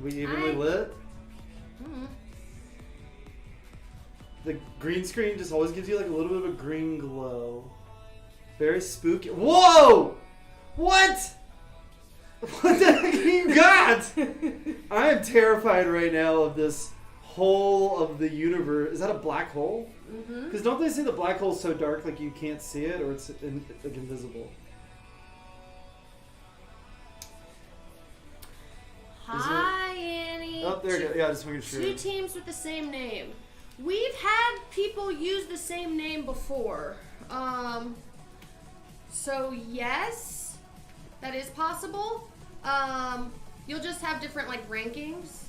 We evenly lit. Mm-hmm. The green screen just always gives you like a little bit of a green glow. Very spooky. Whoa! What? What the heck you got? I am terrified right now of this hole of the universe. Is that a black hole? Because don't they say the black hole's so dark like you can't see it, or it's like invisible? Hi, Annie. Oh, there you go. Yeah, just making sure. 2 teams with the same name. We've had people use the same name before. So yes, that is possible. You'll just have different like rankings.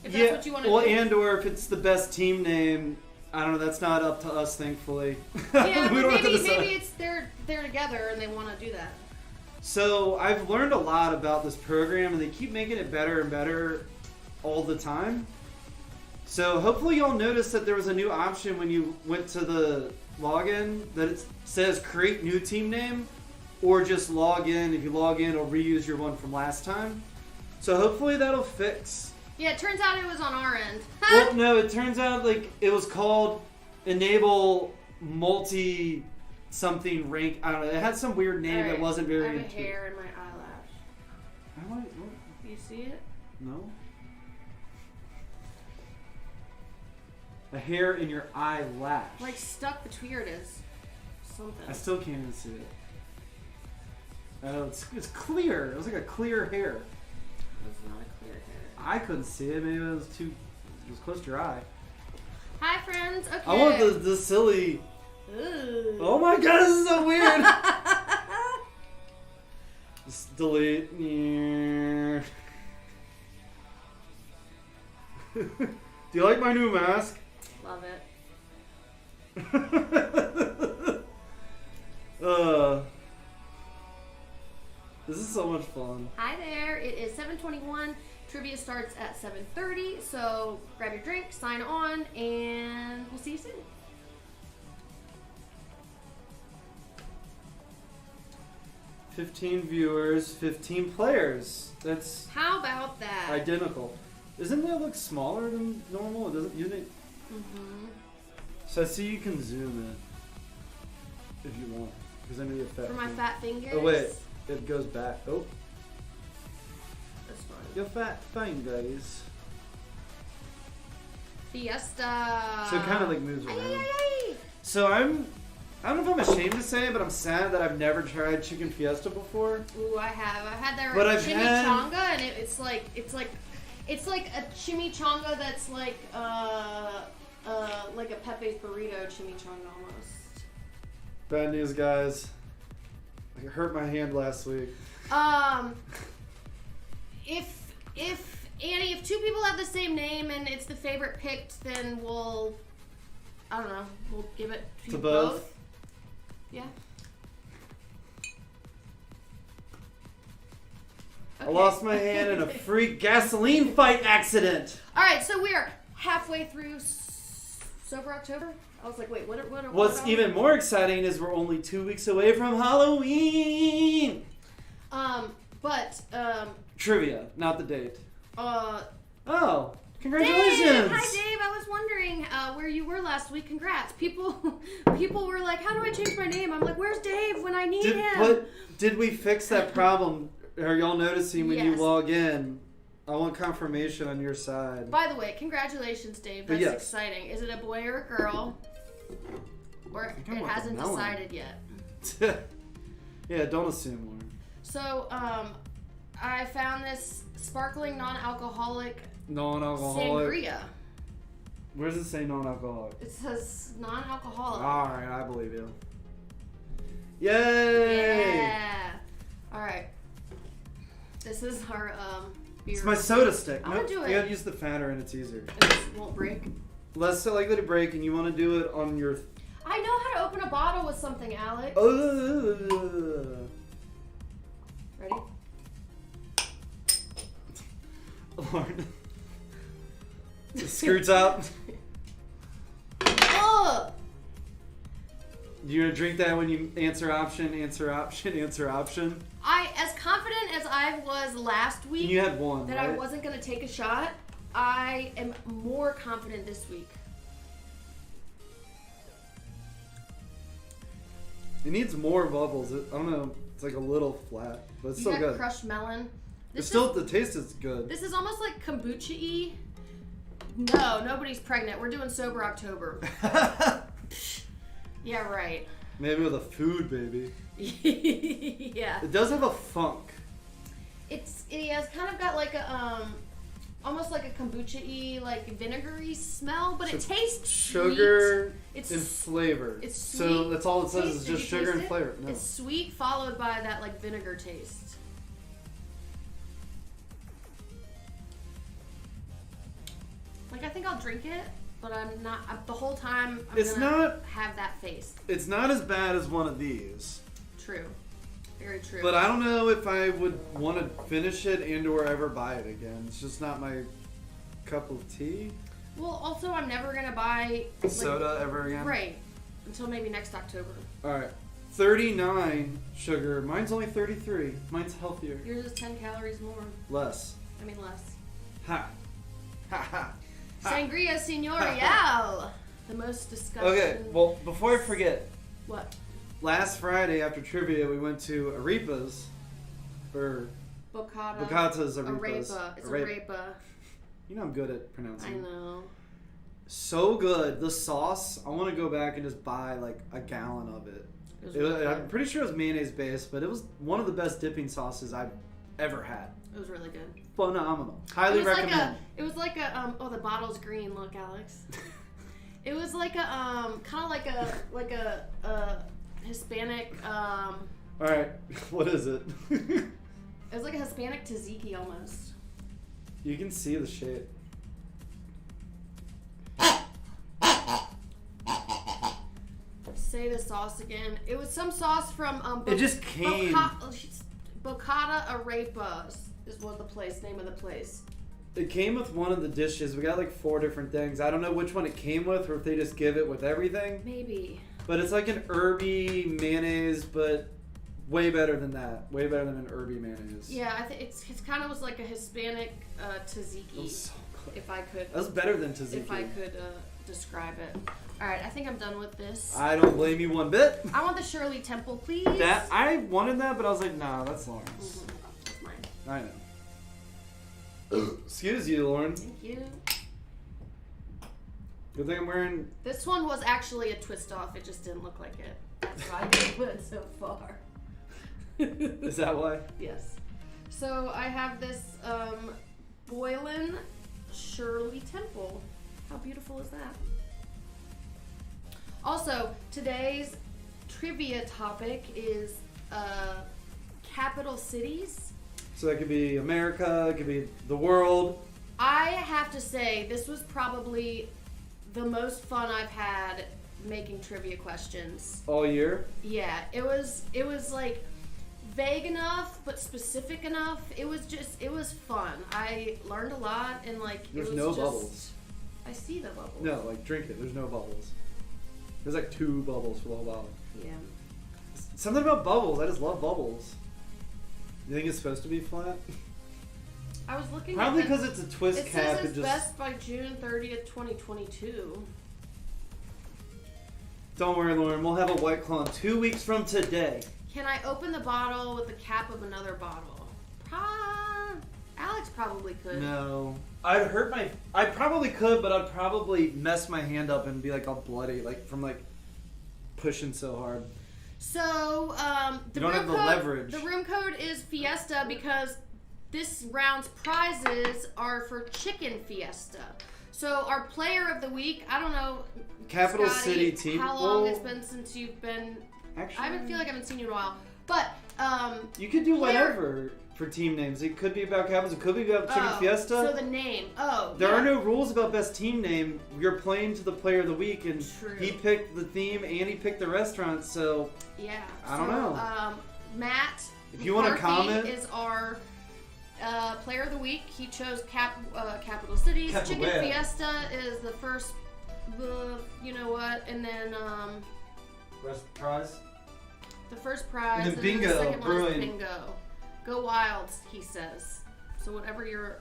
If that's what you want to do. Well, and or if it's the best team name, I don't know. That's not up to us, thankfully. Yeah, we but don't have to decide. maybe it's they're together and they want to do that. So I've learned a lot about this program, and they keep making it better and better all the time. So hopefully y'all noticed that there was a new option when you went to the login that it says create new team name, or just log in. If you log in, it'll reuse your one from last time. So hopefully that'll fix. Yeah, it turns out it was on our end. Well, no, it turns out like it was called enable multi something rank. I don't know. It had some weird name that wasn't very. I have a hair in my eyelash. You see it? No. A hair in your eyelash. Like stuck between it is something. I still can't even see it. Oh, it's clear. It was like a clear hair. It's not a clear hair. I couldn't see it. Maybe it was too. It was close to your eye. Hi, friends. Okay. I want the silly. Ooh. Oh my god, this is so weird. Just delete. Do you like my new mask? Love it. This is so much fun. Hi there. It is 7:21. Trivia starts at 7:30. So grab your drink, sign on, and we'll see you soon. $15 viewers, 15 players. That's How about that? identical. Doesn't that look smaller than normal? It doesn't. You think? Mm-hmm. So I see you can zoom it if you want, because I know you have fat. For my fingers. fat fingers. Oh wait, it goes back. Oh, That's fine. your fat fingers. Fiesta. So it kind of like moves Ay, around. ay, ay, ay. So I don't know if I'm ashamed to say it, but I'm sad that I've never tried chicken fiesta before. Ooh, I have. I've had their But I've chimichanga, and it's like a chimichanga that's like a Pepe's burrito chimichanga almost. Bad news, guys. I hurt my hand last week. If Annie, if 2 people have the same name and it's the favorite picked, then we'll give it to both. Yeah. I lost my hand in a freak gasoline fight accident. All right, so we are halfway through Sober October. I was like, wait, what What's even more exciting is we're only 2 weeks away from Halloween. Trivia, not the date. Oh, congratulations! Dave! Hi, Dave. I was wondering where you were last week. Congrats. People were like, how do I change my name? I'm like, where's Dave when I need him? Did we fix that problem? Are y'all noticing when you Yes. log in? I want confirmation on your side. By the way, congratulations, Dave. That's exciting. Is it a boy or a girl? Or it hasn't decided yet? Yeah, don't assume more. So, I found this sparkling non-alcoholic sangria. Where does it say non-alcoholic? It says non-alcoholic. Alright, I believe you. Yay! Yeah. Alright. This is our beer. It's my soda stick. I'm gonna do it. You gotta use the fatter and it's easier. And this won't break. Less likely to break, and you want to do it on your... I know how to open a bottle with something, Alex. Ready? Lord. Screw top. Oh! You gonna drink that when you answer option? As confident as I I was last week. You had one, that right? I wasn't gonna take a shot. I am more confident this week. It needs more bubbles. I don't know. It's like a little flat, but it's still got good. Crushed melon. The taste is good. This is almost like kombucha-y. No, nobody's pregnant. We're doing sober October. Yeah, right. Maybe with a food, baby. Yeah. It does have a funk. It's kind of got like a almost like a kombucha-y, like vinegary smell, but it tastes sugar sweet. and flavor. It's sweet. So that's all it says is just sugar and flavor. No. It's sweet followed by that like vinegar taste. Like I think I'll drink it, but I'm not. The whole time I'm gonna have that face. It's not as bad as one of these. True. Very true. But I don't know if I would want to finish it and/or ever buy it again. It's just not my cup of tea. Well, also I'm never gonna buy soda ever again. Right. Until maybe next October. All right. 39 sugar. Mine's only 33. Mine's healthier. Yours is 10 calories more. Less. I mean less. Ha. Ha ha. Sangria Señorial. The most disgusting. Okay. Well, before I forget. What? Last Friday after trivia, we went to Arepa's, or Bocata's Arepa's. Arepa. It's Arepa. You know I'm good at pronouncing. I know. So good. The sauce, I want to go back and just buy like a gallon of it. I'm pretty sure it was mayonnaise based, but it was one of the best dipping sauces I've ever had. It was really good. Phenomenal. Highly recommend. It was like a oh, the bottle's green. Look, Alex. It was like a kind of like a Hispanic. All right, what is it? It was like a Hispanic tzatziki almost. You can see the shape. Say the sauce again. It was some sauce from it just came. Bocata Arepas is what the name of the place. It came with one of the dishes. We got like 4 different things. I don't know which one it came with, or if they just give it with everything. Maybe. But it's like an herby mayonnaise, but way better than that. Way better than an herby mayonnaise. Yeah, I think it's kind of was like a Hispanic tzatziki. So good. If I could. That was better than tzatziki. If I could describe it. All right, I think I'm done with this. I don't blame you one bit. I want the Shirley Temple, please. That I wanted that, but I was like, nah, that's Lauren's. Mm-hmm. That's mine. I know. Excuse you, Lauren. Thank you. Good thing I'm wearing. This one was actually a twist off. It just didn't look like it. That's why I went so far. Is that why? Yes. So I have this Boylan Shirley Temple. How beautiful is that? Also, today's trivia topic is capital cities. So that could be America, it could be the world. I have to say, this was probably the most fun I've had making trivia questions. All year? Yeah, it was like vague enough but specific enough. It was fun. I learned a lot and like There's it was no just, bubbles. I see the bubbles. No, like drink it. There's no bubbles. There's like 2 bubbles for the whole bottle. Yeah. Something about bubbles. I just love bubbles. You think it's supposed to be flat? I was looking probably at because it's a twist it cap. says it's best by June 30th, 2022. Don't worry, Lauren. We'll have a White Claw in 2 weeks from today. Can I open the bottle with the cap of another bottle? Alex probably could. No. I'd hurt my... I probably could, but I'd probably mess my hand up and be like all bloody, like from like pushing so hard. So, the you don't have the leverage. The room code is Fiesta because this round's prizes are for Chicken Fiesta. So our player of the week, I don't know, Capital Scotty, City team. how long it's been since you've been... Actually, I feel like I haven't seen you in a while. But, you could do whatever for team names. It could be about Capitals. It could be about Chicken Fiesta. So the name. There are no rules about best team name. You're playing to the player of the week, and True. He picked the theme and he picked the restaurant. So yeah, I don't know. Matt, if you want to comment, is our player of the week. He chose Capital Cities. Chicken Fiesta is the first. You know what? And then prize. The first prize. And then the bingo second one is brewing. bingo. Go wild, he says. So whatever your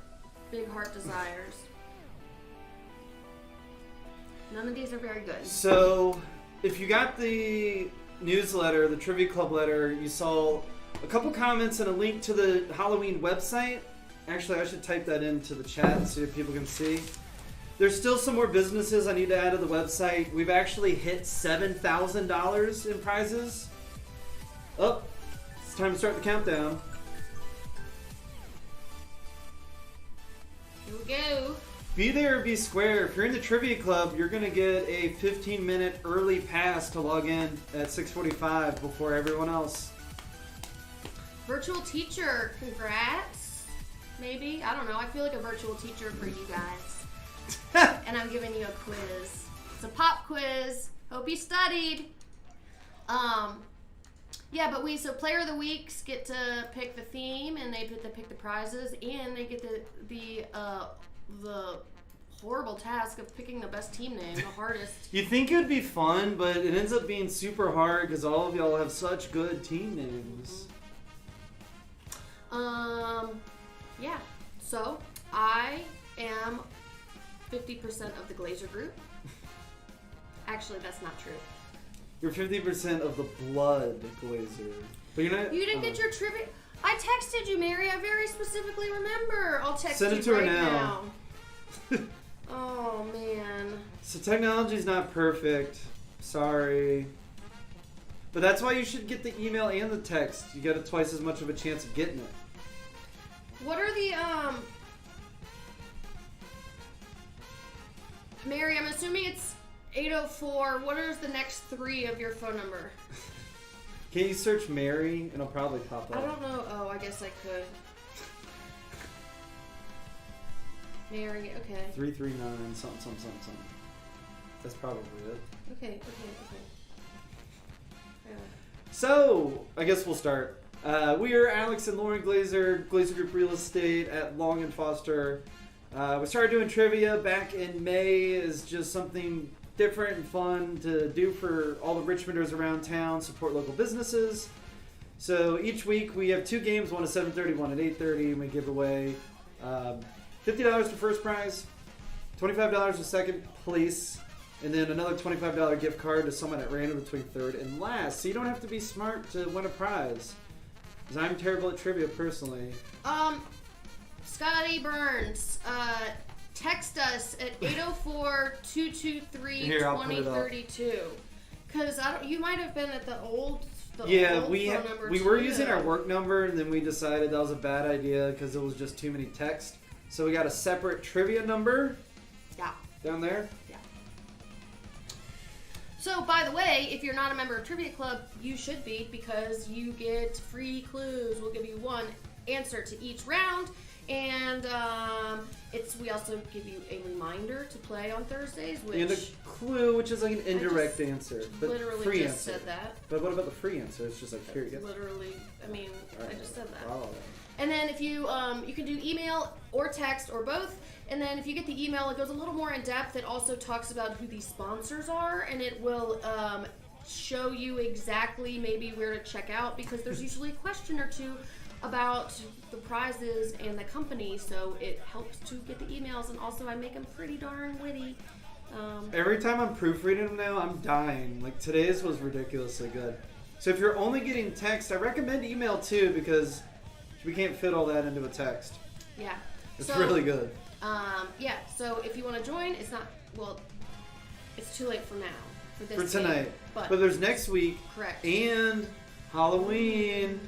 big heart desires. None of these are very good. So, if you got the newsletter, the Trivia Club letter, you saw a couple comments and a link to the Halloween website. Actually, I should type that into the chat so people can see. There's still some more businesses I need to add to the website. We've actually hit $7,000 in prizes. Oh, it's time to start the countdown. Here we go. Be there or be square. If you're in the Trivia Club, you're going to get a 15-minute early pass to log in at 6:45 before everyone else. Virtual teacher, congrats. Maybe? I don't know. I feel like a virtual teacher for you guys. And I'm giving you a quiz. It's a pop quiz. Hope you studied. Yeah, but so player of the weeks get to pick the theme, and they get to pick the prizes, and they get the horrible task of picking the best team name, the hardest. You think it would be fun, but it ends up being super hard because all of y'all have such good team names. Yeah. So I am 50% of the Glazer group. Actually, that's not true. You're 50% of the blood glazer. But you're not. You didn't get your trivia. I texted you, Mary. I very specifically remember. I'll text Send you it to her right now. Oh, man. So technology's not perfect. Sorry. But that's why you should get the email and the text. You got twice as much of a chance of getting it. What are the, Mary, I'm assuming it's 804. What are the next three of your phone number? Can you search Mary? And it'll probably pop up. I don't know. Oh, I guess I could. Mary, okay. 339, something. That's probably it. Okay. Yeah. So, I guess we'll start. We are Alex and Lauren Glazer, Glazer Group Real Estate at Long and Foster. We started doing trivia back in May as just something different and fun to do for all the Richmonders around town, support local businesses. So each week we have two games, one at 7:30, one at 8:30, and we give away $50 for first prize, $25 for second place, and then another $25 gift card to someone at random between third and last. So you don't have to be smart to win a prize. Because I'm terrible at trivia personally. Scotty Burns, text us at 804-223-2032. Because you might have been at the old phone number. We were using our work number, and then we decided that was a bad idea because it was just too many texts. So we got a separate trivia number. Yeah. Down there. Yeah. So, by the way, if you're not a member of Trivia Club, you should be, because you get free clues. We'll give you one answer to each round, and we also give you a reminder to play on Thursdays, and a clue, which is like an indirect answer, but literally free just answer. said that. But what about the free answer? It's just like, here you go. Literally, I mean, I just said that. Oh. And then if you you can do email or text or both. And then if you get the email, it goes a little more in depth. It also talks about who these sponsors are, and it will show you exactly maybe where to check out, because there's usually a question or two about the prizes and the company, so it helps to get the emails. And also I make them pretty darn witty. Every time I'm proofreading them now, I'm dying. Like today's was ridiculously good. So if you're only getting text, I recommend email too, because we can't fit all that into a text. Yeah. It's really good. Yeah, so if you want to join, it's too late for now. For tonight. Game, but there's next week. Correct. And Halloween.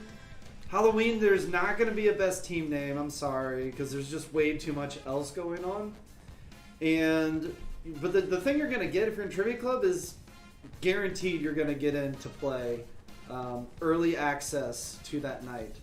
Halloween, there's not going to be a best team name. I'm sorry, because there's just way too much else going on. But the thing you're going to get if you're in Trivia Club is guaranteed you're going to get in to play early access to that night.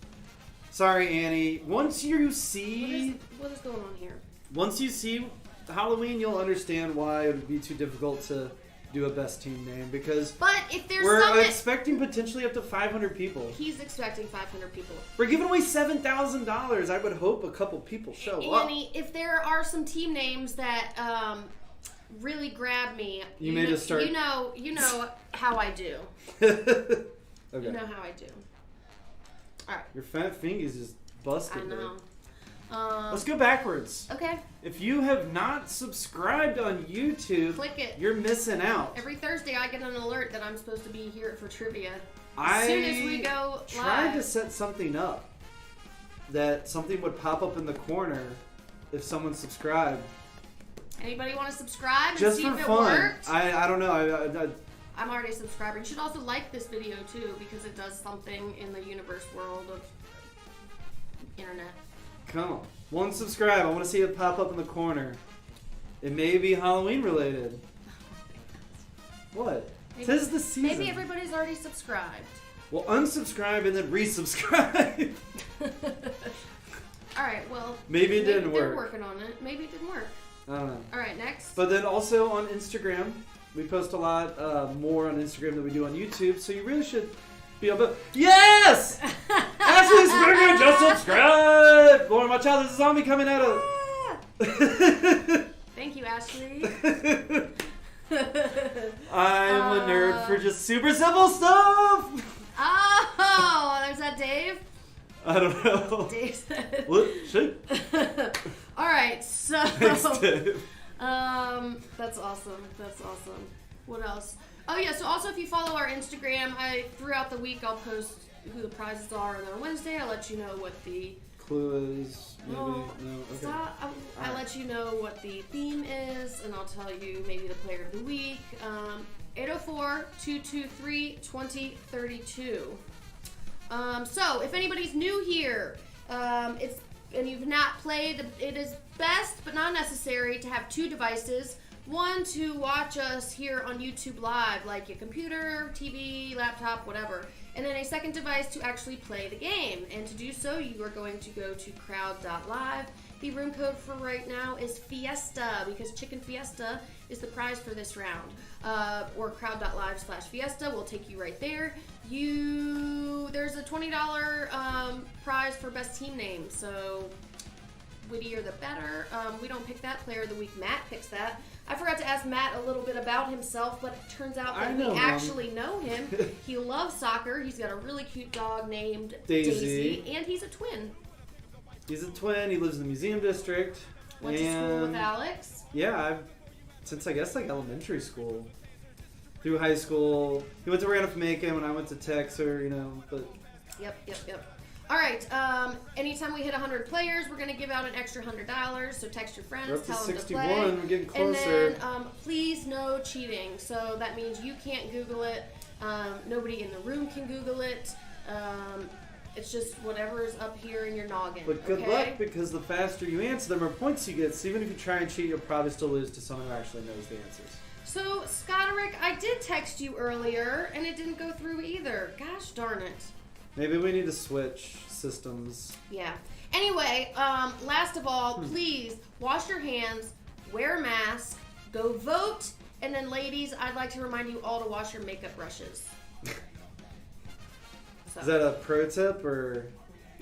Sorry, Annie. Once you see... What is going on here? Once you see Halloween, you'll understand why it would be too difficult to do a best team name, because but if there's we're expecting potentially up to 500 people. He's expecting 500 people. We're giving away $7,000. I would hope a couple people show up. Annie, if there are some team names that really grab me, you may just start. You know how I do. Okay. You know how I do. All right. Your fat fingers just busted. I know. Let's go backwards. Okay. If you have not subscribed on YouTube, Click it. You're missing out. Every Thursday, I get an alert that I'm supposed to be here for trivia. As soon as we go tried live. to set something up that something would pop up in the corner if someone subscribed. Anybody want to subscribe and Just see for if it fun. worked? I don't know. I'm already a subscriber. You should also like this video too because it does something in the universe world of internet. Come on. One subscribe. I want to see it pop up in the corner. It may be Halloween related. What? Maybe, 'Tis the season. Maybe everybody's already subscribed. Well, unsubscribe and then resubscribe. Alright, well. Maybe it didn't they're work. working on it. Maybe it didn't work. I don't know. Alright, next. But then also on Instagram, we post a lot more on Instagram than we do on YouTube, so you really should be able to. Yes! Ashley Springer, just subscribe! Lauren, watch out, there's a zombie coming at us. Thank you, Ashley. I'm a nerd for just super simple stuff! Oh, there's that Dave. I don't know. Dave said. What? Shit. Alright, so. Thanks, Dave. That's awesome. That's awesome. What else? Oh yeah, so also if you follow our Instagram, throughout the week I'll post who the prizes are, and then on Wednesday I'll let you know what the Clue is maybe no. Okay. Stop. I'll let you know what the theme is, and I'll tell you maybe the player of the week. 804-223-2032. So if anybody's new here, and you've not played, it is best but not necessary to have two devices. One to watch us here on YouTube Live, like your computer, TV, laptop, whatever. And then a second device to actually play the game. And to do so, you are going to go to crowd.live. The room code for right now is Fiesta, because Chicken Fiesta is the prize for this round. Or crowd.live/Fiesta will take you right there. There's a $20 prize for best team name, so wittier the better. We don't pick that. Player of the week, Matt picks that. I forgot to ask Matt a little bit about himself, but it turns out that we actually know him. He loves soccer. He's got a really cute dog named Daisy, and he's a twin. He's a twin. He lives in the museum district. Went to school with Alex. Yeah, since I guess like elementary school. Through high school. He went to Randolph Macon when I went to Texas, but... Yep. All right, anytime we hit 100 players, we're going to give out an extra $100, so text your friends, we're up to tell them 61. to play. We're getting closer. And then, please no cheating. So that means you can't Google it. Nobody in the room can Google it. It's just whatever's up here in your noggin. But good luck, because the faster you answer, the more points you get. So even if you try and cheat, you'll probably still lose to someone who actually knows the answers. So, Scotterick, I did text you earlier, and it didn't go through either. Gosh darn it. Maybe we need to switch systems. Yeah. Anyway, last of all, please wash your hands, wear a mask, go vote, and then ladies, I'd like to remind you all to wash your makeup brushes. Is that a pro tip or?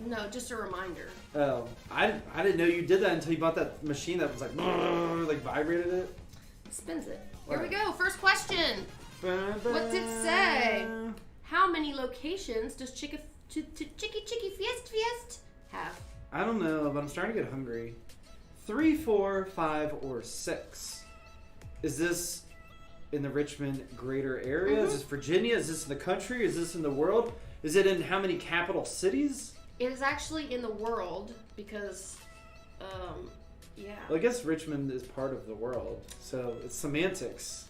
No, just a reminder. Oh, I didn't know you did that until you bought that machine that was like vibrated it. It spins it. Here we go. First question. What did it say? How many locations does Chicky Fiesta have? I don't know, but I'm starting to get hungry. 3, 4, 5, or 6. Is this in the Richmond greater area? Mm-hmm. Is this Virginia? Is this in the country? Is this in the world? Is it in how many capital cities? It is actually in the world because, yeah. Well, I guess Richmond is part of the world, so it's semantics.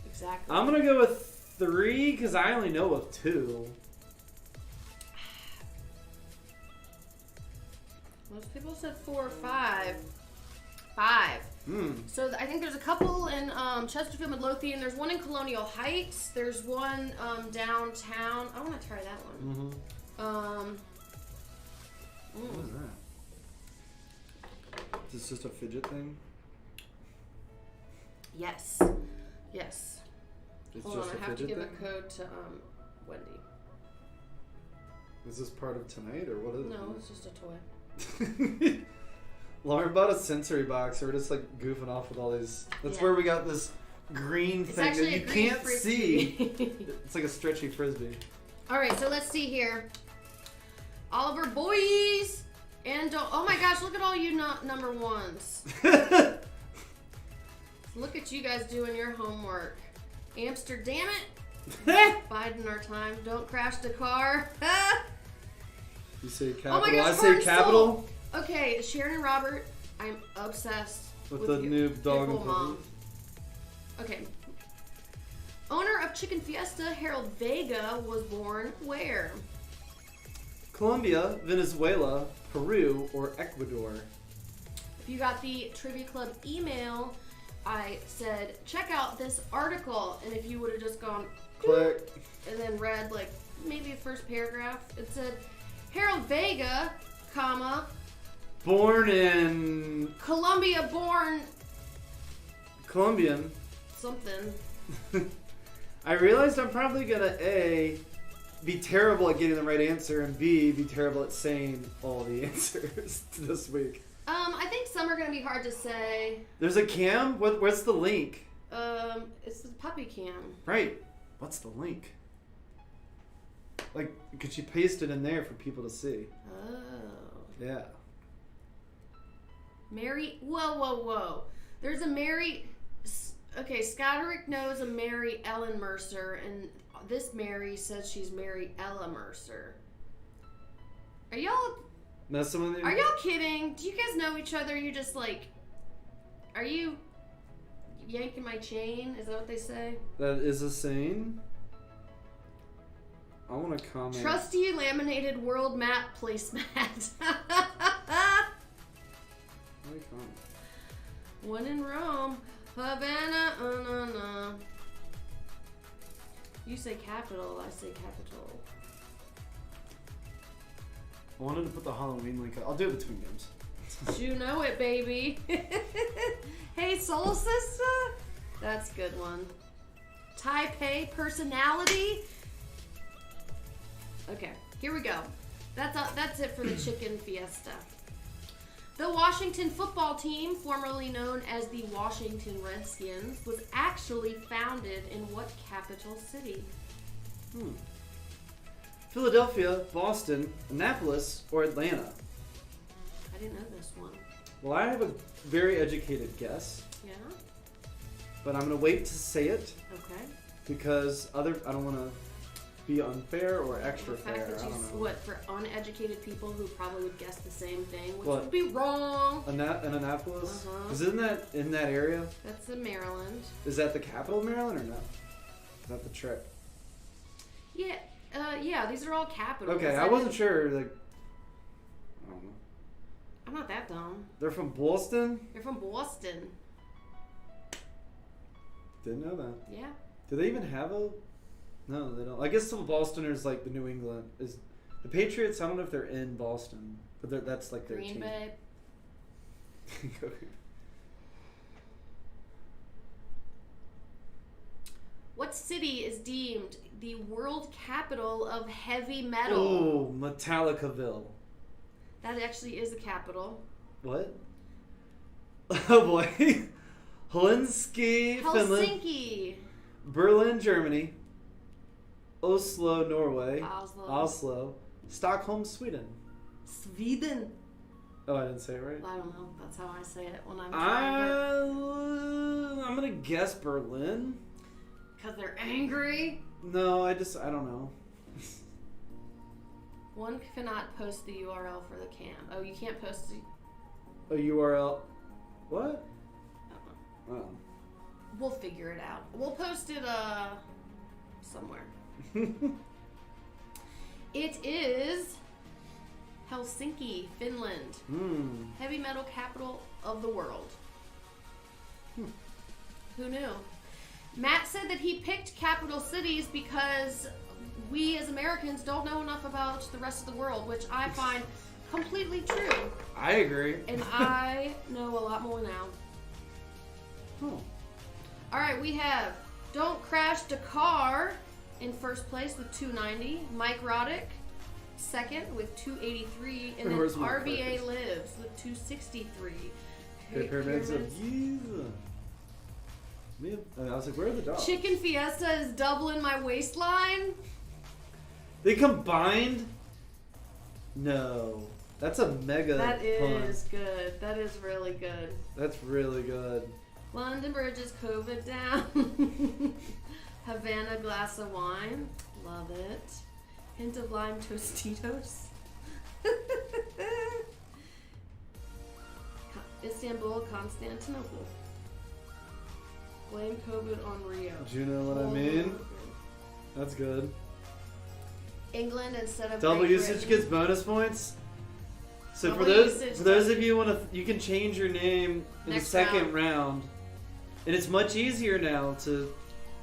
Exactly. I'm going to go with 3 because I only know of 2. Most people said 4 or 5. 5. So I think there's a couple in Chesterfield, Midlothian. There's one in Colonial Heights. There's one downtown. I want to try that one. What is that? Is this just a fidget thing? Yes. Yes. It's Hold just on, a I have to fidget give thing? a code to Wendy. Is this part of tonight or what is it? No, it's just a toy. Lauren bought a sensory box. We're just like goofing off with all these. That's where we got this green thing that you can't see. It's like a stretchy frisbee. All right, so let's see here. Oliver boys. And oh my gosh, look at all you number ones. Look at you guys doing your homework. Amsterdam it. Biding our time. Don't crash the car. You say capital. Oh my gosh, I say capital. Okay, Sharon and Robert, I'm obsessed with the new dog and mom. Okay. Owner of Chicken Fiesta, Harold Vega, was born where? Colombia, Venezuela, Peru, or Ecuador. If you got the Trivia Club email, I said, check out this article. And if you would have just gone, click, and then read, like, maybe the first paragraph, it said, Harold Vega, comma, born in... Colombia, born... Colombian. Something. I realized I'm probably gonna A, be terrible at getting the right answer, and B, be terrible at saying all the answers this week. I think some are gonna be hard to say. There's a cam? What's the link? It's the puppy cam. Right. What's the link? Like, could you paste it in there for people to see? Oh. Yeah. Mary, whoa. There's a Mary, okay, Scotterick knows a Mary Ellen Mercer, and this Mary says she's Mary Ella Mercer. Are y'all kidding? Do you guys know each other? You just like, are you yanking my chain? Is that what they say? That is a saying. I want to comment. Trusty laminated world map placemat. One in Rome, Havana, no. You say capital, I say capital. I wanted to put the Halloween link. I'll do it between games. You know it, baby. Hey, Soul Sister. That's a good one. Taipei personality. Okay, here we go. That's it for the Chicken Fiesta. The Washington football team, formerly known as the Washington Redskins, was actually founded in what capital city? Philadelphia, Boston, Annapolis, or Atlanta? I didn't know this one. Well, I have a very educated guess. Yeah? But I'm going to wait to say it. Okay. Because I don't want to be unfair or extra the fact fair. That I don't know. What, for uneducated people who probably would guess the same thing, which What? would be wrong. In Annapolis? Uh-huh. Isn't that in that area? That's in Maryland. Is that the capital of Maryland or no? Is that the trick? Yeah, these are all capitals. Okay, I wasn't sure. Like, I don't know. I'm not that dumb. They're from Boston? They're from Boston. Didn't know that. Yeah. Do they even have a... No, they don't. I guess some Bostoners like the New England. Is the Patriots, I don't know if they're in Boston, but that's like their Green team. Bay. What city is deemed the world capital of heavy metal? Oh, Metallicaville. That actually is a capital. What? Oh boy. Helsinki, Finland. Helsinki. Berlin, Germany. Oslo, Norway. Oslo. Stockholm, Sweden. Sweden. Oh, I didn't say it right? I don't know. That's how I say it when I'm trying I'm gonna guess Berlin. Because they're angry? No, I don't know. One cannot post the URL for the cam. Oh, you can't post the... A URL. What? Oh. We'll figure it out. We'll post it somewhere. It is Helsinki, Finland. Heavy metal capital of the world. Who knew? Matt said that he picked capital cities because we as Americans don't know enough about the rest of the world, which I find completely true. I agree. And I know a lot more now. All right, we have Don't Crash the Car in first place with 290. Mike Roddick second with 283. And then RVA Lives with 263. Pyramids of Giza. I was like, where are the dogs? Chicken Fiesta is doubling my waistline. They combined No. That's a mega That pun. is good. That is really good. That's really good. London Bridge is COVID down. Havana glass of wine. Love it. Hint of lime Tostitos. Istanbul, Constantinople. Blame COVID on Rio. Do you know what I mean? That's good. England instead of Double Great usage Britain. gets bonus points. So Double for those usage of you want to, you can change your name in Next the second round, and it's much easier now to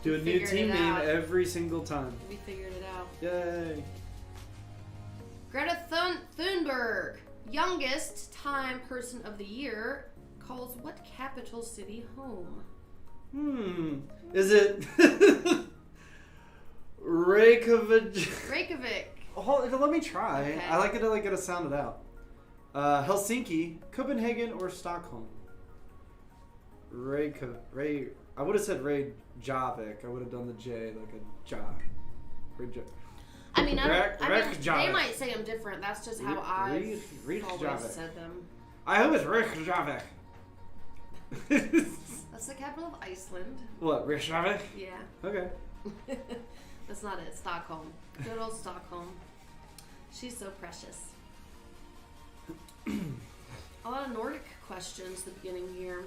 do a We new figured team it name out. every single time. We figured it out. Yay! Greta Thunberg, youngest Time Person of the Year, calls what capital city home? Is it Reykjavik? Reykjavik. Let me try. Okay. I like it to get it sounded out. Helsinki, Copenhagen, or Stockholm? I would have said Reykjavik. I would have done the J like a ja. I mean, Reykjavik. they might say them different. That's just how I've Reykjavik. always said them. I hope it's Reykjavik. That's the capital of Iceland. What, Reykjavik? Yeah. Okay. That's not it. Stockholm. Good old Stockholm. She's so precious. A lot of Nordic questions at the beginning here.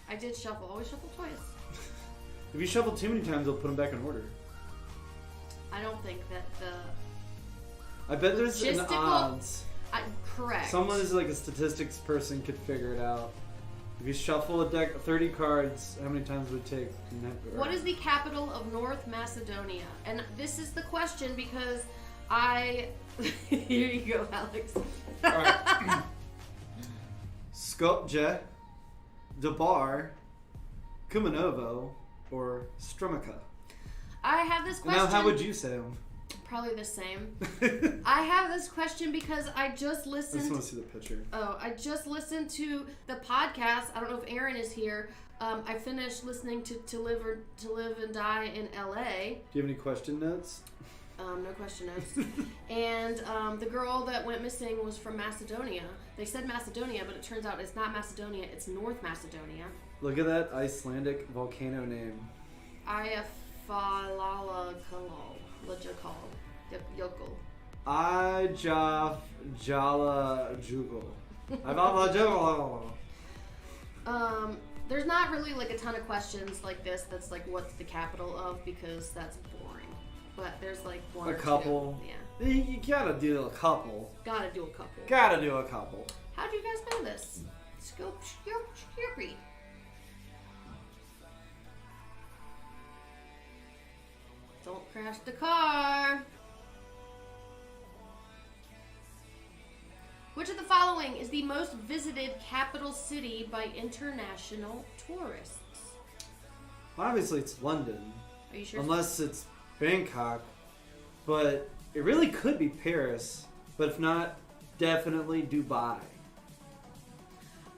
I did shuffle. Always shuffle twice. If you shuffle too many times, they'll put them back in order. I don't think that the... I bet there's an Logistical- odds. Correct. Someone who's like a statistics person could figure it out. If you shuffle a deck of 30 cards, how many times would it take? What is the capital of North Macedonia? And this is the question because Here you go, Alex. Alright. Skopje, Debar, Kumanovo, or Strumica? I have this question. Now, how would you say them? Probably the same. I have this question because I just listened. I just want to see the picture. Oh, I just listened to the podcast. I don't know if Aaron is here. I finished listening to Live and Die in L.A. Do you have any question notes? No question notes. And the girl that went missing was from Macedonia. They said Macedonia, but it turns out it's not Macedonia. It's North Macedonia. Look at that Icelandic volcano name. Yokul. Jala Jugal. There's not really like a ton of questions like this that's like what's the capital of, because that's boring. But there's like one or couple. two. Yeah. You gotta do a couple. Gotta do a couple. Gotta do a couple. How do you guys know this? Scurry. Don't crash the car. Which of the following is the most visited capital city by international tourists? Well, obviously it's London. Are you sure? Unless it's Bangkok. But it really could be Paris. But if not, definitely Dubai.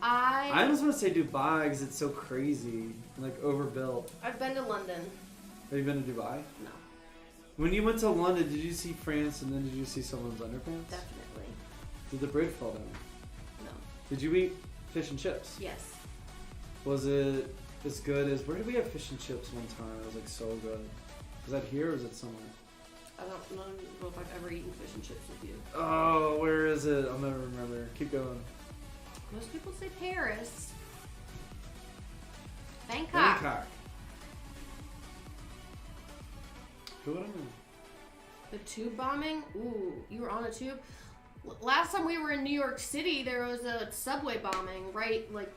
I just want to say Dubai because it's so crazy. Like overbuilt. I've been to London. Have you been to Dubai? No. When you went to London, did you see France and then did you see someone's underpants? Definitely. Did the bridge fall down? No. Did you eat fish and chips? Yes. Was it as good as... Where did we have fish and chips one time? It was like so good. Was that here or was it somewhere? I don't know if I've ever eaten fish and chips with you. Oh, where is it? I'll never remember. Keep going. Most people say Paris. Bangkok. Who would I know? The tube bombing? Ooh, you were on a tube? Last time we were in New York City, there was a subway bombing right like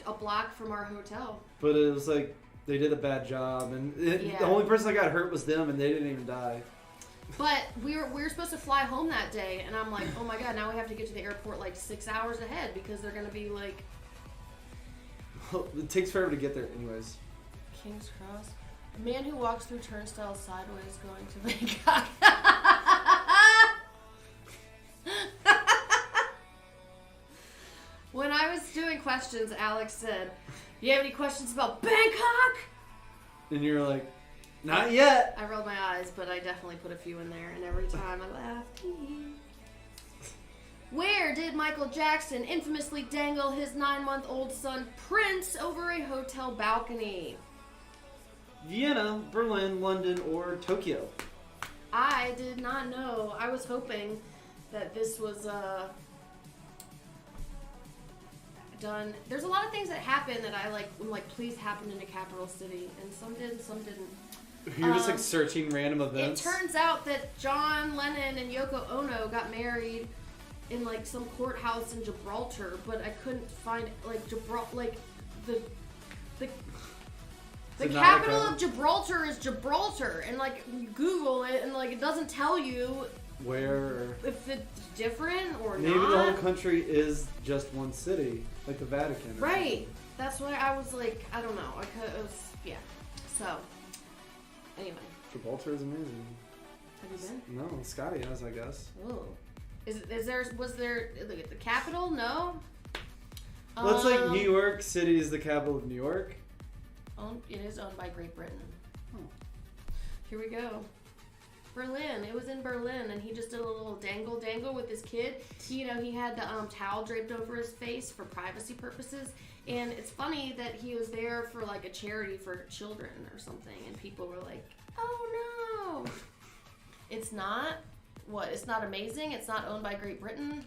a block from our hotel. But it was like they did a bad job, and the only person that got hurt was them, and they didn't even die. But we were supposed to fly home that day, and I'm like, oh my god, now we have to get to the airport like 6 hours ahead because they're gonna be like. Well, it takes forever to get there, anyways. King's Cross. A man who walks through turnstiles sideways going to Bangkok. When I was doing questions, Alex said, "You have any questions about Bangkok?" And you're like, not yet. I rolled my eyes, but I definitely put a few in there, and every time I laughed. Where did Michael Jackson infamously dangle his 9-month-old son Prince over a hotel balcony? Vienna, Berlin, London, or Tokyo? I did not know. I was hoping that this was done. There's a lot of things that happen that I'm like, please happen in a capital city, and some did, some didn't. You're just like searching random events. It turns out that John Lennon and Yoko Ono got married in like some courthouse in Gibraltar, but I couldn't find like Gibraltar, like the capital of Gibraltar is Gibraltar, and like you Google it and like it doesn't tell you where, if it's different or maybe not. the whole country is just one city, like the Vatican. Right. That's why I was like, I don't know. Yeah. So, anyway. Gibraltar is amazing. Have you been? No, Scotty has, I guess. Oh. Was there the capital? No. Well, it's like New York City is the capital of New York. It is owned by Great Britain. Oh. Here we go. Berlin. It was in Berlin, and he just did a little dangle with his kid. He had the towel draped over his face for privacy purposes. And it's funny that he was there for like a charity for children or something, and people were like, "Oh no, it's not." What? It's not amazing? It's not owned by Great Britain?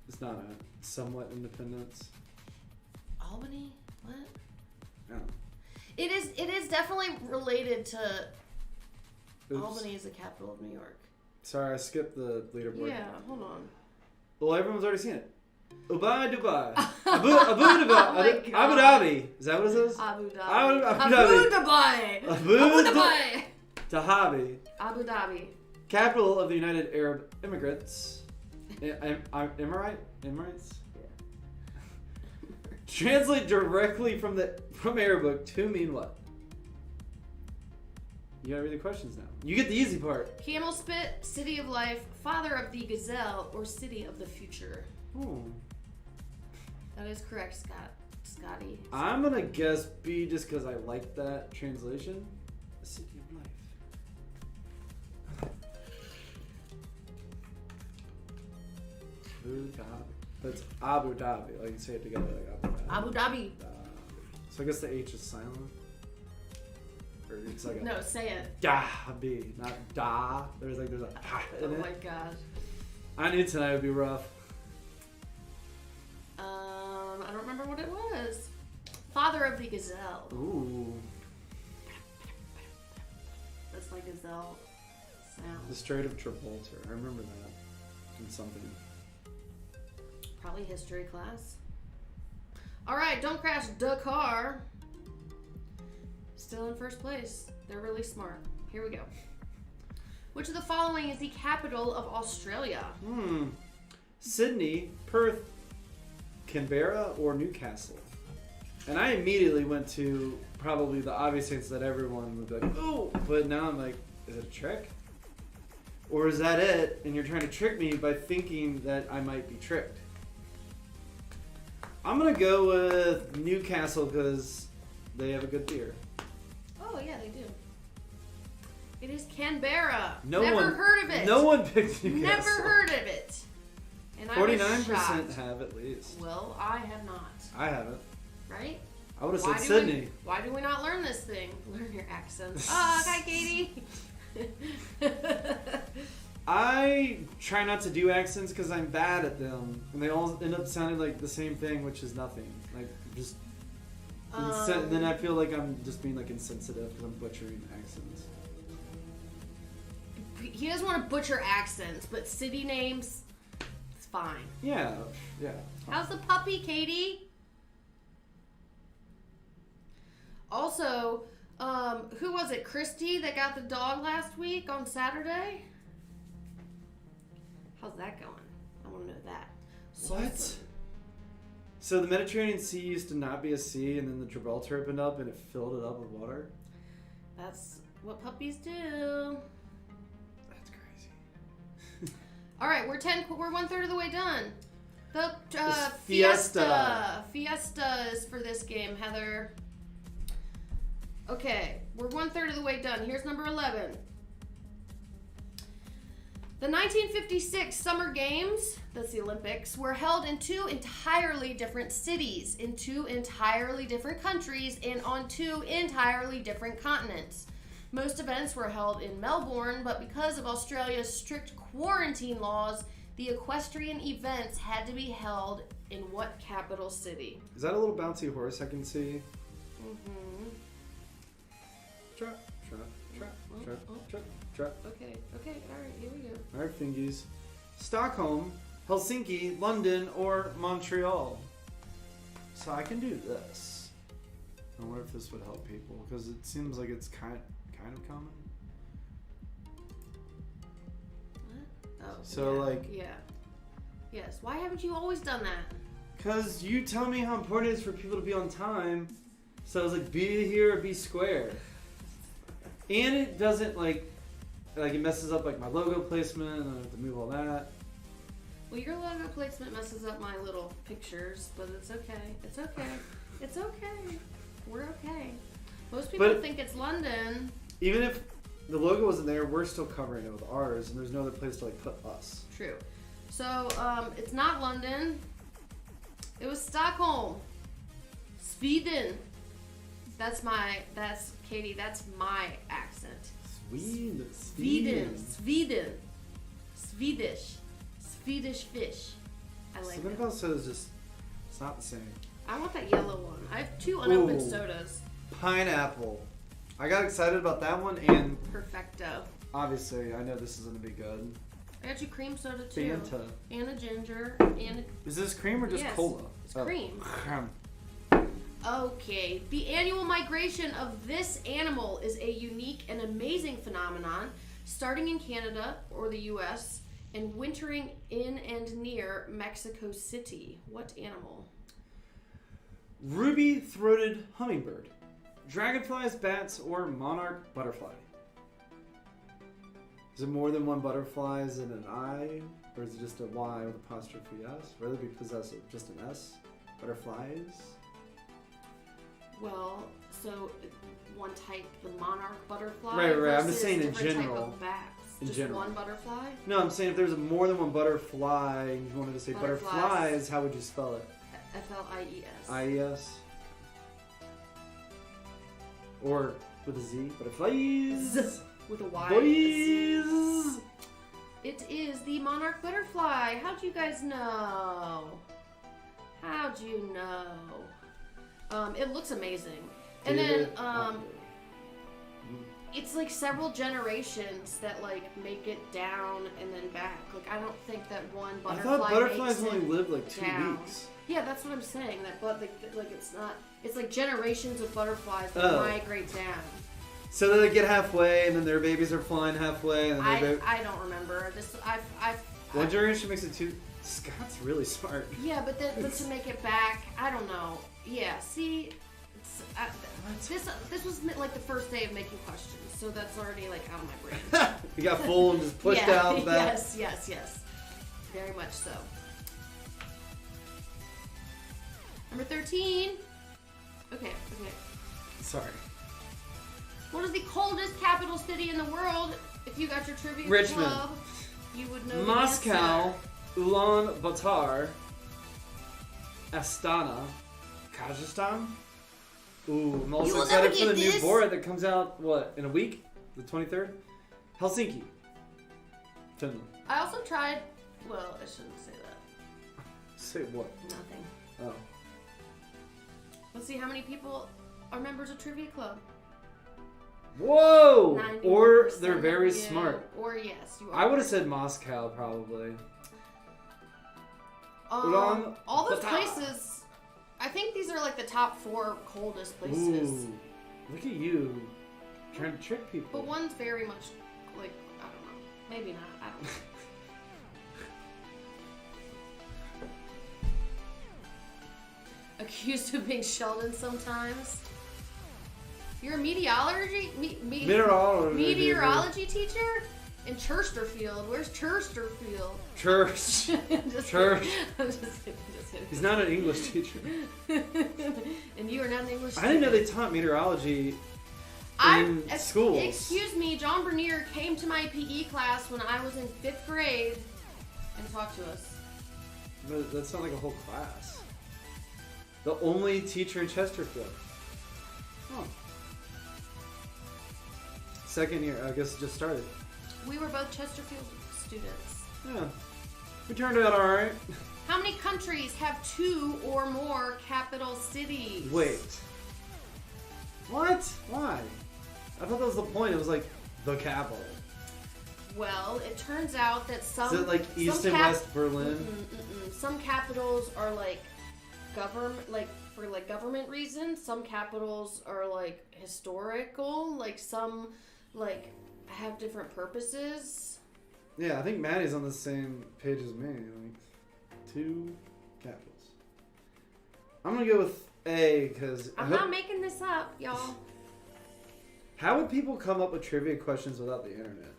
It's not a somewhat independence. Albany? What? Yeah. It is definitely related to Oops. Albany is the capital of New York. Sorry, I skipped the leaderboard. Yeah, hold on. Well, everyone's already seen it. Dubai. Abu Dhabi. Abu Dhabi. Is that what it says? Abu Dhabi. Abu Dhabi. Abu Dhabi. Dhabi. Abu Dhabi. Capital of the United Arab Emirates. Emirates? Yeah. Translate directly from Arabic to mean what? You gotta read the questions now. You get the easy part. Camel spit, city of life, father of the gazelle, or city of the future. Ooh. That is correct, Scotty. I'm gonna guess B just because I like that translation. The city of life. Abu Dhabi. That's Abu Dhabi. Like you say it together, like Abu Dhabi. Abu Dhabi. So I guess the H is silent. Or it's like No, say it. Dhabi, not da. There's a ha in it. Oh my god. I knew tonight would be rough. I don't remember what it was. Father of the gazelle. Ooh. That's like gazelle sound. The Strait of Gibraltar. I remember that in something. Probably history class. Alright, don't crash the car. Still in first place. They're really smart. Here we go. Which of the following is the capital of Australia? Sydney, Perth, Canberra, or Newcastle? And I immediately went to probably the obvious answer that everyone would be like, oh, but now I'm like, is it a trick? Or is that it? And you're trying to trick me by thinking that I might be tricked. I'm going to go with Newcastle because they have a good beer. Oh, yeah, they do. It is Canberra. Never heard of it. No one picked Newcastle. Never heard of it. And 49% have at least. Well, I have not. I haven't. Right? I would have said Sydney. Why do we not learn this thing? Learn your accents. Oh, hi, Katie. I try not to do accents because I'm bad at them, and they all end up sounding like the same thing, which is nothing. Like just. Then I feel like I'm just being like insensitive because I'm butchering accents. He doesn't want to butcher accents, but city names, it's fine. Yeah. How's the puppy, Katie? Also, who was it? Christy that got the dog last week on Saturday? How's that going? I want to know that. What? So the Mediterranean Sea used to not be a sea, and then the Gibraltar opened up, and it filled it up with water? That's what puppies do. That's crazy. All right, we're 1/3 of the way done. The Fiesta. Fiesta is for this game, Heather. Okay, we're 1/3 of the way done. Here's number 11. The 1956 Summer Games, that's the Olympics, were held in 2 entirely different cities, in 2 entirely different countries, and on 2 entirely different continents. Most events were held in Melbourne, but because of Australia's strict quarantine laws, the equestrian events had to be held in what capital city? Is that a little bouncy horse I can see? Mm-hmm. Trap. Okay, alright, here we go. Alright, fingies. Stockholm, Helsinki, London, or Montreal. So I can do this. I wonder if this would help people, because it seems like it's kind of common. What? Oh, So, yeah, like... Yeah. Yes, why haven't you always done that? Because you tell me how important it is for people to be on time. So I was like, be here or be square. And it doesn't, like it messes up, like, my logo placement, and I have to move all that. Well, your logo placement messes up my little pictures, but it's okay. It's okay. It's okay. We're okay. Most people think it's London. Even if the logo wasn't there, we're still covering it with ours, and there's no other place to, like, put us. True. So, it's not London. It was Stockholm. Sweden. That's Katie, that's my accent. Sweden. Swedish fish. I like Something it. about soda is just, it's not the same. I want that yellow one. I have 2 unopened sodas. Pineapple. I got excited about that one, and Perfecto. obviously I know this is going to be good. I got you cream soda too. Fanta. And a ginger. And a... Is this cream or just Yes, cola? it's cream. Oh. Okay, the annual migration of this animal is a unique and amazing phenomenon, starting in Canada or the U.S. and wintering in and near Mexico City. What animal? Ruby-throated hummingbird. Dragonflies, bats, or monarch butterfly. Is it more than one butterfly? Is it an I? Or is it just a Y with apostrophe S? Rather be possessive, just an S? Butterflies? Well, so one type, the monarch butterfly. Right. I'm versus just saying in different general. Type of bats. In just general. one butterfly? No, I'm saying if there's more than one butterfly, and you wanted to say butterflies, how would you spell it? F-L-I-E-S. I-E-S? Or with a Z? Butterflies? With a Y. Boys! It is the monarch butterfly. How'd you guys know? How'd you know? It looks amazing. And then, it's like several generations that like make it down and then back. Like I don't think that one butterfly. I thought butterflies makes only it live like 2 down. weeks. Yeah, that's what I'm saying. That but like it's not. It's like generations of butterflies that migrate down. So they get halfway, and then their babies are flying halfway, and then I don't remember this. One generation makes it 2. Scott's really smart. Yeah, but to make it back, I don't know. Yeah, see, this was like the first day of making questions, so that's already like out of my brain. You got full and just pushed out back. Yes, very much so. Number 13. Okay. Sorry. What is the coldest capital city in the world? If you got your trivia Richmond. club, you would know. Moscow, Ulaanbaatar, Astana, Kazakhstan. Ooh, I'm also excited for the new board that comes out, in a week? The 23rd? Helsinki, Finland. I also tried, well, I shouldn't say that. Say what? Nothing. Oh. Let's see how many people are members of Trivia Club. Whoa! 91%, Or they're very smart. Or yes, you are. I would have said Moscow, probably. All those places, I think these are like the top 4 coldest places. Ooh, look at you, trying to trick people. But one's very much like, I don't know, maybe not, I don't know. Accused of being Sheldon sometimes. You're a meteorology teacher in Chesterfield. Where's Chesterfield? Church. Just Church. Kidding. I'm just kidding. He's not an English teacher. And you are not an English teacher. I didn't know they taught meteorology in schools. Excuse me, John Bernier came to my PE class when I was in 5th grade and talked to us. But that's not like a whole class. The only teacher in Chesterfield. Huh. Second year, I guess it just started. We were both Chesterfield students. Yeah. We turned out alright. How many countries have 2 or more capital cities? Wait. What? Why? I thought that was the point. It was like the capital. Well, it turns out that some... Is it like East and West Berlin? Some capitals are like for government reasons. Some capitals are like historical. Like some like have different purposes. Yeah, I think Maddie's on the same page as me. Like 2 capitals. I'm gonna go with A because I'm not making this up, y'all. How would people come up with trivia questions without the internet?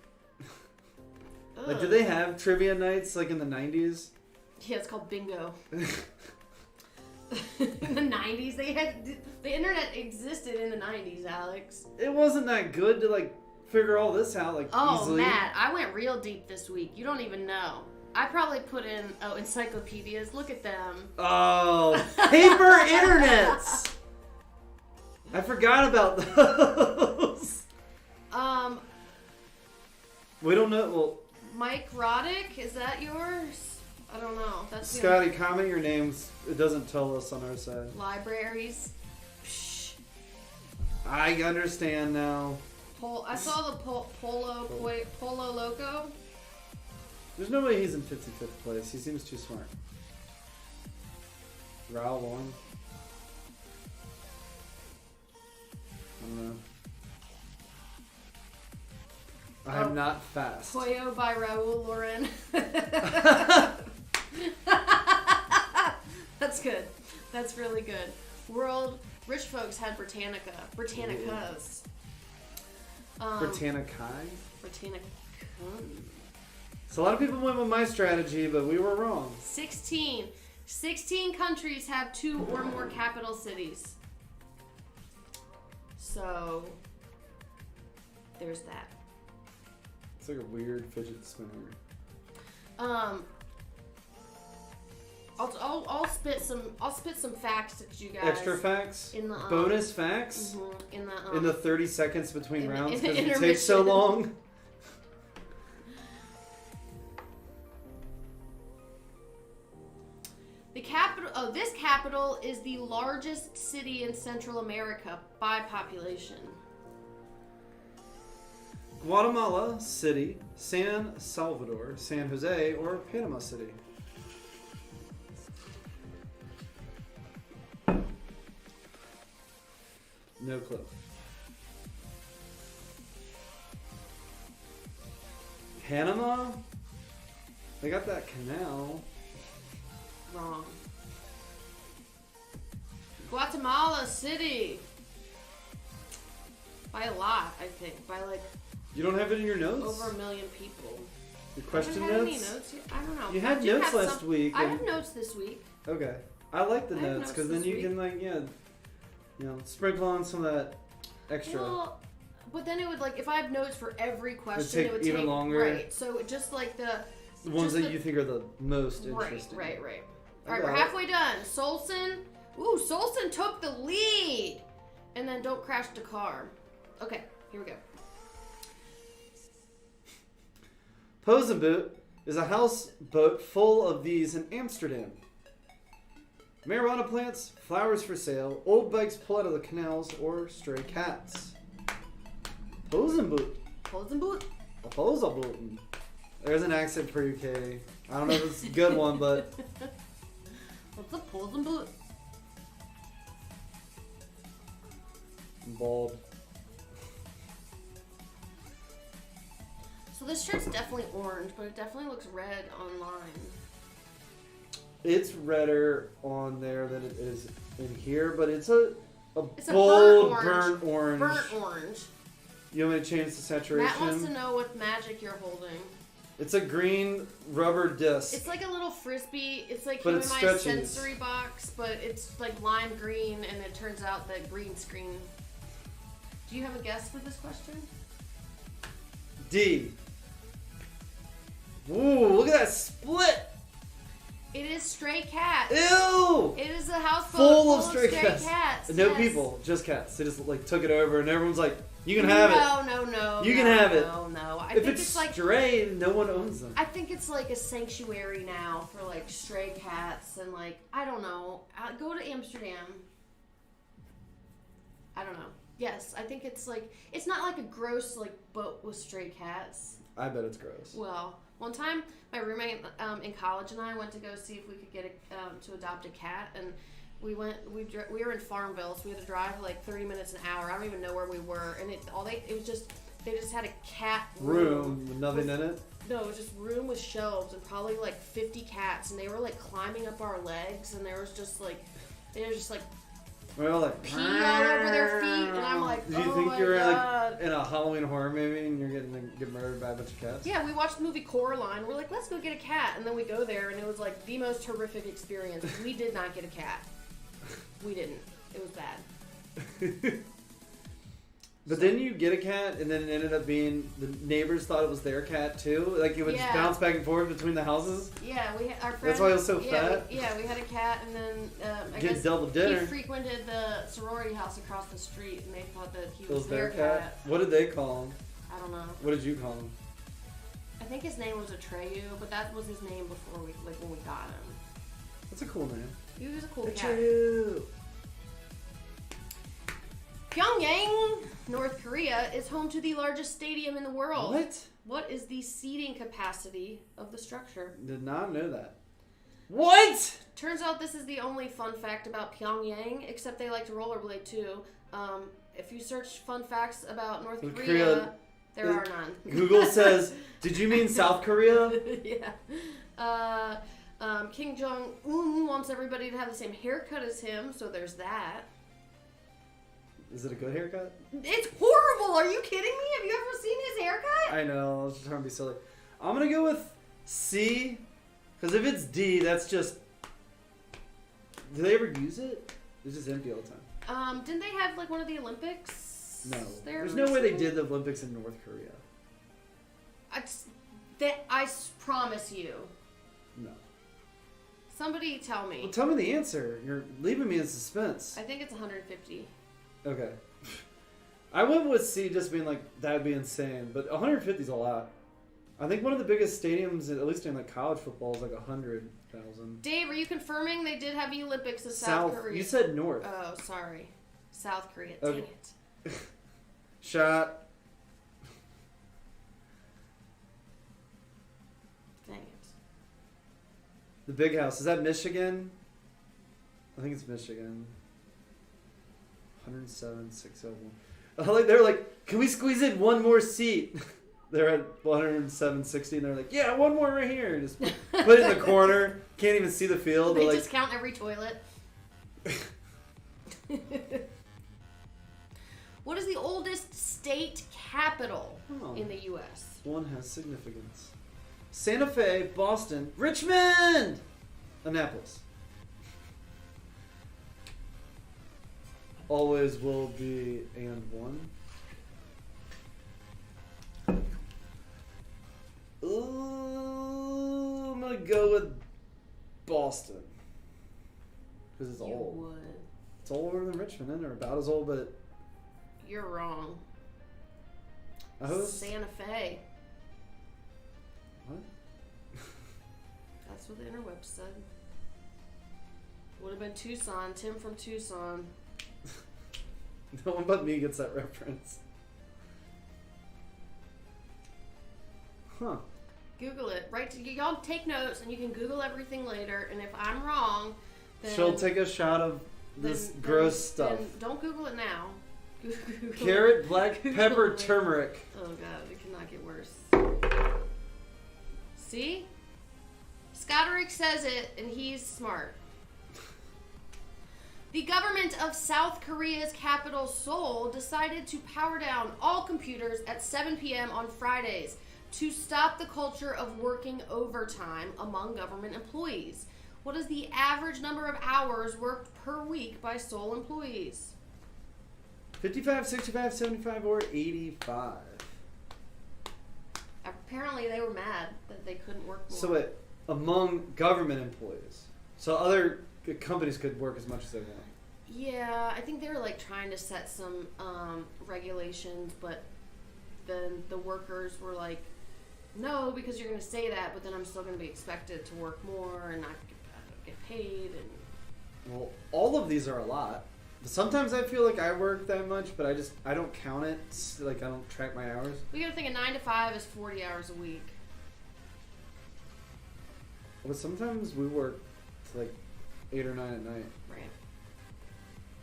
Like, did they have trivia nights like in the 90s? Yeah, it's called bingo. In the 90s, the internet existed in the 90s, Alex. It wasn't that good to like figure all this out like easily. Matt, I went real deep this week. You don't even know. I probably put in encyclopedias. Look at them. Oh, paper internets. I forgot about those. We don't know. Well, Mike Roddick, is that yours? I don't know. That's Scotty, comment your names. It doesn't tell us on our side. Libraries. Psh. I understand now. I saw the Polo Loco. There's no way he's in 55th place. He seems too smart. Raoul Long. I don't know. I am not fast. Pollo by Raul Lauren. That's good. That's really good. Rich folks had Britannicas. Britannica. Britannica. So a lot of people went with my strategy, but we were wrong. 16 countries have 2 or more capital cities. So there's that. It's like a weird fidget spinner. I'll spit some facts at you guys. Extra facts? In the bonus facts? Mm-hmm, in the 30 seconds between rounds because it takes takes so long. This capital is the largest city in Central America by population. Guatemala City, San Salvador, San Jose, or Panama City? No clue. Panama? They got that canal. Wrong. Guatemala City. By a lot, I think. By like... You don't have it in your notes? Over 1 million people. Your question I haven't notes? had any notes yet. I don't know. You had notes last week. I have notes this week. Okay. I like the notes because then you can like, sprinkle on some of that extra. Well, but then it would like, if I have notes for every question, it would take even longer. Right. So it just like the ones that you think are the most interesting. Right. All right, we're halfway done. Solson. Ooh, Solson took the lead. And then don't crash the car. Okay, here we go. Pozenboot is a houseboat full of these in Amsterdam. Marijuana plants, flowers for sale, old bikes pulled out of the canals, or stray cats. Pozenboot. Pozenboot. A Pozenboot. There's an accent for UK. I don't know if it's a good one, but... What's a Pozenboot? I'm bald. So this shirt's definitely orange, but it definitely looks red online. It's redder on there than it is in here, but it's a It's bold a burnt orange. Burnt orange. You want me to change the saturation? Matt wants to know what magic you're holding. It's a green rubber disc. It's like a little frisbee. It's like but in it my stretches. sensory box, but it's like lime green, and it turns out that green screen. Do you have a guess for this question? D. Ooh, look at that split. It is stray cats. Ew! It is a house full of stray cats. No yes. people, just cats. They just like took it over, and everyone's like, "You can have it." No. You can have it. No. If it's like stray, no one owns them. I think it's like a sanctuary now for like stray cats and like I don't know. Go to Amsterdam. I don't know. Yes, I think it's like it's not like a gross like boat with stray cats. I bet it's gross. Well, one time my roommate in college and I went to go see if we could get to adopt a cat, and we were in Farmville, so we had to drive like 30 minutes an hour. I don't even know where we were, and they just had a cat room with nothing in it. No, it was just room with shelves and probably like 50 cats, and they were like climbing up our legs, and they were just like we're all like pee all over their feet, and I'm like, do you think you're like in a Halloween horror movie and you're get murdered by a bunch of cats? Yeah, we watched the movie Coraline. We're like, let's go get a cat, and then we go there, and it was like the most horrific experience. We did not get a cat. We didn't. It was bad. But then you get a cat, and then it ended up being the neighbors thought it was their cat too. Like it would just bounce back and forth between the houses. Yeah, our friend. That's why it was so fat. We had a cat, and then I get guess double dinner. He frequented the sorority house across the street, and they thought that he It was their cat. What did they call him? I don't know. What did you call him? I think his name was Atreyu, but that was his name before when we got him. That's a cool name. He was a cool cat. Atreyu. Pyongyang, North Korea, is home to the largest stadium in the world. What? What is the seating capacity of the structure? Did not know that. What? Turns out this is the only fun fact about Pyongyang, except they like to rollerblade too. If you search fun facts about North Korea, there are none. Google says, did you mean South Korea? Yeah. Kim Jong-un wants everybody to have the same haircut as him, so there's that. Is it a good haircut? It's horrible! Are you kidding me? Have you ever seen his haircut? I know. I was just trying to be silly. I'm going to go with C, because if it's D, that's just... Do they ever use it? It's just empty all the time. Didn't they have like one of the Olympics? No. There There's no way they did the Olympics in North Korea. I promise you. No. Somebody tell me. Well, tell me the answer. You're leaving me in suspense. I think it's 150. Okay. I went with C just being like, that'd be insane. But 150 is a lot. I think one of the biggest stadiums, at least in like college football, is like 100,000. Dave, are you confirming they did have the Olympics in South Korea? You said North. Oh, sorry. South Korea. Okay. Dang it. Shot. Dang it. The Big House. Is that Michigan? I think it's Michigan. 107, 601. They're like, can we squeeze in one more seat? They're at 107, 60, and they're like, yeah, one more right here. Just put it in the corner. Can't even see the field. They like, just count every toilet. What is the oldest state capital in the U.S.? One has significance. Santa Fe, Boston, Richmond, Annapolis. Always will be and one. Ooh, I'm gonna go with Boston because it's old. Would. It's older than Richmond, isn't it? Or about as old, but You're wrong. Santa Fe. What? That's what the interwebs said. Would have been Tucson. Tim from Tucson. No one but me gets that reference. Huh. Google it. Y'all take notes, and you can Google everything later. And if I'm wrong, then she'll take a shot of this gross stuff. Then don't Google it now. Google Carrot, black Google pepper, it. turmeric. Oh god, it cannot get worse. See? Scotterick says it, and he's smart. The government of South Korea's capital, Seoul, decided to power down all computers at 7 p.m. on Fridays to stop the culture of working overtime among government employees. What is the average number of hours worked per week by Seoul employees? 55, 65, 75, or 85. Apparently they were mad that they couldn't work more. So it among government employees. So other companies could work as much as they want. Yeah, I think they were like trying to set some regulations, but then the workers were like, no, because you're going to say that, but then I'm still going to be expected to work more and not get paid. And Well, all of these are a lot. Sometimes I feel like I work that much, but I don't count it. Like, I don't track my hours. we got to think a 9 to 5 is 40 hours a week. But sometimes we work to like 8 or 9 at night. Right.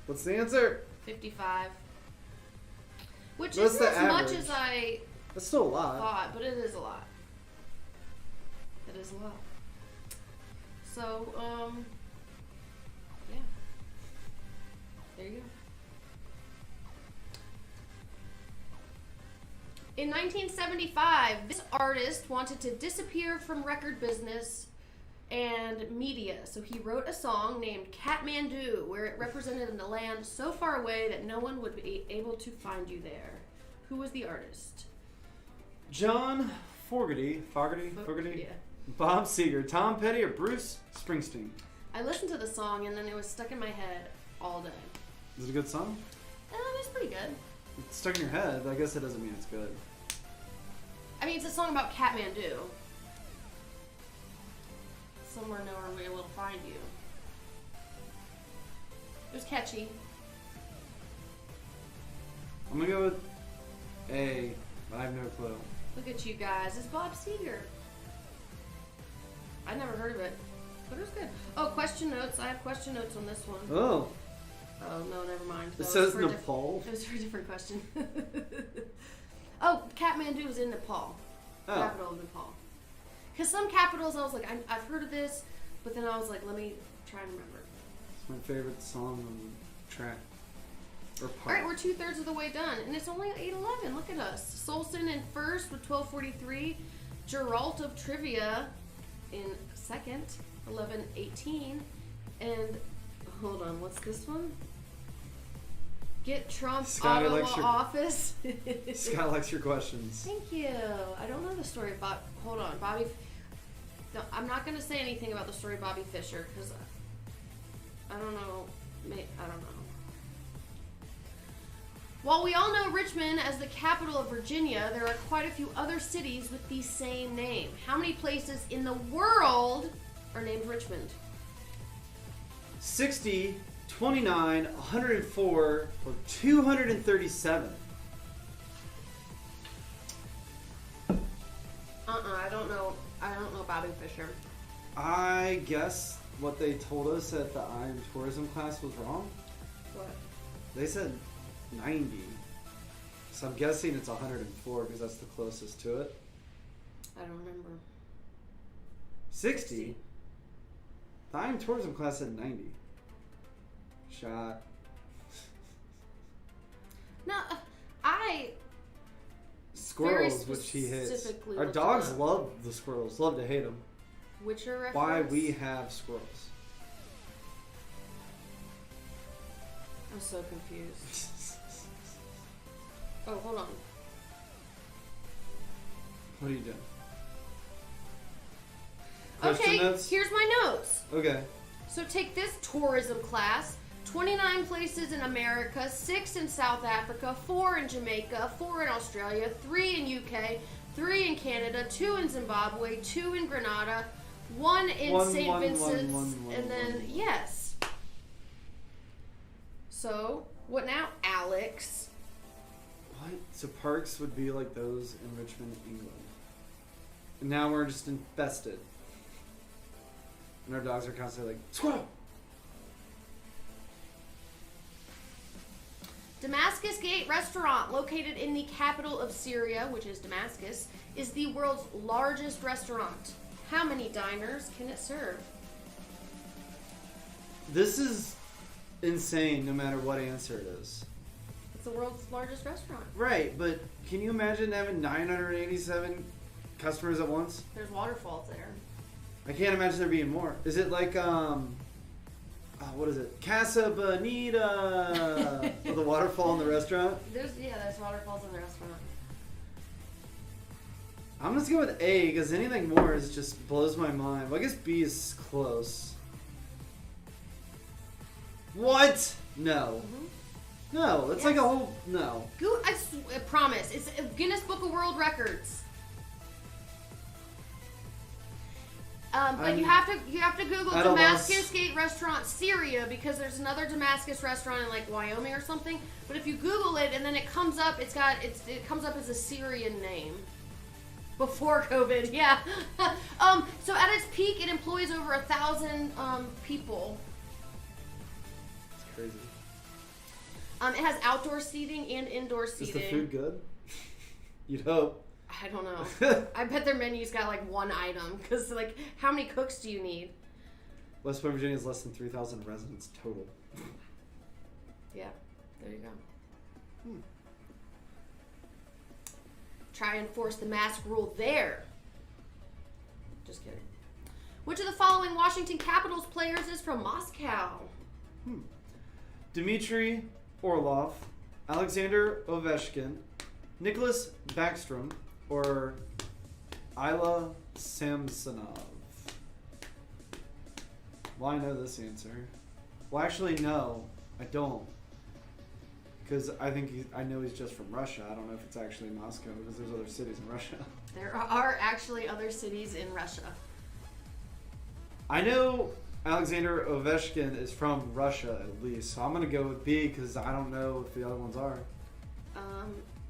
What's the answer? 55. Which What's isn't the as average? much as I That's still a lot. thought, but it is a lot. It is a lot. So, yeah. There you go. In 1975, this artist wanted to disappear from record business and media, so he wrote a song named Kathmandu, where it represented a land so far away that no one would be able to find you there. Who was the artist? John Fogerty, Yeah. Bob Seger, Tom Petty, or Bruce Springsteen. I listened to the song and then it was stuck in my head all day. Is it a good song? It's pretty good. It's stuck in your head. I guess that doesn't mean it's good. I mean, it's a song about Kathmandu. Somewhere nowhere we will find you. It was catchy. I'm gonna go with A. I have no clue. Look at you guys. It's Bob Seger. I never heard of it, but it was good. Oh, question notes. I have question notes on this one. Oh. Oh, no, never mind. It That says was for a Nepal. It was for a different question. Oh, Kathmandu was in Nepal. Oh. Capital of Nepal. Because some capitals, I was like, I've heard of this, but then I was like, let me try and remember. It's my favorite song on the track. Or part. All right, we're 2/3 of the way done, and it's only 8:11. Look at us. Solson in first with 12:43. Geralt of Trivia in second, 11:18. And hold on, what's this one? Get Trump Scotty Ottawa likes your- office. Scott likes your questions. Thank you. I don't know the story of Bob. Hold on, Bobby. No, I'm not going to say anything about the story of Bobby Fischer because I don't know. I don't know. While we all know Richmond as the capital of Virginia, there are quite a few other cities with the same name. How many places in the world are named Richmond? 60, 29, 104, or 237. I don't know. I don't know Bobby Fischer. I guess what they told us at the IM tourism class was wrong. What? They said 90. So I'm guessing it's 104 because that's the closest to it. I don't remember. 60? The IM tourism class said 90. Shot. No, I Squirrels, which he hits. specifically Our looked dogs up. love the squirrels. Love to hate them. Witcher reference. Why we have squirrels. I'm so confused. Oh, hold on. What are you doing? Okay, Question notes? here's my notes. Okay. So take this tourism class. 29 places in America, 6 in South Africa, 4 in Jamaica, 4 in Australia, 3 in UK, 3 in Canada, 2 in Zimbabwe, 2 in Grenada, 1 in St. Vincent's, and then, yes. So, what now, Alex? What? So parks would be like those in Richmond, England. And now we're just infested. And our dogs are constantly like, squirrel! Damascus Gate Restaurant, located in the capital of Syria, which is Damascus, is the world's largest restaurant. How many diners can it serve? This is insane no matter what answer it is. It's the world's largest restaurant. Right, but can you imagine having 987 customers at once? There's waterfalls there. I can't imagine there being more. Is it like, what is it? Casa Bonita With the waterfall in the restaurant? There's waterfalls in the restaurant. I'm just going with A because anything more just blows my mind. Well, I guess B is close. What? No. Mm-hmm. No, it's like a whole... No. I promise. It's Guinness Book of World Records. But you have to Google Damascus Gate Restaurant Syria because there's another Damascus restaurant in like Wyoming or something. But if you Google it and then it comes up, it comes up as a Syrian name. Before COVID, yeah. So at its peak, it employs over 1,000 people. It's crazy. It has outdoor seating and indoor seating. Is the food good? You'd hope. I don't know. I bet their menu's got like one item because like, how many cooks do you need? West Point, Virginia is less than 3,000 residents total. Yeah, there you go. Try and enforce the mask rule there. Just kidding. Which of the following Washington Capitals players is from Moscow? Dmitry Orlov, Alexander Ovechkin, Nicholas Backstrom, or Ilya Samsonov? Well, I know this answer. Well, actually, no, I don't. Because I know he's just from Russia. I don't know if it's actually Moscow because there's other cities in Russia. There are actually other cities in Russia. I know Alexander Ovechkin is from Russia at least, so I'm going to go with B because I don't know if the other ones are.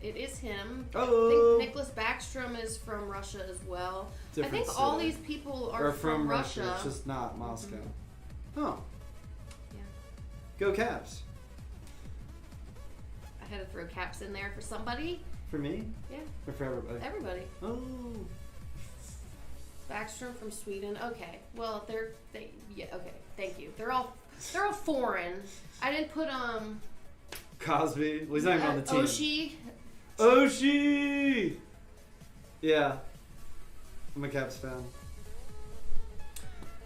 It is him. Oh. I think Nicholas Backstrom is from Russia as well. Different I think city. all these people are from Russia. It's just not Moscow. Mm-hmm. Oh. Yeah. Go Caps. I had to throw caps in there for somebody. For me? Yeah. Or for everybody? Everybody. Oh. Backstrom from Sweden. Okay. Well, okay. Thank you. They're all foreign. I didn't put Cosby. Well, he's not even on the team. Oshie. Yeah. I'm a Caps fan.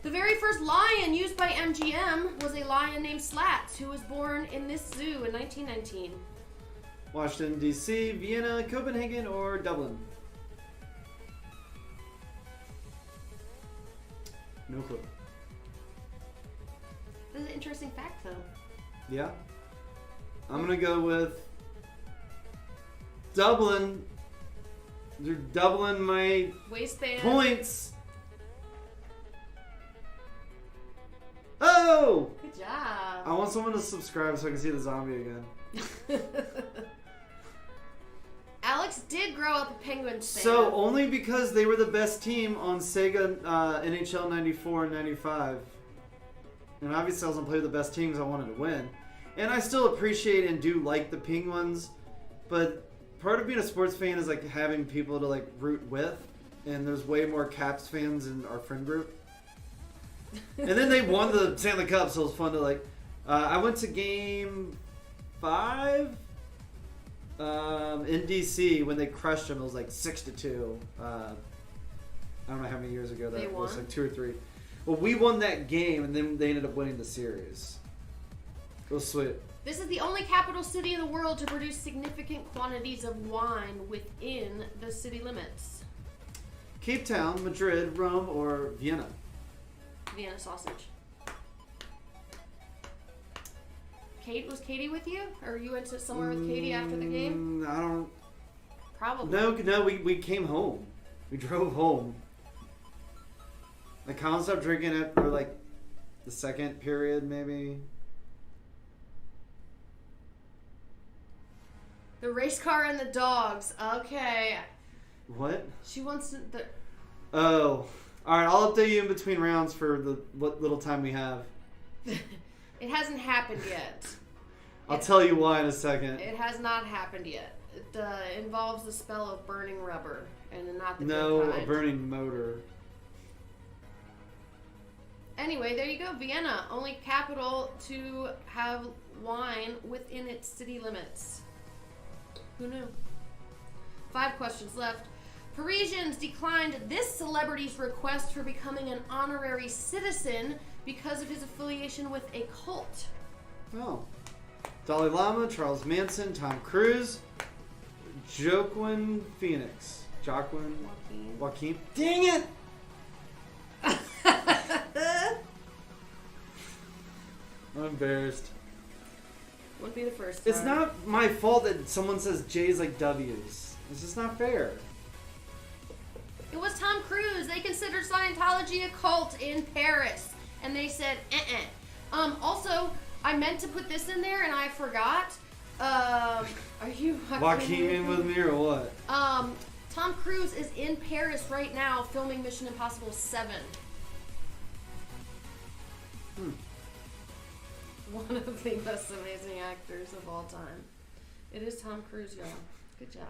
The very first lion used by MGM was a lion named Slats, who was born in this zoo in 1919. Washington, D.C., Vienna, Copenhagen, or Dublin? No clue. This is an interesting fact, though. Yeah? I'm going to go with Dublin. They're doubling my waistband points. Oh! Good job. I want someone to subscribe so I can see the zombie again. Alex did grow up a Penguins fan. So, only because they were the best team on Sega NHL 94 and 95. And obviously I wasn't playing the best teams, I wanted to win. And I still appreciate and do like the Penguins, but part of being a sports fan is like having people to like root with, and there's way more Caps fans in our friend group. And then they won the Stanley Cup, so it was fun to like. I went to Game 5 in DC when they crushed them. It was like 6-2. I don't know how many years ago that was, like 2 or 3. Well, we won that game, and then they ended up winning the series. It was sweet. This is the only capital city in the world to produce significant quantities of wine within the city limits. Cape Town, Madrid, Rome, or Vienna? Vienna sausage. Kate, was Katie with you? Or you went to somewhere with Katie after the game? I don't... Probably. No, we came home. We drove home. Like, Colin stopped drinking it for, like, the second period, maybe. The race car and the dogs. Okay. What? She wants to... Oh. Alright, I'll update you in between rounds for what little time we have. It hasn't happened yet. I'll tell you why in a second. It has not happened yet. It involves the spell of burning rubber, and not the No, good kind. a burning motor. Anyway, there you go. Vienna, only capital to have wine within its city limits. Who knew? 5 questions left. Parisians declined this celebrity's request for becoming an honorary citizen because of his affiliation with a cult. Oh. Dalai Lama, Charles Manson, Tom Cruise, Joaquin Phoenix. Joaquin. Dang it! I'm embarrassed. Wouldn't be the first It's time. not my fault that someone says J's like W's. It's just not fair. It was Tom Cruise. They considered Scientology a cult in Paris. And they said, Also, I meant to put this in there and I forgot. Are you Joaquin in with me or what? Tom Cruise is in Paris right now filming Mission Impossible 7. One of the most amazing actors of all time. It is Tom Cruise, y'all. Good job.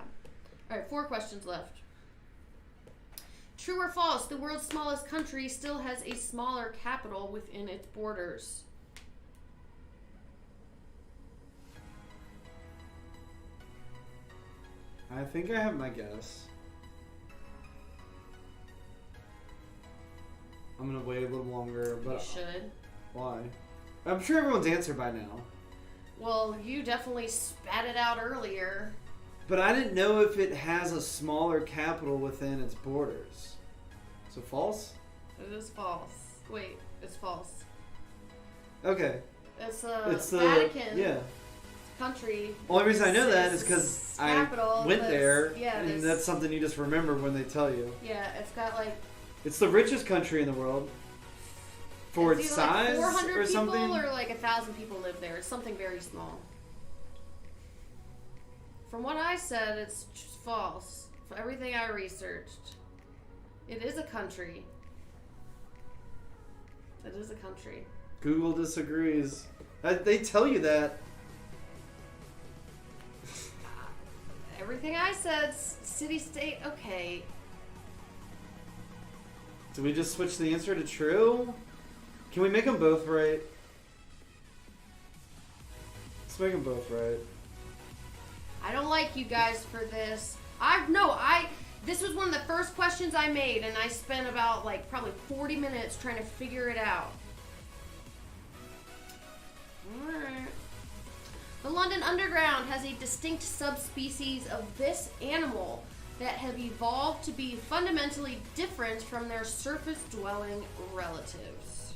Alright, 4 questions left. True or false, the world's smallest country still has a smaller capital within its borders? I think I have my guess. I'm gonna wait a little longer, but You should. Why? I'm sure everyone's answered by now. Well, you definitely spat it out earlier. But I didn't know if it has a smaller capital within its borders. So false? It is false. Wait, it's false. Okay. It's the Vatican country. Only reason I know that is because I went there, yeah, and that's something you just remember when they tell you. Yeah, it's got like... It's the richest country in the world. For its size like 400 or people something? or like 1,000 people live there. It's something very small. From what I said, it's false. For everything I researched. It is a country. It is a country. Google disagrees. They tell you that. Everything I said, city-state, okay. Did we just switch the answer to true? Can we make them both right? Let's make them both right. I don't like you guys for this. This was one of the first questions I made, and I spent about probably 40 minutes trying to figure it out. Alright. The London Underground has a distinct subspecies of this animal that have evolved to be fundamentally different from their surface-dwelling relatives.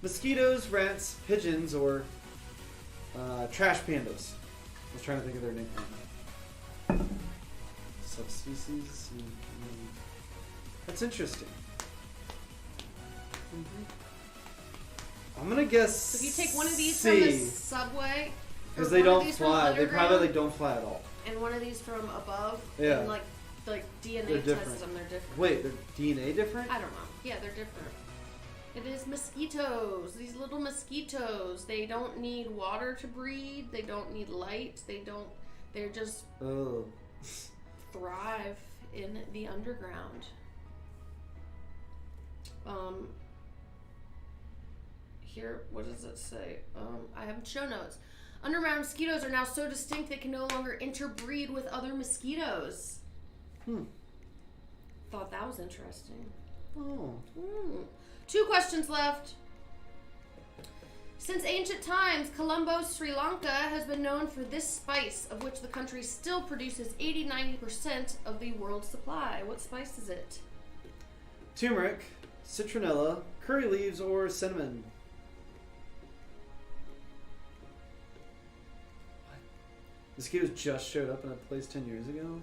Mosquitoes, rats, pigeons, or trash pandas. I was trying to think of their nickname. Subspecies? That's interesting. I'm gonna guess So if you take one of these C, from the subway, because they don't fly. They probably don't fly at all. and one of these from above, Yeah. and like DNA They're tests different. them, they're different. Wait, their DNA different? I don't know. Yeah, they're different. It is mosquitoes. These little mosquitoes. They don't need water to breed. They don't need light. They're just Oh. thrive in the underground. Here, what does it say? I have show notes. Underground mosquitoes are now so distinct they can no longer interbreed with other mosquitoes. Thought that was interesting. Oh. 2 questions left. Since ancient times, Colombo, Sri Lanka has been known for this spice, of which the country still produces 80-90% of the world's supply. What spice is it? Turmeric, citronella, curry leaves, or cinnamon. What? Mosquitoes just showed up in a place 10 years ago?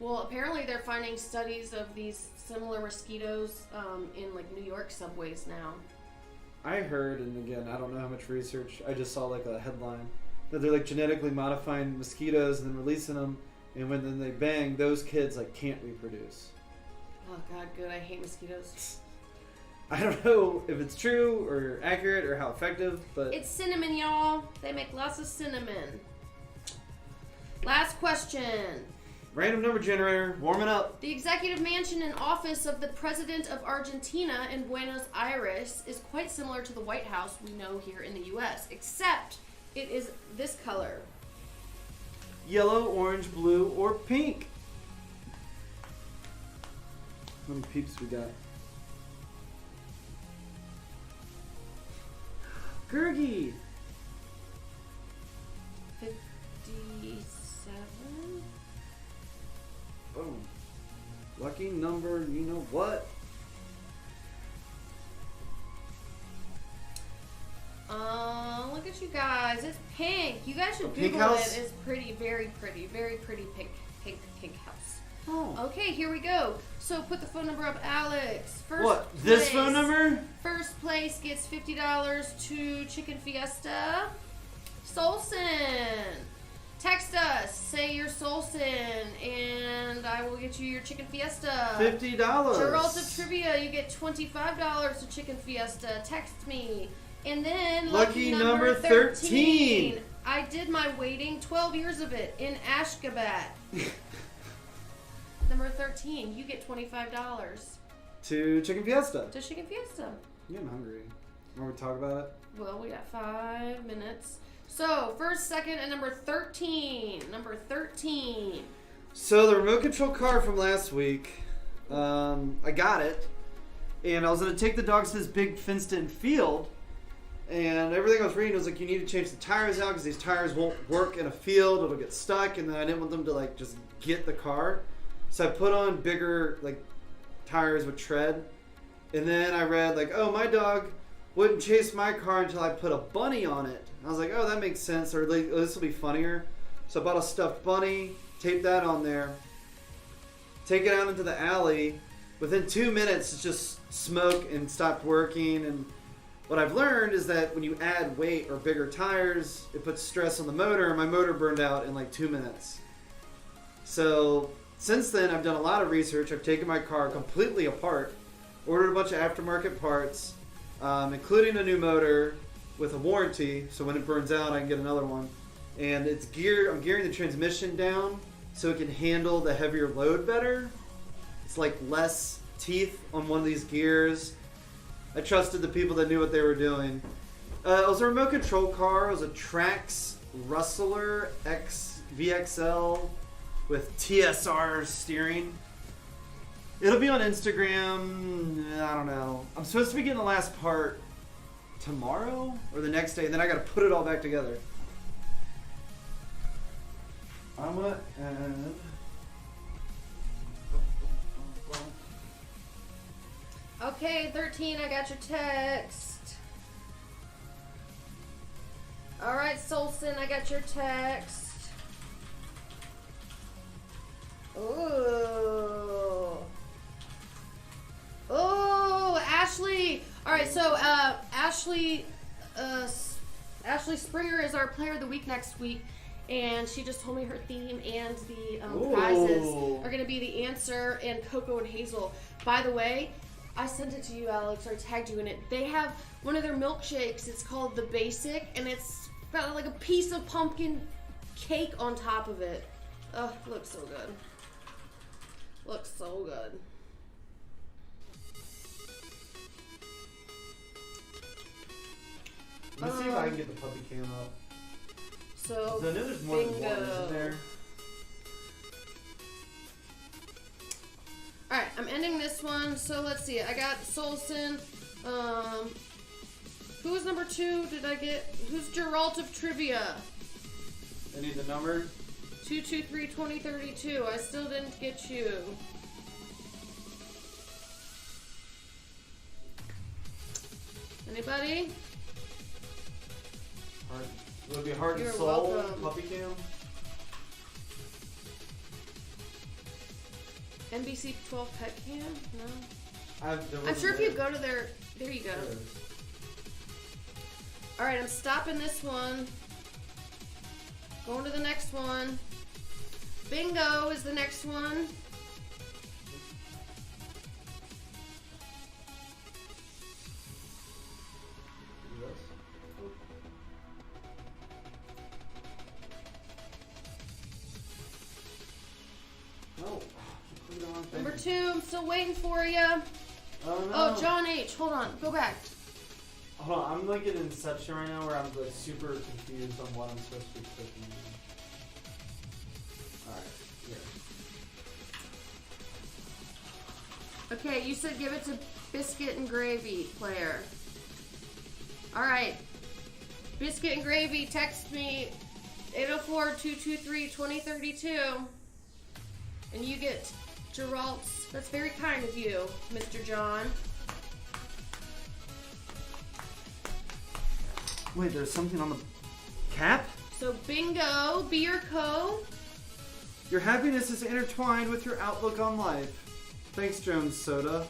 Well, apparently they're finding studies of these similar mosquitoes in New York subways now. I heard, and again, I don't know how much research, I just saw a headline, that they're genetically modifying mosquitoes and then releasing them, and when then they bang, those kids can't reproduce. Oh god, good. I hate mosquitoes. I don't know if it's true or accurate or how effective, but... It's cinnamon, y'all. They make lots of cinnamon. Last question. Random number generator, warming up. The executive mansion and office of the President of Argentina in Buenos Aires is quite similar to the White House we know here in the U.S., except it is this color. Yellow, orange, blue, or pink. How many peeps we got? Kurgi. 57. Boom. Lucky number, you know what? Look at you guys. It's pink. You guys should Pink Google house? it. It's pretty, very pretty pink house. Oh. Okay, here we go. So put the phone number up, Alex. First What? place, This phone number? First place gets $50 to Chicken Fiesta. Solson. Text us. Say you're Solson, and I will get you your Chicken Fiesta. $50. Geralt of Trivia, you get $25 to Chicken Fiesta. Text me. And then Lucky number 13. I did my waiting, 12 years of it, in Ashgabat. Number 13, you get $25 To Chicken Fiesta. to Chicken Fiesta. I'm getting hungry. Want to talk about it? Well, we got 5 minutes. So, first, second, and number 13. Number 13. So the remote control car from last week, I got it, and I was going to take the dogs to this big fenced-in field, and everything I was reading was like, you need to change the tires out because these tires won't work in a field, it'll get stuck, and then I didn't want them to like just get the car. So I put on bigger like tires with tread, and then I read like, oh, my dog wouldn't chase my car until I put a bunny on it. I was like, oh, that makes sense, or like, this will be funnier. So I bought a stuffed bunny, taped that on there, take it out into the alley. Within 2 minutes, it's just smoke and stopped working. And what I've learned is that when you add weight or bigger tires, it puts stress on the motor, and my motor burned out in like 2 minutes. So since then, I've done a lot of research. I've taken my car completely apart, ordered a bunch of aftermarket parts, including a new motor with a warranty, so when it burns out, I can get another one. And it's geared. I'm gearing the transmission down so it can handle the heavier load better. It's like less teeth on one of these gears. I trusted the people that knew what they were doing. It was a remote control car. It was a Trax Rustler X VXL with TSR steering. It'll be on Instagram. I don't know. I'm supposed to be getting the last part tomorrow or the next day, and then I got to put it all back together. I'm gonna add. Okay, 13, I got your text. Alright, Solson, I got your text. Ooh. Oh, Ashley. Alright, so Ashley Springer is our player of the week next week. And she just told me her theme and the prizes are going to be the answer and Cocoa and Hazel. By the way, I sent it to you, Alex, or I tagged you in it. They have one of their milkshakes. It's called the Basic, and it's got like a piece of pumpkin cake on top of it. Oh, it looks so good. Looks so good. Let me see if I can get the puppy cam up. So, I know there's more than one, isn't there? Alright, I'm ending this one. So let's see. I got Solson. Who was number 2? Did I get? Who's Geralt of Trivia? I need the number. 223-2032. I still didn't get you. Anybody? Hard. It would be Heart and You're Soul welcome. puppy cam. NBC 12 Pet Cam? No. I'm sure if you go to their... There you go. Alright, I'm stopping this one. Going to the next one. Bingo is the next one. No. Number 2, I'm still waiting for you. Oh, no. Oh, John H. Hold on. Go back. Hold on, I'm like in Inception right now where I'm like super confused on what I'm supposed to be clicking. Alright, here. Okay, you said give it to Biscuit and Gravy player. Alright. Biscuit and Gravy, text me 804-223-2032. And you get Geralt's. That's very kind of you, Mr. John. Wait, there's something on the cap? So bingo, Beer Co. Your happiness is intertwined with your outlook on life. Thanks, Jones Soda.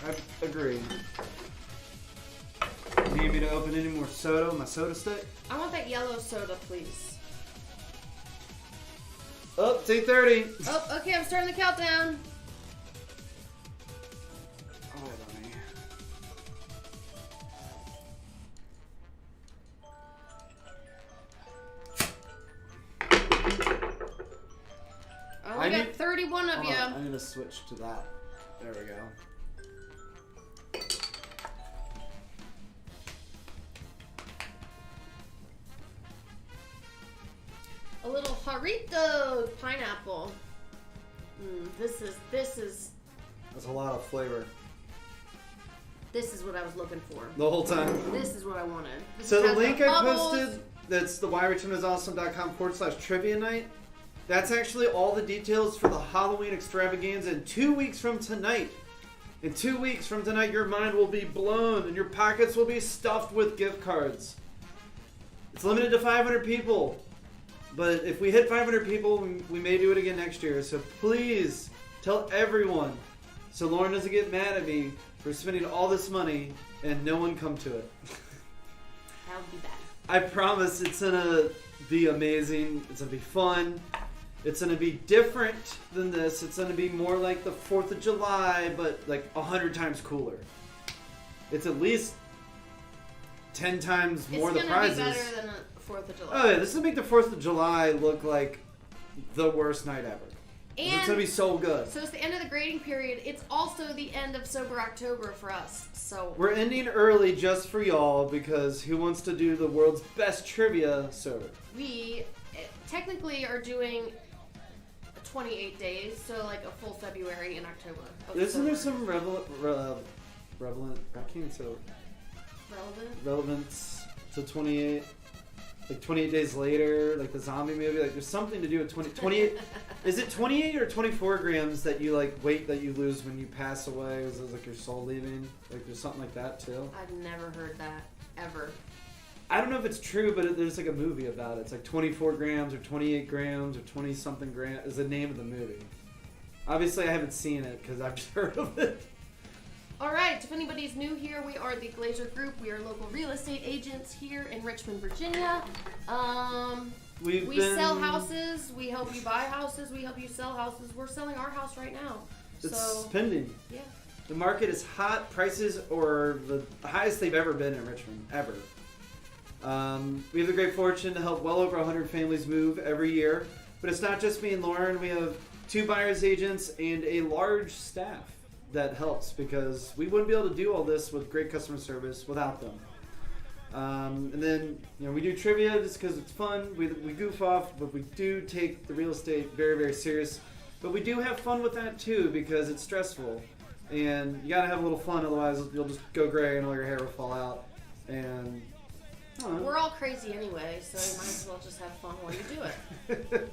I agree. Need me to open any more soda on my soda stick? I want that yellow soda, please. Oh, it's 8:30. Oh, okay, I'm starting the countdown. Hold on me. I got 31 of you. I need to switch to that. There we go. A little Jarritos pineapple. This is That's a lot of flavor. what I was looking for. The whole time. This is what I wanted. So the has link I bubbles. posted, that's the whyrichmondisawesome.com/trivia night. That's actually all the details for the Halloween extravaganza in 2 weeks from tonight. In 2 weeks from tonight, your mind will be blown and your pockets will be stuffed with gift cards. It's limited to 500 people. But if we hit 500 people, we may do it again next year. So please tell everyone so Lauren doesn't get mad at me for spending all this money and no one come to it. That would be bad. I promise it's going to be amazing. It's going to be fun. It's going to be different than this. It's going to be more like the 4th of July, but like 100 times cooler. It's at least 10 times more the prizes. It's going to be better than a 4th of July. Oh yeah, this will make the 4th of July look like the worst night ever. And it's going to be so good. So it's the end of the grading period. It's also the end of Sober October for us. So we're ending early just for y'all because who wants to do the world's best trivia sober? We technically are doing 28 days, so like a full February and October. Isn't there some relevant? I can't say relevance to 28. Like 28 days later, like the zombie movie, like there's something to do with 28. Is it 28 or 24 grams that you like weight that you lose when you pass away? Is it like your soul leaving? Like there's something like that too? I've never heard that, ever. I don't know if it's true, but there's like a movie about it. It's like 24 grams or 28 grams or 20 something grams is the name of the movie. Obviously I haven't seen it because I've just heard of it. Alright, if anybody's new here, we are the Glazer Group. We are local real estate agents here in Richmond, Virginia. We sell houses. We help you buy houses. We help you sell houses. We're selling our house right now. It's pending. Yeah. The market is hot. Prices are the highest they've ever been in Richmond, ever. We have the great fortune to help well over 100 families move every year. But it's not just me and Lauren. We have 2 buyer's agents and a large staff that helps because we wouldn't be able to do all this with great customer service without them. And then we do trivia just because it's fun. We goof off, but we do take the real estate very, very serious. But we do have fun with that too because it's stressful, and you gotta have a little fun. Otherwise, you'll just go gray and all your hair will fall out. And we're all crazy anyway, so you might as well just have fun while you do it.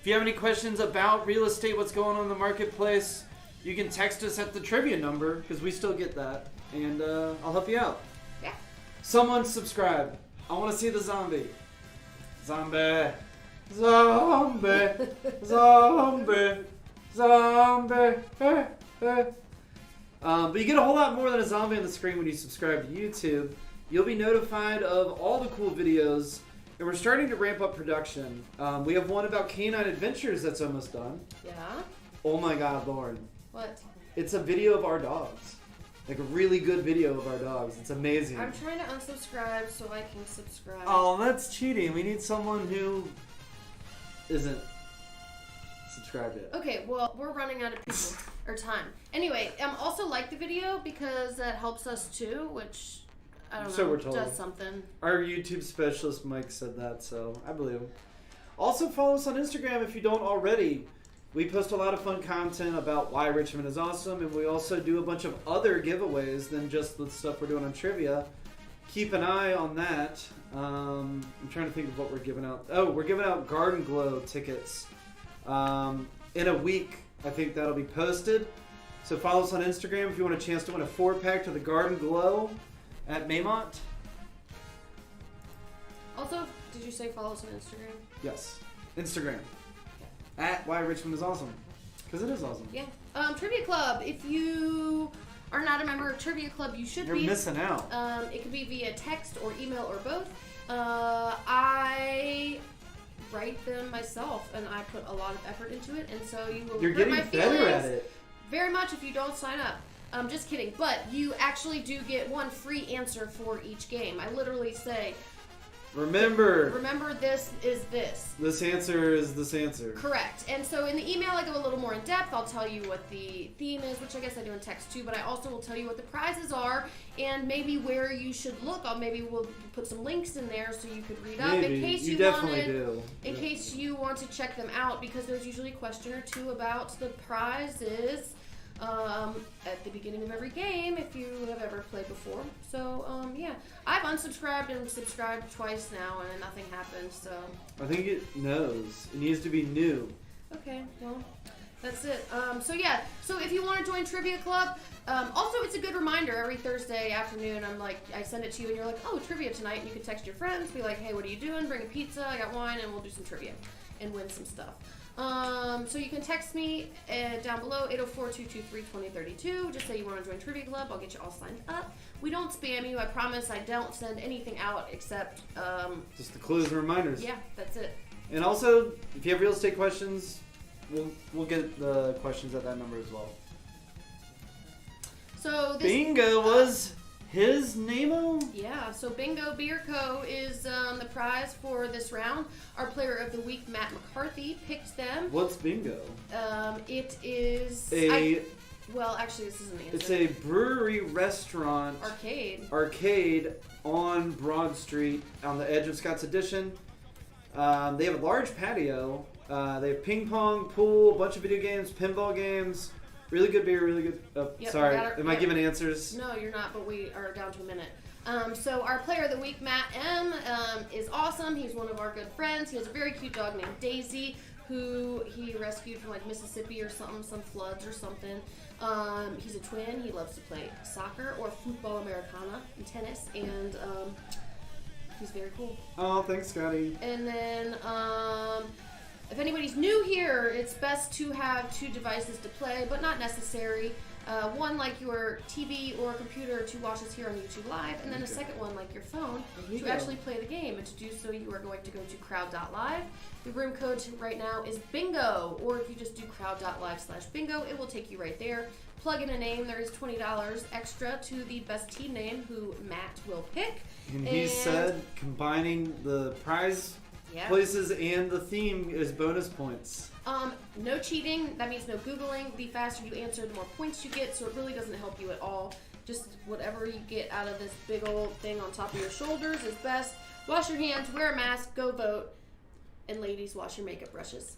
If you have any questions about real estate, what's going on in the marketplace, you can text us at the trivia number because we still get that, and I'll help you out. Yeah. Someone subscribe. I want to see the zombie. Zombie. Zombie. Zombie. Zombie. But you get a whole lot more than a zombie on the screen when you subscribe to YouTube. You'll be notified of all the cool videos. And we're starting to ramp up production. We have one about canine adventures that's almost done. Yeah? Oh my God, Lauren. What? It's a video of our dogs. Like a really good video of our dogs. It's amazing. I'm trying to unsubscribe so I can subscribe. Oh, that's cheating. We need someone who isn't subscribed yet. Okay, well, we're running out of people, or time. Anyway, also like the video because that helps us too, which... I don't know. So we're told. Does something. Our YouTube specialist Mike said that, so I believe him. Also follow us on Instagram if you don't already. We post a lot of fun content about why Richmond is awesome, and we also do a bunch of other giveaways than just the stuff we're doing on trivia. keep an eye on that. I'm trying to think of what we're giving out. Oh, we're giving out Garden Glow tickets. In a week, I think that'll be posted. So follow us on Instagram if you want a chance to win a 4-pack to the Garden Glow at Maymont. Also, did you say follow us on Instagram? Yes. Instagram. At Why Richmond is Awesome. Because it is awesome. Yeah. Trivia Club. If you are not a member of Trivia Club, you should be. You're missing out. It could be via text or email or both. I write them myself, and I put a lot of effort into it, and so you will. You're getting better at it. Very much if you don't sign up. Just kidding. But you actually do get one free answer for each game. I literally say, Remember this is this. This answer is this answer. Correct. And so in the email, I go a little more in depth. I'll tell you what the theme is, which I guess I do in text too, but I also will tell you what the prizes are and maybe where you should look. Maybe we'll put some links in there so you could read up in case you definitely do. In case you want to check them out, because there's usually a question or two about the prizes at the beginning of every game if you have ever played before. So yeah, I've unsubscribed and subscribed twice now and nothing happened. So I think it knows. It needs to be new. Okay, well, that's it. So yeah, so if you want to join Trivia Club, also it's a good reminder every Thursday afternoon. I send it to you and you're like, oh, trivia tonight, and you can text your friends, be like, hey, what are you doing? Bring a pizza, I got wine, and we'll do some trivia and win some stuff. So you can text me down below, 804-223-2032. Just say you want to join Trivia Club. I'll get you all signed up. We don't spam you. I promise I don't send anything out except... just the clues and reminders. Yeah, that's it. And also, if you have real estate questions, we'll get the questions at that number as well. So this... Bingo was... his name-o? Yeah, so Bingo Beer Co. is the prize for this round. Our player of the week, Matt McCarthy, picked them. What's Bingo? It is... well, actually, this isn't the answer. It's a brewery restaurant. Arcade on Broad Street on the edge of Scott's Addition. They have a large patio. They have ping pong, pool, a bunch of video games, pinball games. Really good beer, really good... Oh, yep, sorry. Am I giving answers? No, you're not, but we are down to a minute. So our player of the week, Matt M., is awesome. He's one of our good friends. He has a very cute dog named Daisy, who he rescued from like Mississippi or something, some floods or something. He's a twin. He loves to play soccer or football americana and tennis, and he's very cool. Oh, thanks, Scotty. And then... if anybody's new here, it's best to have 2 devices to play, but not necessary. One like your TV or computer to watch us here on YouTube Live, and then a second one like your phone to actually play the game. And to do so, you are going to go to crowd.live. The room code right now is bingo, or if you just do crowd.live/bingo, it will take you right there. Plug in a name. There is $20 extra to the best team name, who Matt will pick. And he said combining the prize... yeah. Places and the theme is bonus points. No cheating. That means no Googling. The faster you answer, the more points you get, so it really doesn't help you at all. Just whatever you get out of this big old thing on top of your shoulders is best. Wash your hands, wear a mask, go vote. And ladies, wash your makeup brushes.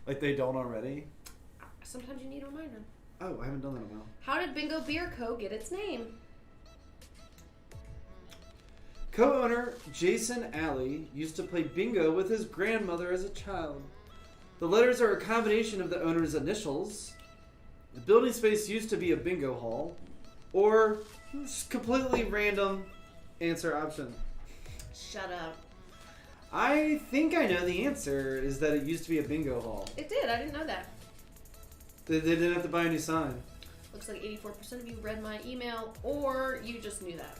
Like they don't already? Sometimes you need a reminder. Oh, I haven't done that in a while. How did Bingo Beer Co. get its name? Co-owner Jason Alley used to play bingo with his grandmother as a child. The letters are a combination of the owner's initials. The building space used to be a bingo hall. Or just completely random answer option. Shut up. I think I know the answer is that it used to be a bingo hall. It did. I didn't know that. They didn't have to buy a new sign. Looks like 84% of you read my email, or you just knew that.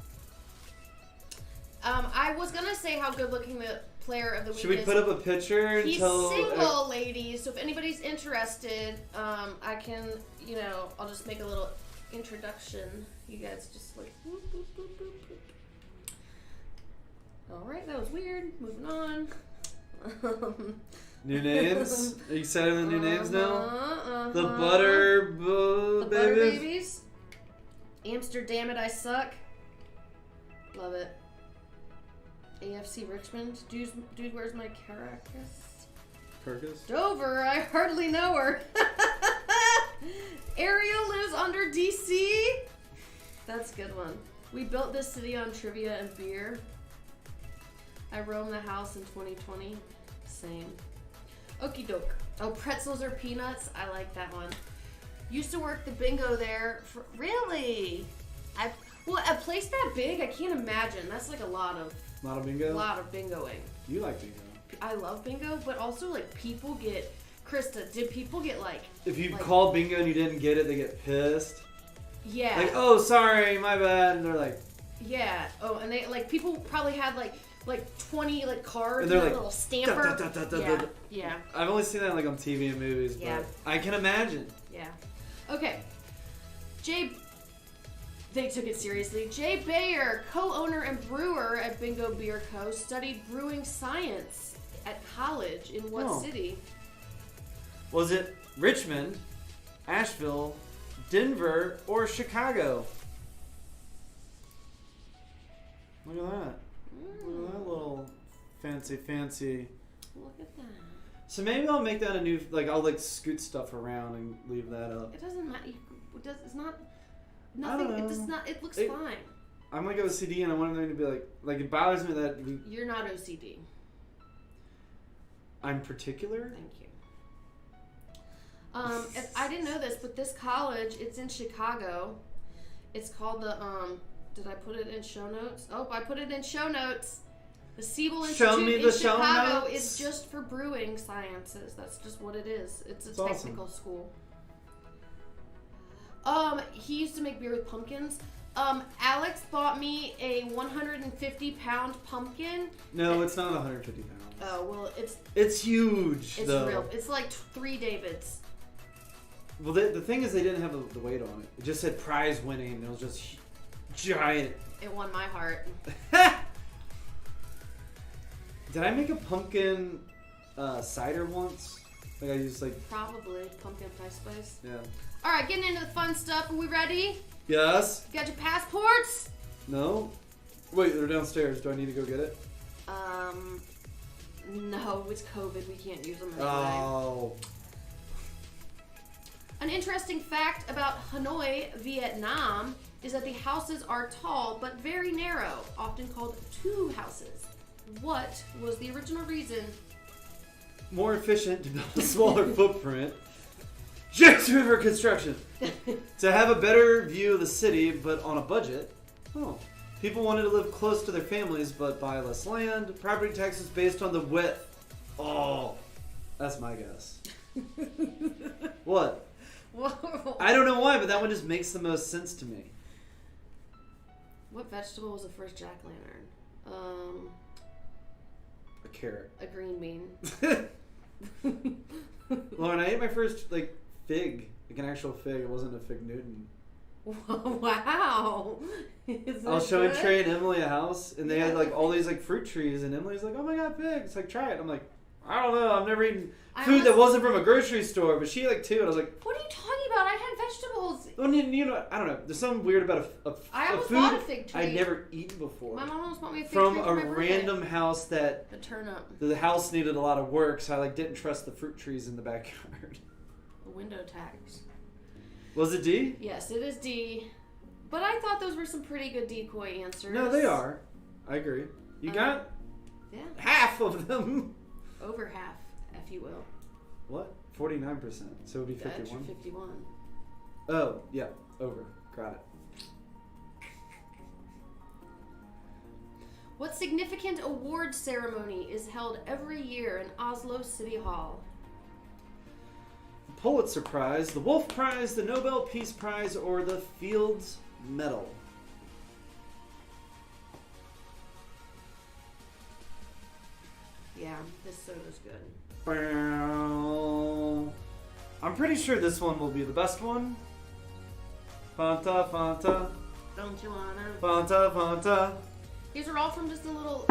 I was gonna say how good looking the player of the week is. Should we put up a picture? He's single, ladies. So if anybody's interested, I can, I'll just make a little introduction. You guys just like. Boop, boop, boop, boop, boop. All right, that was weird. Moving on. New names? Are you excited on the new names now? The Butter Babies. Amsterdam it, I suck. Love it. AFC Richmond. Dude, where's my Caracas? Dover, I hardly know her. Ariel lives under DC. That's a good one. We built this city on trivia and beer. I roamed the house in 2020. Same. Okie doke. Oh, pretzels or peanuts? I like that one. Used to work the bingo there. Really? Well, a place that big, I can't imagine. That's like a lot of bingo? A lot of bingoing. You like bingo. I love bingo, but also like people get... Krista, did people get like... If you call bingo and you didn't get it, they get pissed? Yeah. Like, oh, sorry, my bad. And they're like... Yeah. Oh, and they like people probably had like 20 like cards and they're like, a little stamper. Yeah. Yeah. I've only seen that like on TV and movies, but I can imagine. Yeah. Okay. They took it seriously. Jay Bayer, co-owner and brewer at Bingo Beer Co., studied brewing science at college in what city? Was it Richmond, Asheville, Denver, or Chicago? Look at that. Look at that little fancy. Look at that. So maybe I'll make that a new, like, I'll like scoot stuff around and leave that up. It doesn't matter. It's not, nothing, it does not, it looks fine. I'm like OCD and I want them to be like, it bothers me that. You're not OCD. I'm particular? Thank you. I didn't know this, but this college, it's in Chicago. It's called the, did I put it in show notes? Oh, I put it in show notes. The Siebel Institute in Chicago is just for brewing sciences. That's just what it is. It's a technical school. He used to make beer with pumpkins. Alex bought me a 150-pound pumpkin. No, it's not 150 pounds. Oh, well, it's huge, it's though. Real. It's like 3 Davids. Well, the thing is they didn't have the weight on it. It just said prize winning. It was just giant. It won my heart. Did I make a pumpkin cider once? Like I used Probably. Pumpkin pie spice. Yeah. Alright, getting into the fun stuff. Are we ready? Yes. You got your passports? No. Wait, they're downstairs. Do I need to go get it? No, it's COVID. We can't use them anyway. Oh. An interesting fact about Hanoi, Vietnam, is that the houses are tall but very narrow, often called two houses. What was the original reason? More efficient to build a smaller footprint. James River construction. To have a better view of the city, but on a budget. Oh. People wanted to live close to their families, but buy less land. Property taxes based on the width. Oh. That's my guess. What? Whoa. I don't know why, but that one just makes the most sense to me. What vegetable was the first jack-o'-lantern? A carrot. A green bean. Lauren, I ate my first fig, like an actual fig. It wasn't a fig Newton. Wow. I was showing Trey and Emily a house, and they had all these fruit trees, and Emily's like, "Oh my god, figs! Try it." I'm like, "I don't know. I've never eaten food that wasn't from a grocery store." But she ate 2, and I was like, "What are you talking about? I had vegetables." Well, you know, I don't know. There's something weird about I almost food bought a fig tree. I'd never eaten before. My mom almost bought me a fig from tree a for my birthday. random house that the turnip. The house needed a lot of work, so I didn't trust the fruit trees in the backyard. The window tags. Was it D? Yes, it is D. But I thought those were some pretty good decoy answers. No, they are. I agree. You got half of them. Over half, if you will. What? 49%. So it would be 51. 51. Oh, yeah. Over. Got it. What significant award ceremony is held every year in Oslo City Hall? The Pulitzer Prize, the Wolf Prize, the Nobel Peace Prize, or the Fields Medal? Yeah, this soda's good. I'm pretty sure this one will be the best one. Fanta, Fanta. Don't you wanna? Fanta, Fanta. These are all from just a little...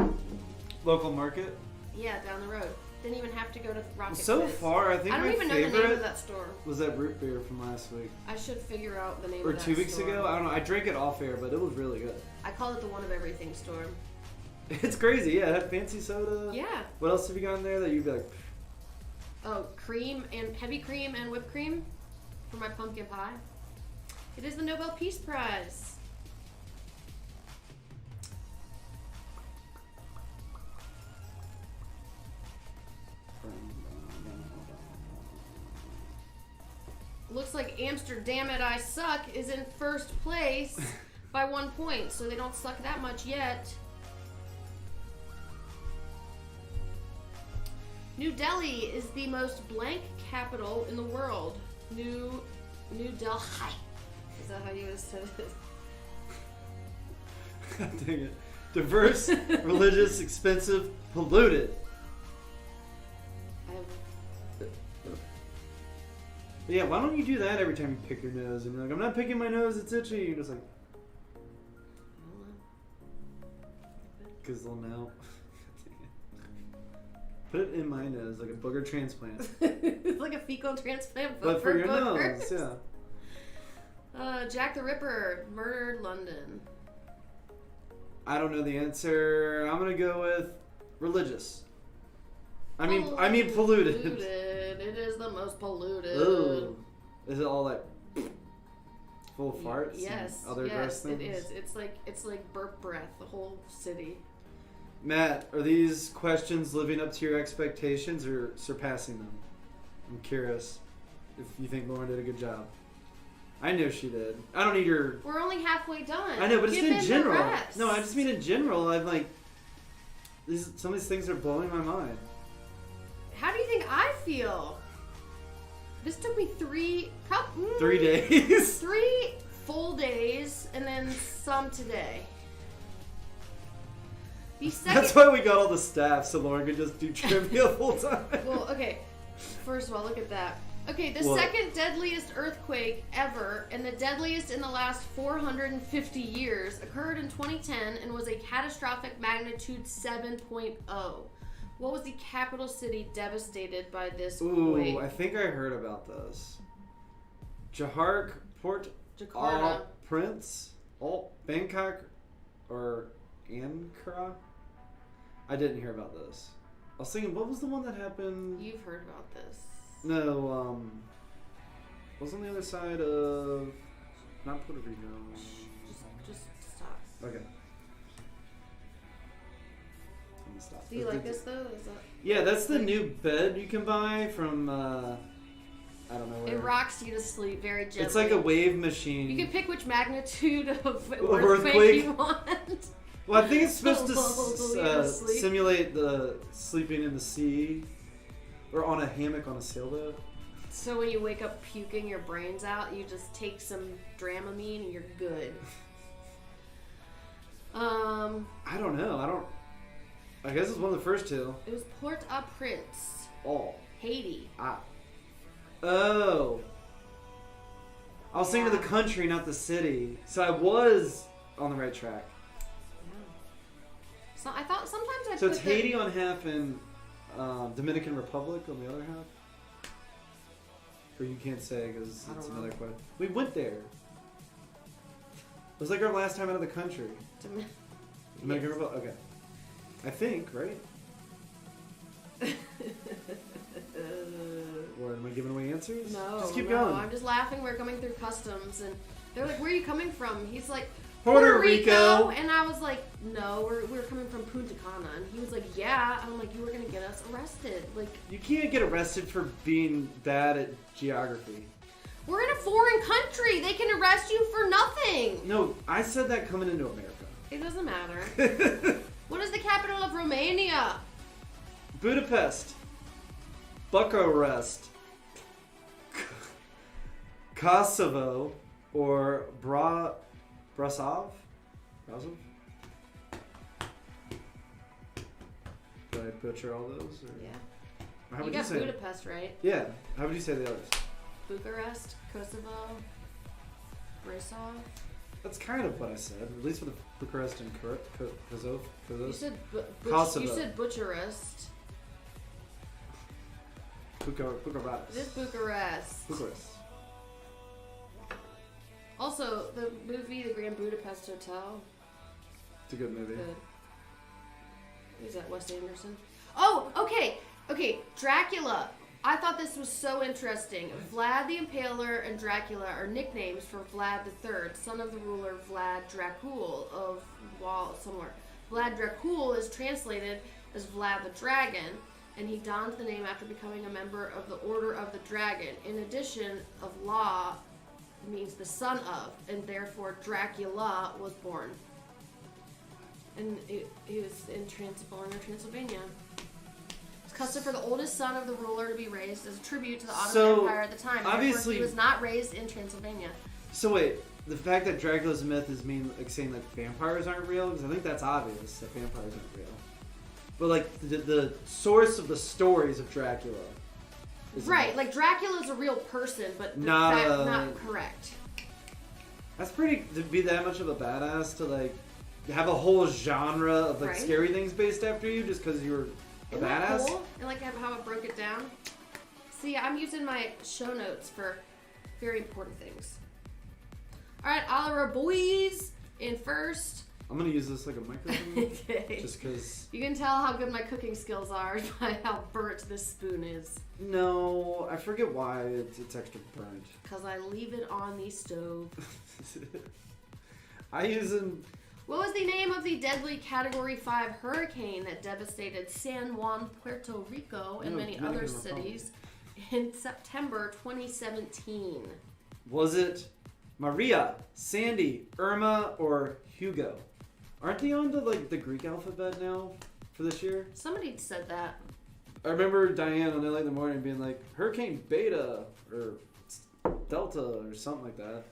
Local market? Yeah, down the road. Didn't even have to go to Rocket So Fizz. far, I think I don't my even know favorite the name of that store. was that root beer from last week. I should figure out the name or of that 2 weeks store. ago. I don't know. I drank it off air, but it was really good. I call it the one of everything store. It's crazy. Yeah, it had fancy soda. Yeah. What else have you got in there that you'd be like... Oh, cream and heavy cream and whipped cream for my pumpkin pie. It is the Nobel Peace Prize. looks like Amsterdam it I Suck is in first place by 1 point, so they don't suck that much yet. New Delhi is the most blank capital in the world. New Delhi. Is that how you would say it? God dang it. Diverse, religious, expensive, polluted. Yeah, why don't you do that every time you pick your nose? And you're like, I'm not picking my nose, it's itchy. You're just like, because they'll know. Put it in my nose like a booger transplant. It's like a fecal transplant, but for your boogers. nose, yeah. Jack the Ripper murdered London. I don't know the answer. I'm gonna go with religious. I mean polluted. It is the most polluted. Ooh. Is it all like full of farts? Yes. And other gross things? It is. It's like burp breath. The whole city. Matt, are these questions living up to your expectations or surpassing them? I'm curious if you think Lauren did a good job. I know she did. I don't need her. We're only halfway done. I know, but Give just in general. the rest. No, I just mean in general. I'm like, some of these things are blowing my mind. How do you think I feel? This took me 3 days. 3 full days, and then some today. That's why we got all the staff, so Lauren could just do trivia full time. Well, okay. First of all, look at that. Okay, the second deadliest earthquake ever, and the deadliest in the last 450 years, occurred in 2010 and was a catastrophic magnitude 7.0. What was the capital city devastated by this quake? Ooh, I think I heard about this. Jakarta, Prince, Bangkok, or Ankara? I didn't hear about this. I was thinking, what was the one that happened? You've heard about this. No, was on the other side of, not Puerto Rico. Just stop. Okay. I'm gonna stop. Do you like this though? Is that yeah, that's the new bed you can buy from, I don't know where. It rocks you to sleep very gently. It's like a wave machine. You can pick which magnitude of earthquake you want. Well, I think it's supposed to simulate the sleeping in the sea or on a hammock on a sailboat. So when you wake up puking your brains out, you just take some Dramamine and you're good. I don't know. I guess it's one of the first two. It was Port-au-Prince. Oh. Haiti. Oh. I was thinking of the country, not the city. So I was on the right track. So I thought sometimes I So it's Haiti on half and Dominican Republic on the other half? Or you can't say because it's another question. We went there. It was like our last time out of the country. Dominican Republic? Okay. I think, right? Or am I giving away answers? No. Just keep going. I'm just laughing. We're coming through customs and they're like, where are you coming from? He's like, Puerto Rico. And I was like, no, we're coming from Punta Cana. And he was like, yeah. I'm like, you were going to get us arrested. Like, you can't get arrested for being bad at geography. We're in a foreign country. They can arrest you for nothing. No, I said that coming into America. It doesn't matter. What is the capital of Romania? Budapest. Bucharest. Kosovo. Or Brasov? Did I butcher all those? Or? Yeah. How you got Budapest, right? Yeah. How would you say the others? Bucharest, Kosovo, Brasov. That's kind of what I said, at least for the Bucharest and Kosovo. You said Kosovo. You said Bucharest. Bucharest. It is Bucharest. Bucharest. Also, the movie The Grand Budapest Hotel. It's a good movie. Good. Is that Wes Anderson? Oh, okay. Okay, Dracula. I thought this was so interesting. Vlad the Impaler and Dracula are nicknames for Vlad III, son of the ruler Vlad Dracul of somewhere. Vlad Dracul is translated as Vlad the Dragon, and he donned the name after becoming a member of the Order of the Dragon. In addition, of law means the son of, and therefore Dracula was born. And he was born in Transylvania. It's custom for the oldest son of the ruler to be raised as a tribute to the Ottoman Empire at the time. Obviously, he was not raised in Transylvania. So wait, the fact that Dracula's a myth is saying that vampires aren't real? Because I think that's obvious that vampires aren't real. But like the source of the stories of Dracula. Right, like Dracula's a real person, but not correct. That's pretty, to be that much of a badass to like have a whole genre of like scary things based after you just because you're a badass. Cool? And like how I broke it down. See, I'm using my show notes for very important things. All right, Oliver boys in first. I'm gonna use this like a microphone. Okay. Just because. You can tell how good my cooking skills are by how burnt this spoon is. No, I forget why it's extra burnt. Because I leave it on the stove. What was the name of the deadly Category 5 hurricane that devastated San Juan, Puerto Rico, and many other cities in September 2017? Was it Maria, Sandy, Irma, or Hugo? Aren't they on the Greek alphabet now for this year? Somebody said that. I remember Diane on Early in the Morning being like, Hurricane Beta or Delta or something like that.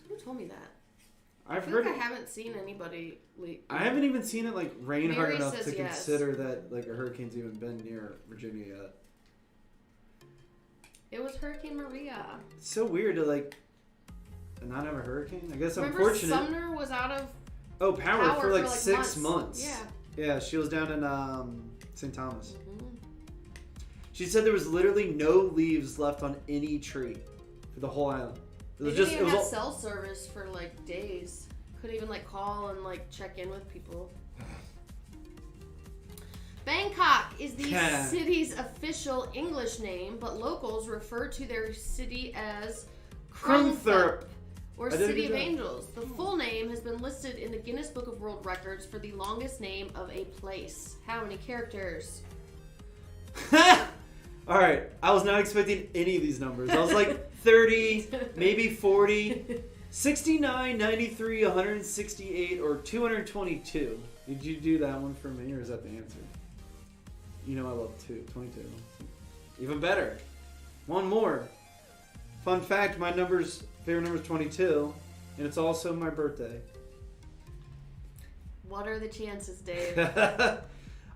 Who told me that? I haven't seen anybody. I haven't even seen it rain hard enough to yes. consider that a hurricane's even been near Virginia yet. It was Hurricane Maria. It's so weird to not have a hurricane. I guess Remember unfortunate. Sumner was out of power for 6 months. Yeah. Yeah, she was down in St. Thomas. Mm-hmm. She said there was literally no leaves left on any tree for the whole island. They didn't even have cell service for days. Couldn't even call and check in with people. Bangkok is the city's official English name, but locals refer to their city as Krungthorpe or City of Angels. The full name has been listed in the Guinness Book of World Records for the longest name of a place. How many characters? All right, I was not expecting any of these numbers. I was 30, maybe 40, 69, 93, 168, or 222. Did you do that one for me, or is that the answer? You know I love 22. Even better. One more. Fun fact, my favorite number is 22, and it's also my birthday. What are the chances, Dave?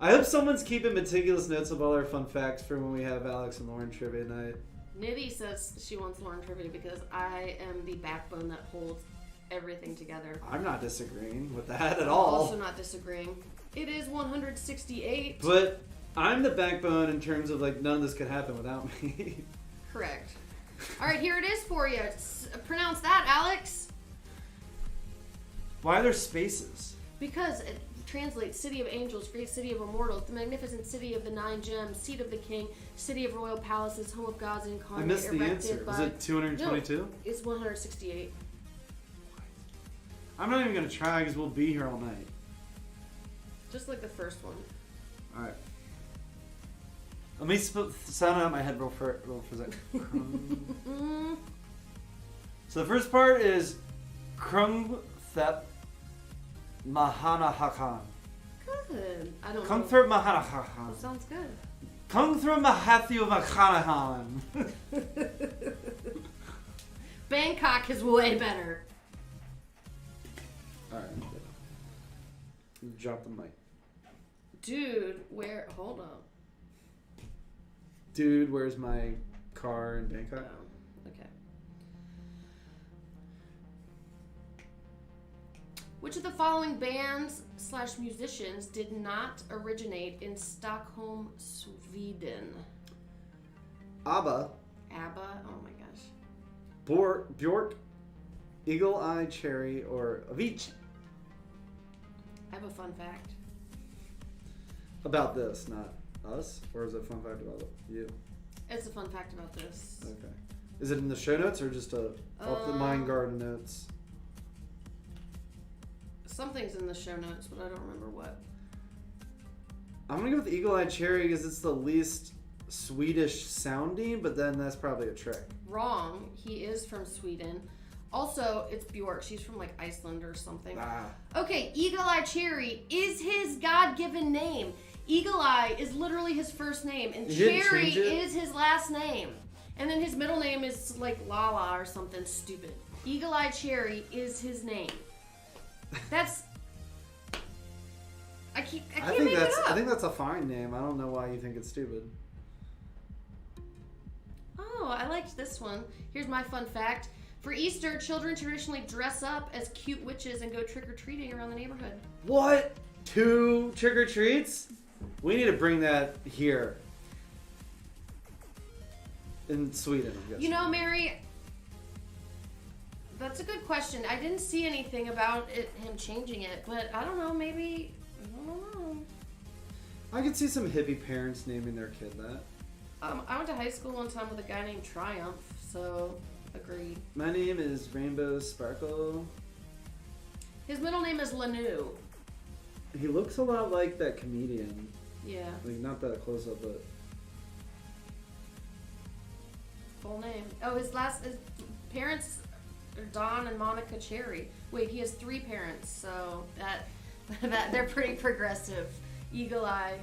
I hope someone's keeping meticulous notes of all our fun facts for when we have Alex and Lauren trivia night. Nitty says she wants Lauren trivia because I am the backbone that holds everything together. I'm not disagreeing with that at I'm all. Also not disagreeing. It is 168. But I'm the backbone in terms of none of this could happen without me. Correct. All right, here it is for you. Pronounce that, Alex. Why are there spaces? Because it translates City of Angels, Great City of Immortals, the magnificent City of the Nine Gems, Seat of the King, City of Royal Palaces, Home of Gods Incarnate. I missed the answer. Was it 222? No, it's 168. I'm not even going to try because we'll be here all night. Just like the first one. All right. Let me sound out my head real for a second. So the first part is Krungthep Mahanahakan. Good. I don't know. Krungthep Mahanahakan. That sounds good. Krungthep Mahatheu Mahanahan. Bangkok is way better. Alright. Drop the mic. Dude, hold up. Dude, where's my car in Bangkok? Oh, okay. Which of the following bands/musicians did not originate in Stockholm, Sweden? ABBA. ABBA? Oh my gosh. Bjork, Eagle Eye Cherry, or Avicii? I have a fun fact. About this, not us? Or is it a fun fact about you? It's a fun fact about this. Okay. Is it in the show notes or just off the Mind Garden notes? Something's in the show notes, but I don't remember what. I'm gonna go with Eagle Eye Cherry because it's the least Swedish sounding, but then that's probably a trick. Wrong. He is from Sweden. Also, it's Bjork. She's from like Iceland or something. Okay, Eagle Eye Cherry is his God-given name. Eagle Eye is literally his first name, and Cherry is his last name. And then his middle name is like Lala or something stupid. Eagle Eye Cherry is his name. That's... I can't make it up. I think that's a fine name. I don't know why you think it's stupid. Oh, I liked this one. Here's my fun fact. For Easter, children traditionally dress up as cute witches and go trick-or-treating around the neighborhood. What? 2 trick-or-treats? We need to bring that here. In Sweden, I'm guessing. You know, Mary, that's a good question. I didn't see anything about him changing it, but I don't know, maybe, I don't know. I could see some hippie parents naming their kid that. I went to high school one time with a guy named Triumph, so agreed. My name is Rainbow Sparkle. His middle name is Lanu. He looks a lot like that comedian. Yeah. Like, not that close up, but... Full name. Oh, his parents are Don and Monica Cherry. Wait, he has 3 parents, so that they're pretty progressive. Eagle Eye.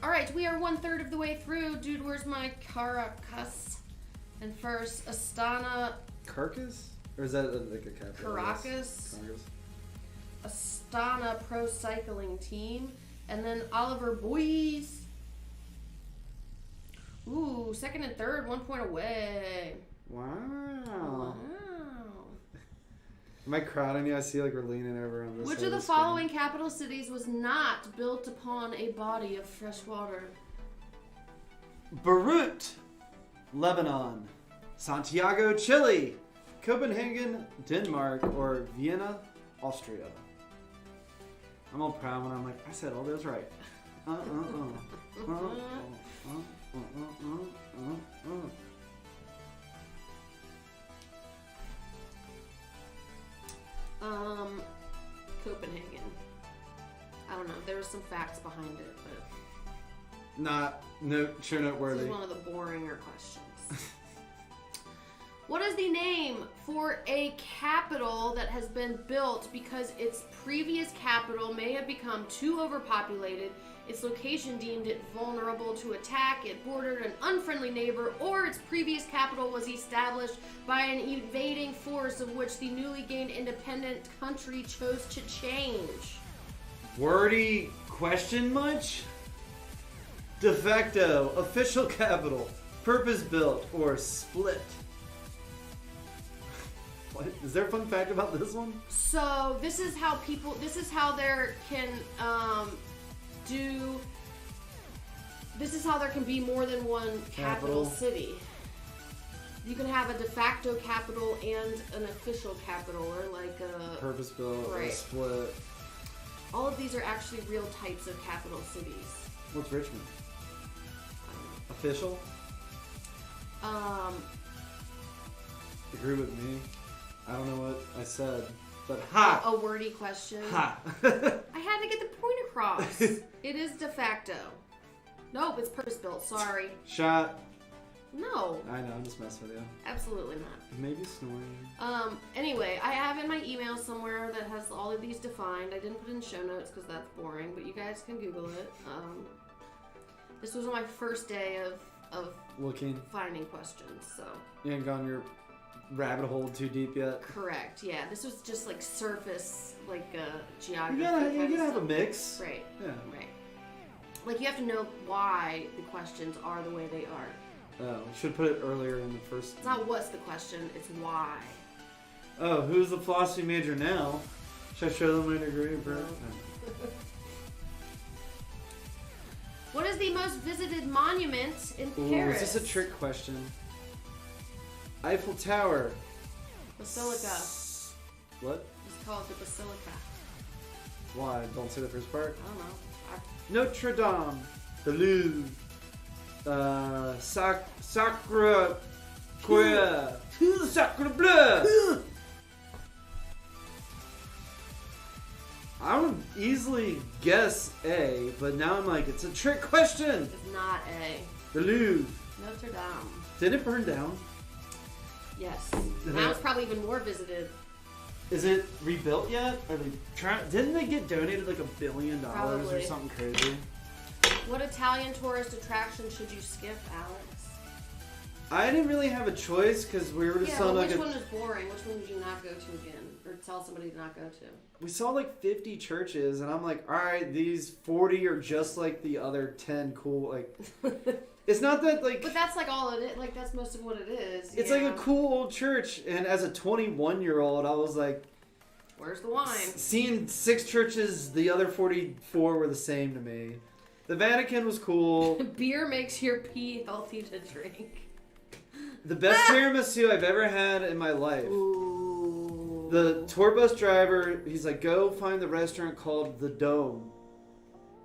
All right, we are 1/3 of the way through. Dude, where's my Caracas? And first, Astana. Carcass? Or is that like a capital? Caracas. Astana Pro Cycling Team. And then Oliver Boys. Ooh, 2nd and 3rd, 1 point away. Wow. Am I crowding you? I see like we're leaning over on this. Which of the following capital cities was not built upon a body of fresh water? Beirut, Lebanon. Santiago, Chile. Copenhagen, Denmark. Or Vienna, Austria. I'm all proud when I'm like, I said all those right. Copenhagen. I don't know. There were some facts behind it, but Sure noteworthy. this is one of the boringer questions. What is the name for a capital that has been built because its previous capital may have become too overpopulated, its location deemed it vulnerable to attack, it bordered an unfriendly neighbor, or its previous capital was established by an invading force of which the newly gained independent country chose to change? Wordy question much? De facto, official capital, purpose-built, or split? What? Is there a fun fact about this one? So this is how there can be more than one capital city. You can have a de facto capital and an official capital, or like a purpose-built, or a split. All of these are actually real types of capital cities. What's Richmond? Official? Agree with me. I don't know what I said, but ha! A wordy question. Ha! I had to get the point across. It is de facto. Nope, it's purpose-built. Sorry. Shot. No. I know, I'm just messing with you. Absolutely not. Maybe snoring. Anyway, I have in my email somewhere that has all of these defined. I didn't put it in show notes because that's boring, but you guys can Google it. This was my first day of looking, finding questions, so. You ain't gone your rabbit hole too deep yet? Correct, yeah. This was just like surface, like geography. You gotta have a mix. Right. Yeah. Right. Like you have to know why the questions are the way they are. Oh, should put it earlier in the first. It's not what's the question, it's why. Oh, who's the philosophy major now? Should I show them my degree, bro? No. What is the most visited monument in Paris? Is this a trick question? Eiffel Tower. Basilica. What? Just call it the Basilica. Why? Don't say the first part? I don't know. Notre Dame. The Louvre. Sacre Coeur. Sacre Bleu. guess A, but now I'm like, it's a trick question. It's not A. The Louvre. Notre Dame. Did it burn down? Yes. Now it's probably even more visited. Is it rebuilt yet? Are they trying? Didn't they get donated like $1 billion Probably. or something crazy? What Italian tourist attraction should you skip, Alex? I didn't really have a choice because we were just on like which one is boring? Which one would you not go to again, or tell somebody to not go to? We saw like 50 churches, and I'm like, all right, these 40 are just like the other 10 cool. Like, it's not that like. But that's like all it is. Like that's most of what it is. It's like a cool old church, and as a 21-year-old, I was like, where's the wine? Seeing 6 churches, the other 44 were the same to me. The Vatican was cool. Beer makes your pee healthy to drink. The best tiramisu I've ever had in my life. Ooh. The tour bus driver, he's like, go find the restaurant called The Dome.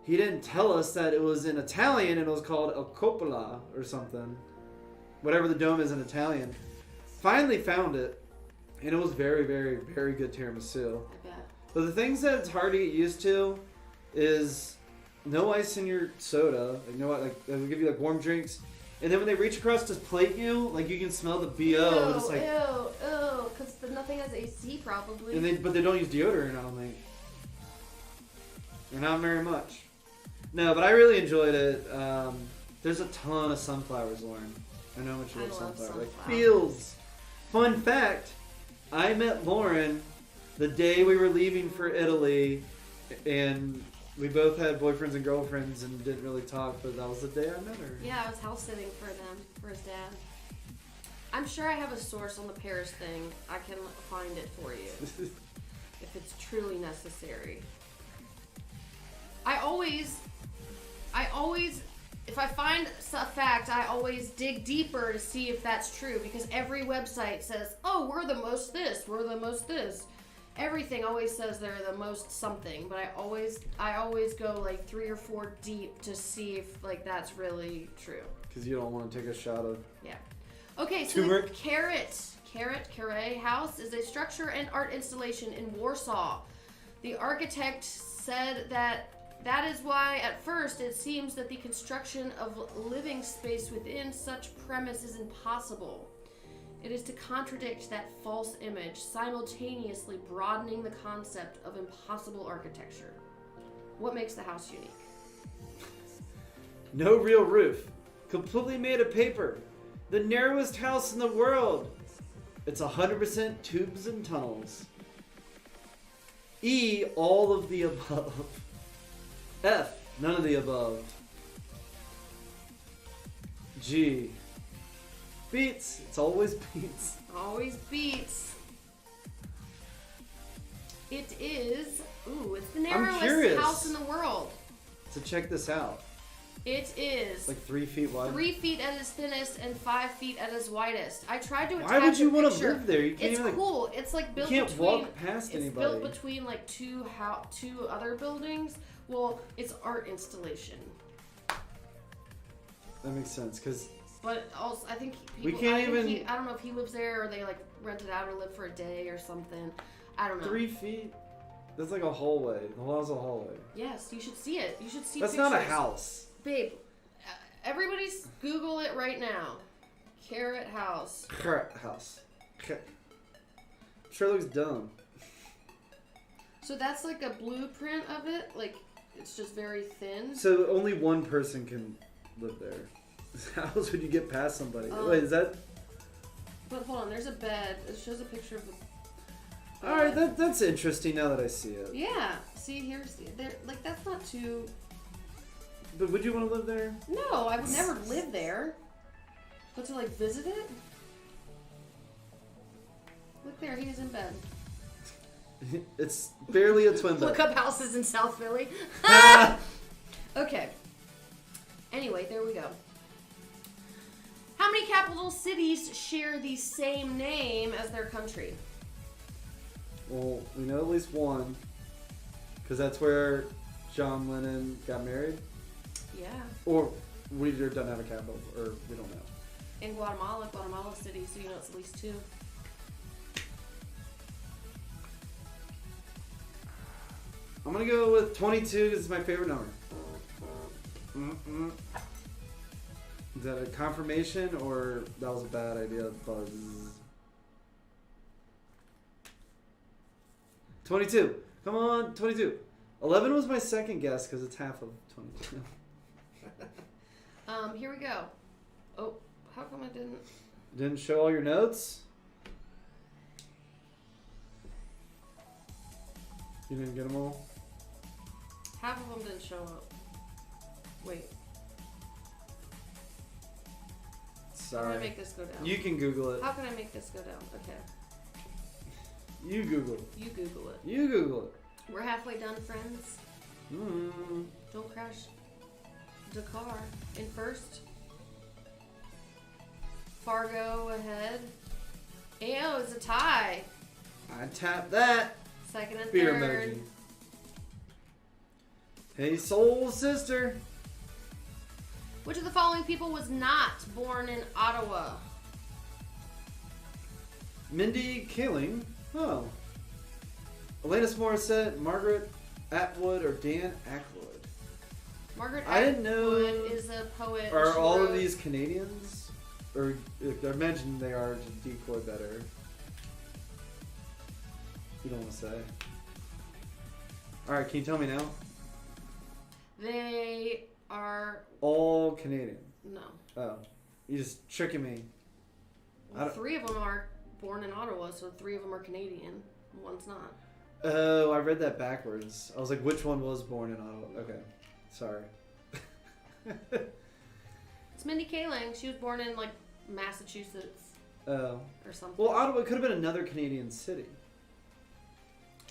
He didn't tell us that it was in Italian and it was called El Coppola or something. Whatever the dome is in Italian. Finally found it, and it was very, very, very good tiramisu. I bet. But the things that it's hard to get used to is no ice in your soda. Like no, like they'll give you like warm drinks. And then when they reach across to plate you, like you can smell the BO. Just like, ew, because nothing has AC probably. but they don't use deodorant, I don't think. Or not very much. No, but I really enjoyed it. There's a ton of sunflowers, Lauren. I know how much you love sunflowers. Like feels. Fun fact, I met Lauren the day we were leaving for Italy, and we both had boyfriends and girlfriends and didn't really talk, but that was the day I met her. Yeah, I was house sitting for them, for his dad. I'm sure I have a source on the Paris thing. I can find it for you. If it's truly necessary. I always, if I find a fact, I always dig deeper to see if that's true, because every website says, oh, we're the most this, we're the most this. Everything always says they're the most something, but I always go like 3 or 4 deep to see if like that's really true. Because you don't want to take a shot of. Yeah. Okay, so the Carré House is a structure and art installation in Warsaw. The architect said that is why at first it seems that the construction of living space within such premise is impossible. It is to contradict that false image, simultaneously broadening the concept of impossible architecture. What makes the house unique? No real roof. Completely made of paper. The narrowest house in the world. It's 100% tubes and tunnels. E, all of the above. F, none of the above. G, beats. It's always beats. Always beats. It is, it's the narrowest house in the world. So check this out. It is like 3 feet wide. 3 feet at its thinnest and 5 feet at its widest. I tried to attach Why would you want to picture. live there? You can't It's even, cool. It's like built. You can't between, walk past it's anybody. It's built between like two other buildings. Well, it's art installation. That makes sense, because. But also, I think people, we can't I don't know if he lives there or they like rent it out or live for a day or something. I don't know. 3 feet. That's like a hallway. The whole house is a hallway. Yes, you should see it. You should see. That's pictures. not a house, babe. Everybody Google it right now. Carrot House. Carrot House. Sure looks dumb. So that's like a blueprint of it. Like, it's just very thin. So only one person can live there. How else would you get past somebody? Wait, is that... But hold on, there's a bed. It shows a picture of a... Alright, that's interesting now that I see it. Yeah. See, here's... Like, that's not too... But would you want to live there? No, I would never live there. But to, like, visit it? Look there, he is in bed. It's barely a twin bed. Look up houses in South Philly. Okay. Anyway, there we go. How many capital cities share the same name as their country? Well, we know at least one. Because that's where John Lennon got married. Yeah. Or we don't have a capital, or we don't know. In Guatemala City, so you know it's at least 2. I'm gonna go with 22 because it's my favorite number. Is that a confirmation or that was a bad idea? Buzz. 22. Come on, 22. 11 was my second guess because it's half of 22. Here we go. Oh, how come I didn't? Didn't show all your notes? You didn't get them all? Half of them didn't show up. Wait. Sorry. How can I make this go down? You can Google it. How can I make this go down? Okay. You Google it. You Google it. You Google it. We're halfway done, friends. Don't crash the car. In first. Fargo ahead. Ayo, it's a tie. I tapped that. Second and Beer third. emoji. Hey, soul sister. Which of the following people was not born in Ottawa? Mindy Kaling. Oh. Alanis Morissette, Margaret Atwood, or Dan Aykroyd. Margaret I didn't know. Atwood is a poet. Are She all of wrote- these Canadians? Or I imagine they are to decoy better. You don't want to say. Alright, can you tell me now? They are All Canadian. no. Oh. You're just tricking me. Well, 3 of them are born in Ottawa, so 3 of them are Canadian. One's not. Oh, I read that backwards. I was like, which one was born in Ottawa? Okay. Sorry. It's Mindy Kaling. She was born in like Massachusetts Oh. or something. Well, Ottawa could have been another Canadian city.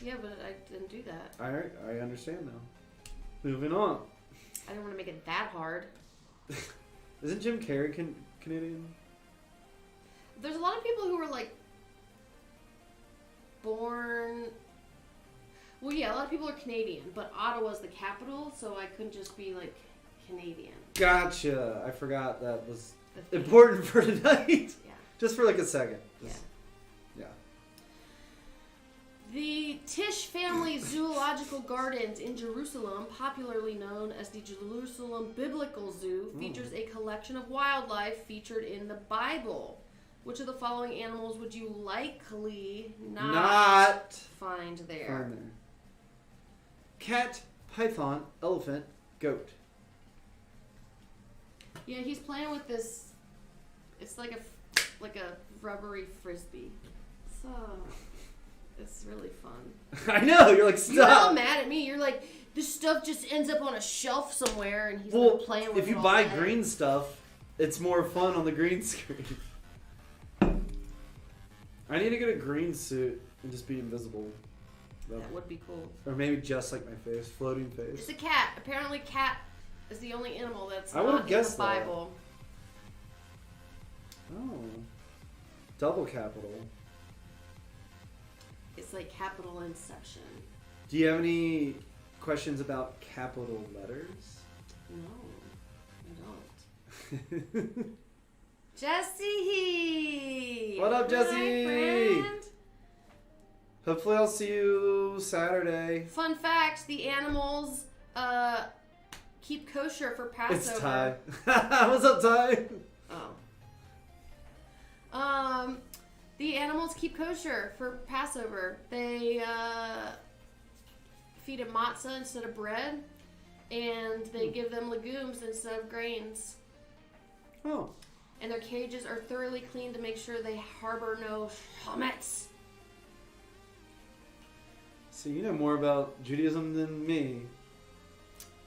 Yeah, but I didn't do that. I understand now. Moving on. I didn't want to make it that hard. Isn't Jim Carrey Canadian? There's a lot of people who were like born. Well, yeah, a lot of people are Canadian, but Ottawa's the capital, so I couldn't just be like Canadian. Gotcha. I forgot that was The thing. important for tonight. Yeah. Just for like a second. Yeah. Yeah. The Tisch family zoological gardens in Jerusalem, popularly known as the Jerusalem Biblical Zoo, features a collection of wildlife featured in the Bible. Which of the following animals would you likely not find there? Find there. Cat, python, elephant, goat. Yeah, he's playing with this. It's like a rubbery frisbee. So it's really fun. I know. You're like, You're all stop. mad at me. You're like, this stuff just ends up on a shelf somewhere, and he's Well, playing with it. if you all buy day. green stuff, it's more fun on the green screen. I need to get a green suit and just be invisible. That would be cool. Or maybe just like my face, floating face. It's a cat. Apparently, cat is the only animal that's I would've not in the guessed that. Bible. Oh. Double capital. It's like capital Inception. Do you have any questions about capital letters? No, I don't. Jesse! What up, Jesse? Hi, friend. Hopefully I'll see you Saturday. Fun fact, the animals keep kosher for Passover. It's Ty. What's up, Ty? Oh. The animals keep kosher for Passover. They feed them matzah instead of bread, and they give them legumes instead of grains. Oh. And their cages are thoroughly cleaned to make sure they harbor no chametz. So you know more about Judaism than me.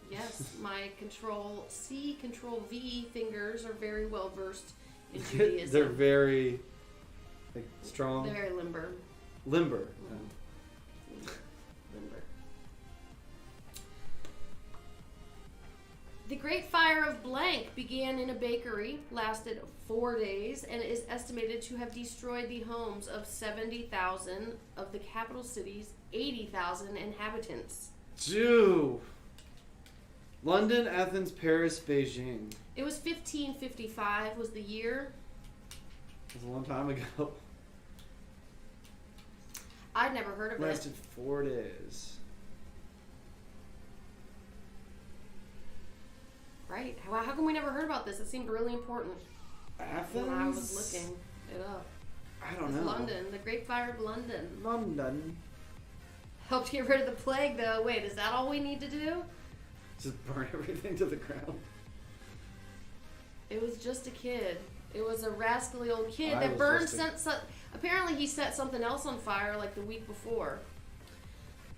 Yes, my Control-C, Control-V fingers are very well versed in Judaism. They're very strong. They're very limber. Limber. Mm-hmm. Limber. The Great Fire of Blank began in a bakery, lasted 4 days, and is estimated to have destroyed the homes of 70,000 of the capital city's 80,000 inhabitants. Jew. London, Athens, Paris, Beijing. It was 1555 was the year. It was a long time ago. I'd never heard of it. Lasted 4 days. Right. How come we never heard about this? It seemed really important Athens? when I was looking it up. I don't know. London. The Great Fire of London. London. Helped get rid of the plague, though. Wait, is that all we need to do? Just burn everything to the ground. It was just a kid. It was a rascally old kid I that was burned. just Apparently, he set something else on fire like the week before.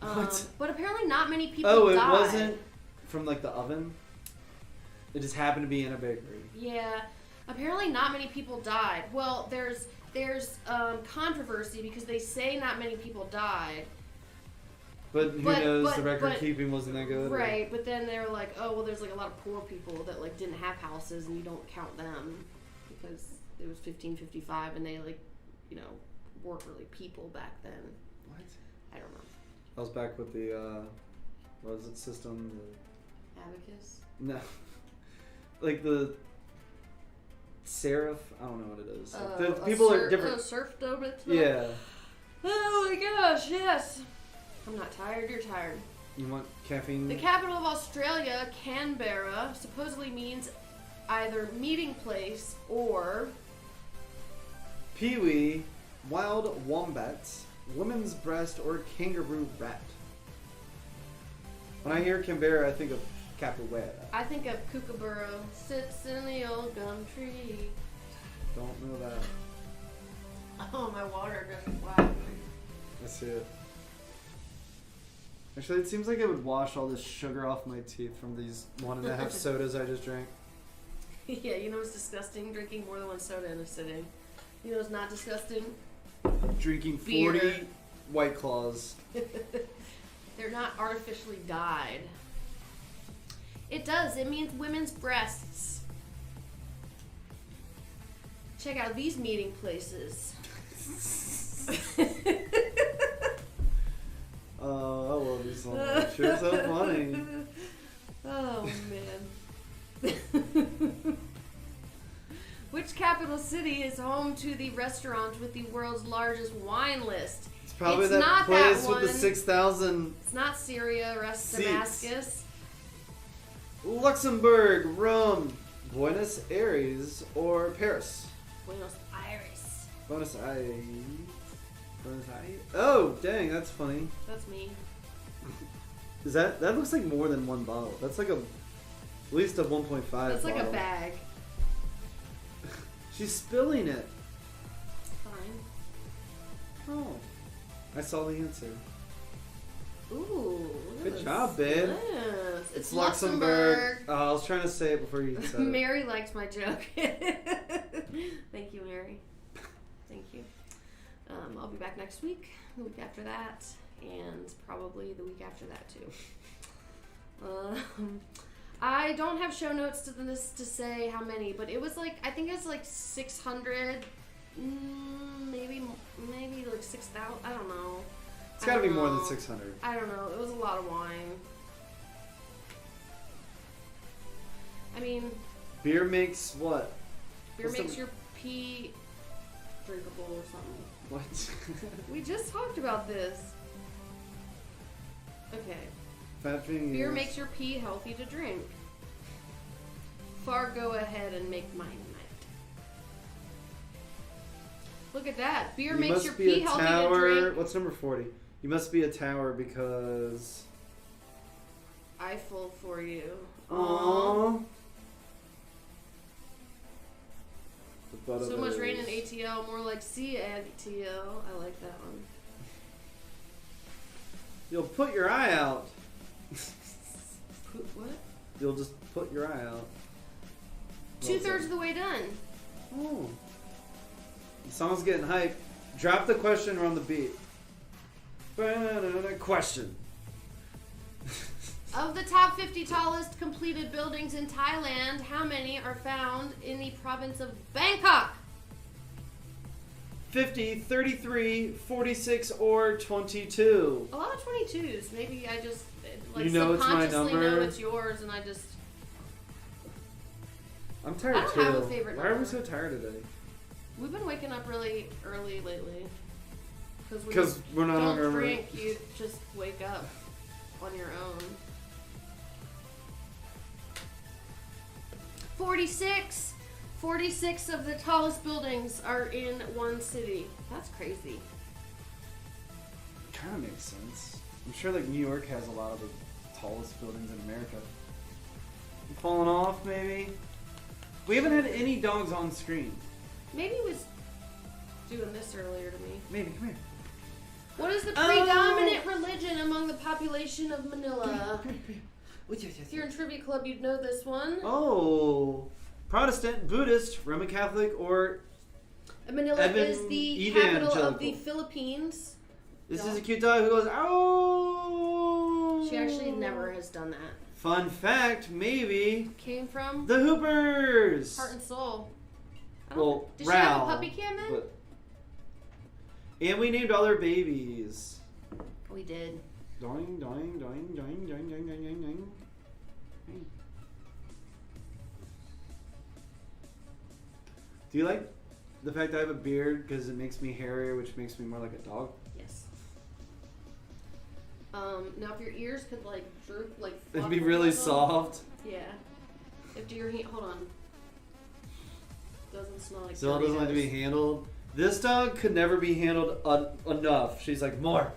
What? But apparently, not many people Oh, it died. wasn't from like the oven? It just happened to be in a bakery. Yeah. Apparently, not many people died. Well, there's controversy because they say not many people died. But who knows? The record keeping wasn't that good. Right, but then they were like, oh, well, there's like a lot of poor people that like didn't have houses, and you don't count them because it was 1555, and they like, you know, weren't really people back then. What? I don't know. I was back with the what was it system? Abacus. No, like the serif. I don't know what it is. The people are different. Serfdom. Yeah. Oh my gosh! Yes. I'm not tired. You're tired. You want caffeine? The capital of Australia, Canberra, supposedly means either meeting place or Peewee, wild wombats, women's breast, or kangaroo rat. When I hear Canberra, I think of capoeira. I think of Kookaburra sits in the old gum tree. Don't know that. Oh, my water just wow. I see it. Actually, it seems like it would wash all this sugar off my teeth from these 1.5 sodas I just drank. Yeah, you know it's disgusting drinking more than one soda in a sitting. You know it's not disgusting? Drinking 40 Beer. White Claws. They're not artificially dyed. It does. It means women's breasts. Check out these meeting places. Oh, I love you so much. You're so funny. Oh, man. Which capital city is home to the restaurant with the world's largest wine list? It's probably It's that not place that with the one. 6,000 It's not Syria, Seats. Damascus. Luxembourg, Rome, Buenos Aires, or Paris. Buenos Aires. Buenos Aires. Buenos Aires. Oh, dang, that's funny. That's me. Is that looks like more than one bottle? That's like at least a 1.5. That's like bottle. a bag. She's spilling it. Fine. Oh, I saw the answer. Ooh. Good job, babe. Yes. It's Luxembourg. Oh, I was trying to say it before you said it. Mary liked my joke. Thank you, Mary. Thank you. I'll be back next week, the week after that, and probably the week after that too. I don't have show notes to this to say how many, but it was like, I think it's like 600, maybe like 6,000. I don't know. It's got to be more than 600. I don't know. It was a lot of wine. I mean, Beer makes what? beer What's makes the- your pee drinkable or something. What? We just talked about this. Okay. Fat fingers. Beer makes your pee healthy to drink. Far go ahead and make mine night. Look at that. Beer You makes must your be pee a healthy tower. to drink. What's number 40? You must be a tower because. I full for you. Aww. The butt So of much it rain in is- ATL, more like CATL. I like that one. You'll put your eye out. What? You'll just put your eye out. 2/3 of the way done. Oh. The song's getting hype. Drop the question or on the beat. Question. Of the top 50 tallest completed buildings in Thailand, how many are found in the province of Bangkok? 50, 33, 46, or 22. A lot of 22s. Maybe I just like You know it's my subconsciously know number. it's yours, and I just. I'm tired I don't too. have a favorite Why are we number. so tired today? We've been waking up really early lately. Because we're not don't on drink. You just wake up on your own. 46. 46 of the tallest buildings are in one city. That's crazy. Kind of makes sense. I'm sure like New York has a lot of the tallest buildings in America. Falling off, maybe? We haven't had any dogs on screen. Maybe he was doing this earlier to me. Maybe, come here. What is the predominant religion among the population of Manila? If you're in Trivia Club, you'd know this one. Oh, Protestant, Buddhist, Roman Catholic, or Manila is the capital of the Philippines. This is a cute dog who goes, "Ow!" She actually never has done that. Fun fact, maybe Came from the Hoopers. Heart and Soul. Well, did she have a puppy cam then? But, and we named all our babies. We did. Doing, doing, doing, doing, doing, doing, doing, doing, doing. Do you like the fact that I have a beard because it makes me hairier, which makes me more like a dog? Yes. Now if your ears could like droop, like it'd be really soft. Yeah. If your hold on. Doesn't smell like. Zilla doesn't like to be handled. This dog could never be handled enough. She's like, more,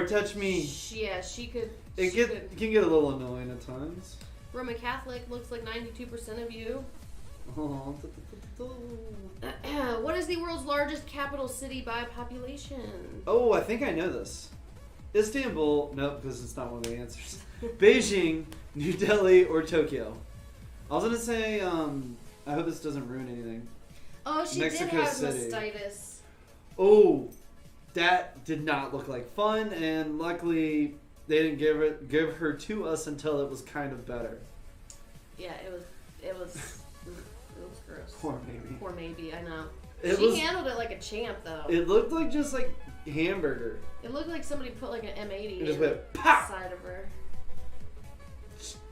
touch me. Yeah, she could. It can get a little annoying at times. Roman Catholic looks like 92% of you. Oh. What is the world's largest capital city by population? Oh, I think I know this. Istanbul. Nope, because it's not one of the answers. Beijing, New Delhi, or Tokyo. I was gonna say. I hope this doesn't ruin anything. Oh, she Mexico did have City. mastitis. Oh, that did not look like fun, and luckily they didn't give her to us until it was kind of better. Yeah, it was gross. Poor maybe, I know. She handled it like a champ, though. It looked like just like hamburger. It looked like somebody put like an M80 it just went pop side of her.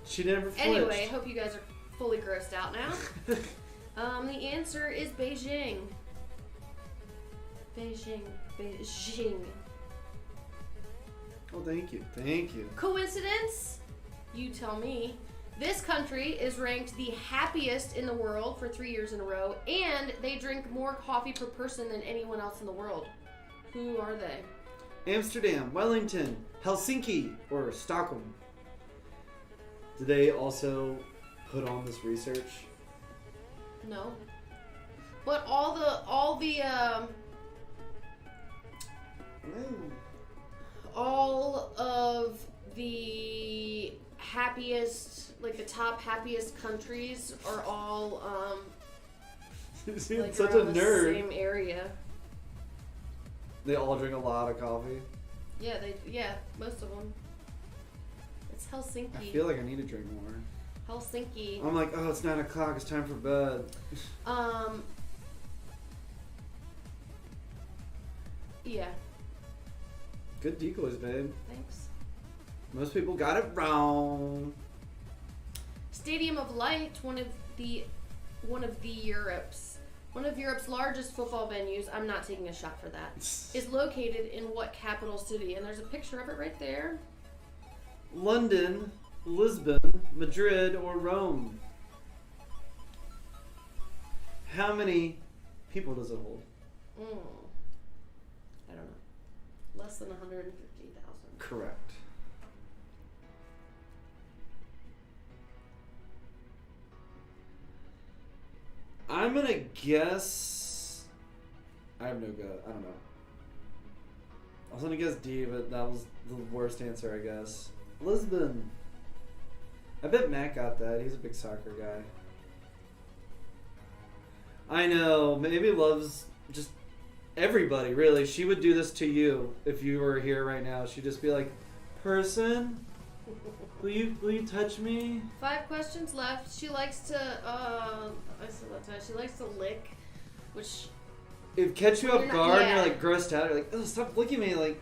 She never flinched. Anyway, I hope you guys are fully grossed out now. The answer is Beijing. Beijing. Oh, thank you. Coincidence? You tell me. This country is ranked the happiest in the world for 3 years in a row, and they drink more coffee per person than anyone else in the world. Who are they? Amsterdam, Wellington, Helsinki, or Stockholm. Did they also put on this research? No. But all of the happiest, like the top happiest countries are all like such a nerd. Same area. They all drink a lot of coffee. Yeah, most of them. It's Helsinki. I feel like I need to drink more. Helsinki. I'm like, oh, it's 9 o'clock. It's time for bed. Yeah. Good decoys, babe. Thanks. Most people got it wrong. Stadium of Light, one of Europe's largest football venues. I'm not taking a shot for that. Is located in what capital city? And there's a picture of it right there. London, Lisbon, Madrid, or Rome. How many people does it hold? I don't know. Less than 150,000. Correct. I'm gonna guess. I have no gut. I don't know. I was gonna guess D, but that was the worst answer, I guess. Lisbon. I bet Matt got that. He's a big soccer guy. I know. Maybe loves just everybody, really. She would do this to you if you were here right now. She'd just be like, person, will you touch me? 5 questions left. She likes to, she likes to lick, which... It catch you off guard and you're like grossed out. You're like, oh, stop licking me. Like,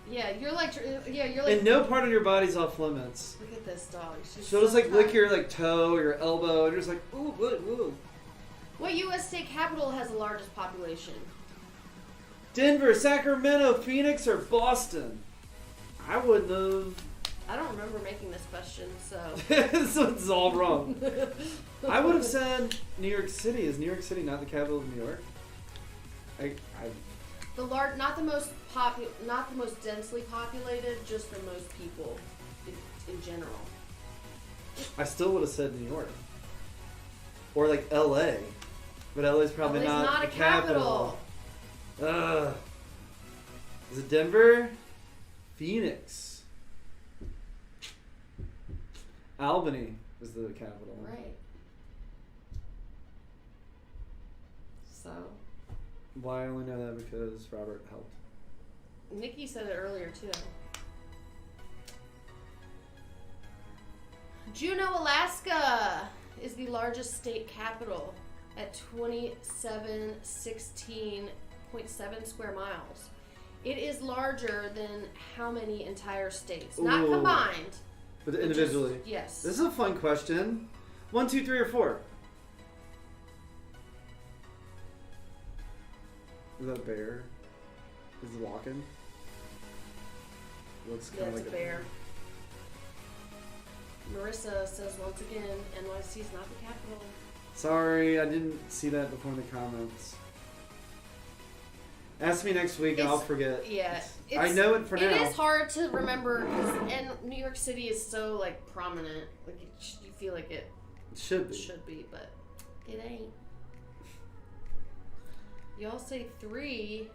you're like... And no part of your body's off limits. Look at this dog. She'll just like lick your like toe or your elbow and you're just like, ooh, ooh. What U.S. state capital has the largest population? Denver, Sacramento, Phoenix, or Boston? I wouldn't have I don't remember making this question, so. So it's all wrong. I would have said New York City. Is New York City not the capital of New York? Not the most densely populated, just the most people in general. I still would have said New York. Or like LA. But LA's probably LA's not the a capital. Ugh. Is it Denver? Phoenix. Albany is the capital. Right. So. Well, I only know that because Robert helped. Nikki said it earlier too. Juneau, Alaska is the largest state capital at 2716.7 square miles. It is larger than how many entire states? Ooh. Not combined. But individually. Yes. This is a fun question. 1, 2, 3, or 4? Is that a bear? Is it walking? Looks kind of like a bear. Marissa says once again, NYC is not the capital. Sorry, I didn't see that before in the comments. Ask me next week and I'll forget. Yeah. I know it for now. It is hard to remember, and New York City is so like prominent. Like you feel like it should be, but it ain't. Y'all say 3,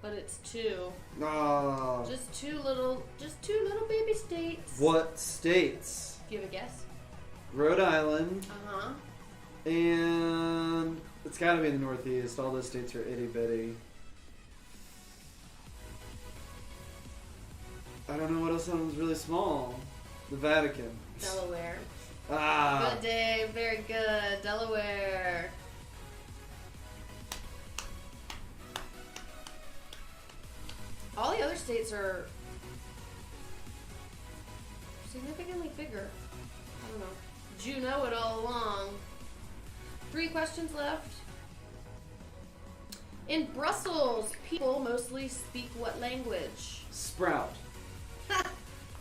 but it's 2. Oh. Just two little baby states. What states? Give a guess. Rhode Island. Uh-huh. And it's got to be in the Northeast. All those states are itty bitty. I don't know what else sounds really small. The Vatican. Delaware. Ah. Good, Dave. Very good. Delaware. All the other states are significantly bigger. I don't know. Did you know it all along? 3 questions left. In Brussels, people mostly speak what language? Sprout.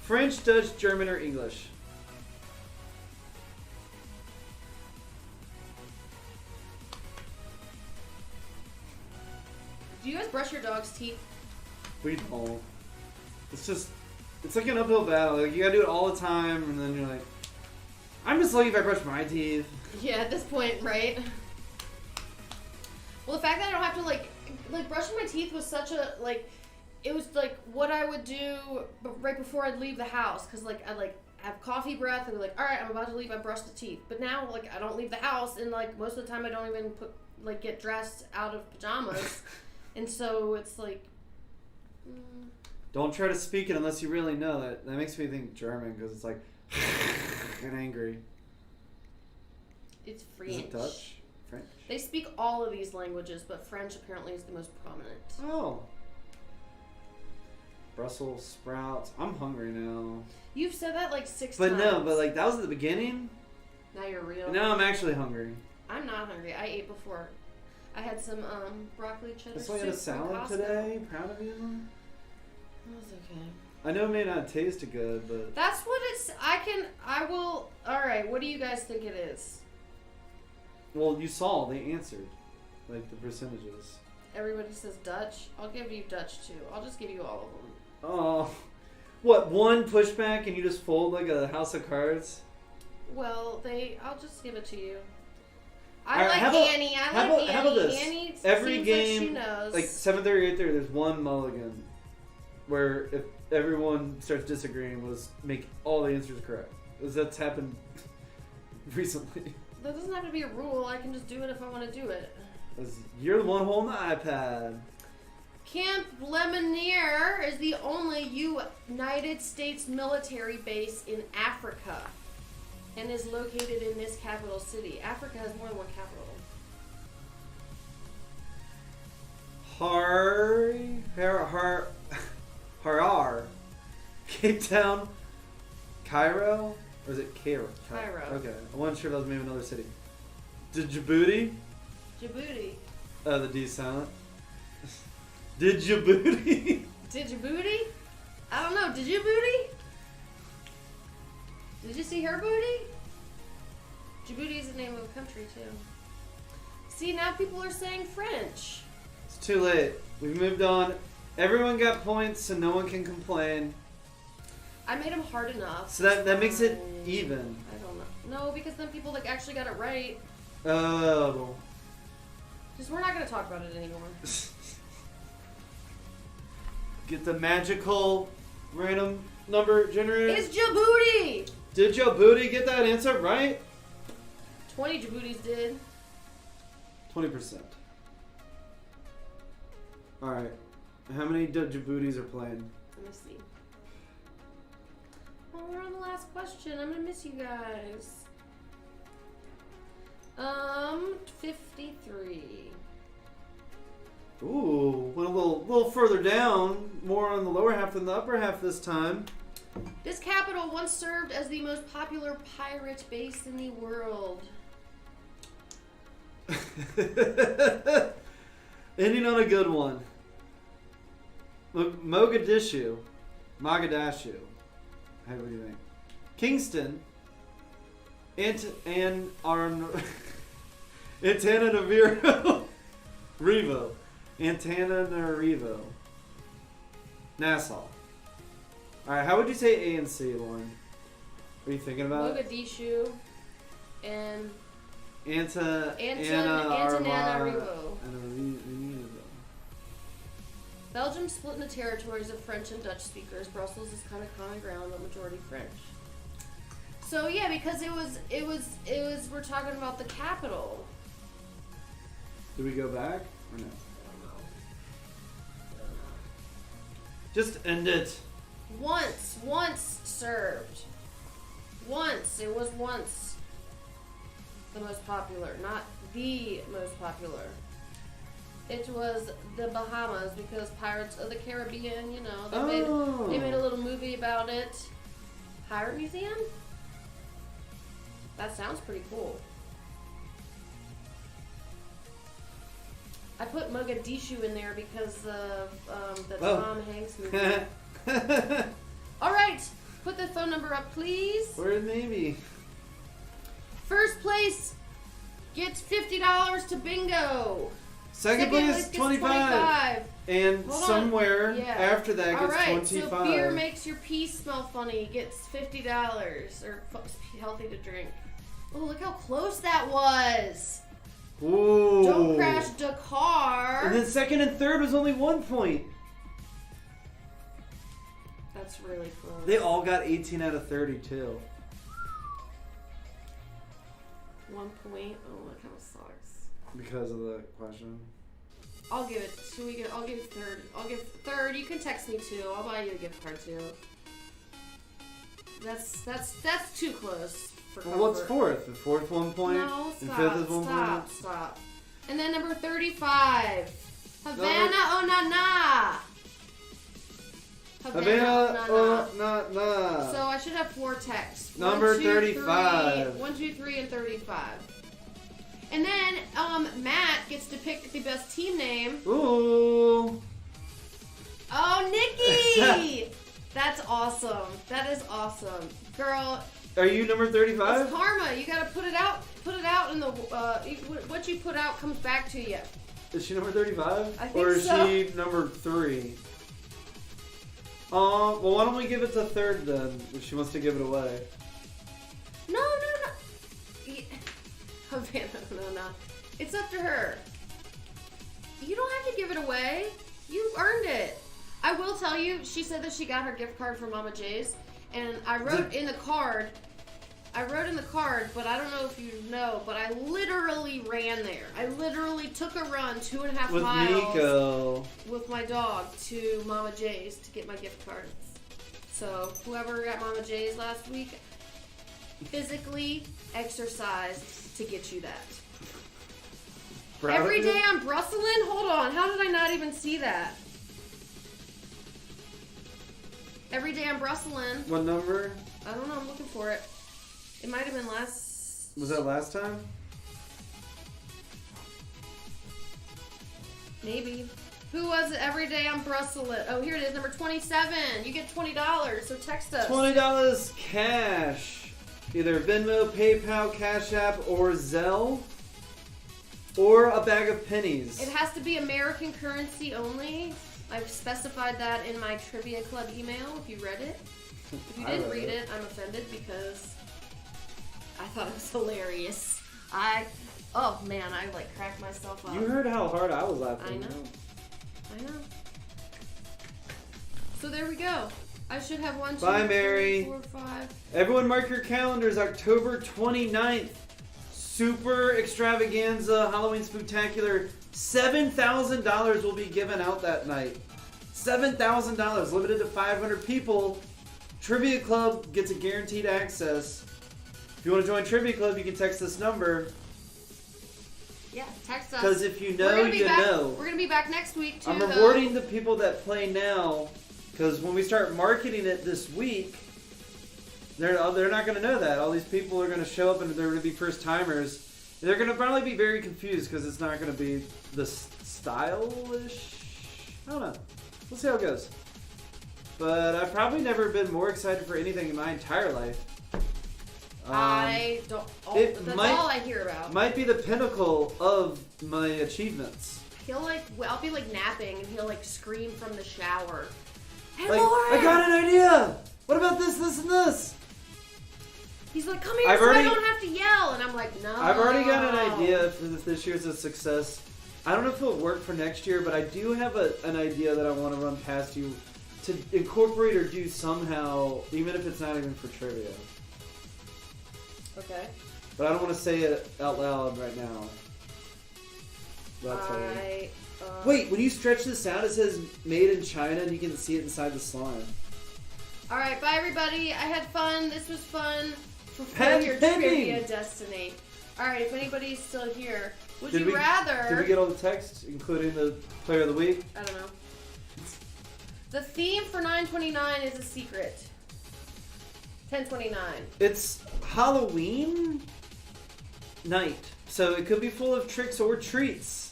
French, Dutch, German, or English? Do you guys brush your dog's teeth? We don't. It's like an uphill battle. Like you gotta do it all the time, and then you're like, I'm just lucky if I brush my teeth. Yeah, at this point, right? Well, the fact that I don't have to like brushing my teeth was such a it was like what I would do right before I'd leave the house, because like I'd have coffee breath and be like, all right, I'm about to leave, I brush the teeth. But now I don't leave the house, and most of the time I don't even get dressed out of pajamas, and so it's like. Don't try to speak it unless you really know it. That makes me think German because it's like and angry. It's French. Is it Dutch? French? They speak all of these languages, but French apparently is the most prominent. Oh. Brussels sprouts. I'm hungry now. You've said that 6 times. But no, but that was at the beginning. Now you're real. And now I'm actually hungry. I'm not hungry. I ate before. I had some broccoli cheddar soup. So I had a salad today. Proud of you. That's okay. I know it may not taste good, but that's what it's. I will. All right. What do you guys think it is? Well, you saw they answered, the percentages. Everybody says Dutch. I'll give you Dutch too. I'll just give you all of them. Oh, what, one pushback and you just fold like a house of cards? Well, I'll just give it to you. I like Annie. How about this? Annie Every game, like she knows. 7th or 8th, there's one mulligan. Where if everyone starts disagreeing, we'll just make all the answers correct. That's happened recently. That doesn't have to be a rule. I can just do it if I want to do it. You're the one holding the iPad. Camp Lemonnier is the only United States military base in Africa and is located in this capital city. Africa has more than one capital. Harar, Cape Town, Cairo, or is it Cairo? Cairo. Okay, I wasn't sure if that was maybe another city. Djibouti? Djibouti. Oh, the D silent. Djibouti? Djibouti? I don't know. Djibouti? Did you see her booty? Djibouti is the name of a country, too. See, now people are saying French. It's too late. We've moved on. Everyone got points, so no one can complain. I made them hard enough. So that makes it even. I don't know. No, because then people like actually got it right. Oh. Just we're not going to talk about it anymore. Get the magical random number generator. It's Djibouti! Did Djibouti get that answer right? 20 Djiboutis did. 20%. Alright. How many Djiboutis are playing? Let me see. Oh, we're on the last question. I'm gonna miss you guys. 53. Ooh, went a little further down. More on the lower half than the upper half this time. This capital once served as the most popular pirate base in the world. Ending on a good one. Mogadishu. Mogadishu. How do you think? Kingston. Antananarivo. Revo. Antananarivo. Nassau. Alright, how would you say A and C, Lauren? Are you thinking about it? Mogadishu and Antananarivo. Belgium split into territories of French and Dutch speakers. Brussels is kind of common ground, but majority French. So yeah, because it was. We're talking about the capital. Do we go back or no? I don't know. Just end it. Once served. It was once the most popular, not the most popular. It was the Bahamas because Pirates of the Caribbean, you know, they made a little movie about it. Pirate Museum? That sounds pretty cool. I put Mogadishu in there because of the Tom Hanks movie. All right, put the phone number up, please. Where it may be. First place gets $50 to bingo. Second place gets 25. And Hold somewhere after that All gets right, 25. so beer makes your pee smell funny. Gets $50 or healthy to drink. Oh, look how close that was. Ooh. Don't crash Dakar. And then second and third was only 1 point. That's really close. They all got 18 out of 32. 1 point. Oh, that kind of sucks. Because of the question. I'll give it. I'll give third. I'll give third. You can text me too. I'll buy you a gift card too. That's too close for comfort. Well, what's fourth? The fourth 1 point? No, and stop. fifth is 1 point? Stop. And then number 35. Havana Onana. Havana Onana. So I should have 4 texts. Number 1, 2, 35. 1, 2, 3, and 35. And then Matt gets to pick the best team name. Ooh. Oh, Nikki! That's awesome. That is awesome, girl. Are you number 35? It's karma. You gotta put it out. Put it out in the. What you put out comes back to you. Is she number 35? I think or is so. she number 3? Well, why don't we give it to third then, if she wants to give it away? No. Havana, no. It's up to her. You don't have to give it away. You earned it. I will tell you, she said that she got her gift card from Mama J's, and I wrote in the card, but I don't know if you know, but I literally ran there. I literally took a run 2.5 miles Nico. with my dog to Mama J's to get my gift cards. So whoever got Mama J's last week physically exercised to get you that. Every day I'm Brustling? Hold on, how did I not even see that? Every day I'm Brustling. What number? I don't know, I'm looking for it. It might have been last... Was that last time? Maybe. Who was it? Every day I'm Brustling. Oh, here it is, number 27. You get $20, so text us. $20 cash. either Venmo, PayPal, Cash App, or Zelle, or a bag of pennies. It has to be American currency only. I've specified that in my Trivia Club email, if you read it. If you didn't read it, I'm offended because I thought it was hilarious. Oh man, I like cracked myself up. You heard how hard I was laughing. I know. So there we go. I should have 1, 2, Bye, 3, Mary. 4, 5. Everyone mark your calendars, October 29th. Super extravaganza, Halloween spooktacular. $7,000 will be given out that night. $7,000, limited to 500 people. Trivia Club gets a guaranteed access. If you want to join Trivia Club, you can text this number. Yeah, text us. Because if you know, you know. We're going to be back next week, too, I'm rewarding the people that play now. Because when we start marketing it this week, they're not going to know that. All these people are going to show up and they're going to be first timers. They're going to probably be very confused because it's not going to be the stylish. I don't know. We'll see how it goes. But I've probably never been more excited for anything in my entire life. I don't. That's all I hear about. Might be the pinnacle of my achievements. I'll be like napping and he'll like scream from the shower. Hey, like, Lauren! I got an idea! What about this, this, and this? He's like, come here I don't have to yell. And I'm like, no. I've already got an idea if this year's a success. I don't know if it'll work for next year, but I do have an idea that I want to run past you to incorporate or do somehow, even if it's not even for trivia. Okay. But I don't want to say it out loud right now. Wait, when you stretch this out, it says made in China and you can see it inside the slime. Alright, bye everybody. I had fun. This was fun. Fulfill your trivia destiny. Alright, if anybody's still here, would you rather... Did we get all the texts, including the player of the week? I don't know. The theme for 9/29 is a secret. 10/29. It's Halloween night, so it could be full of tricks or treats.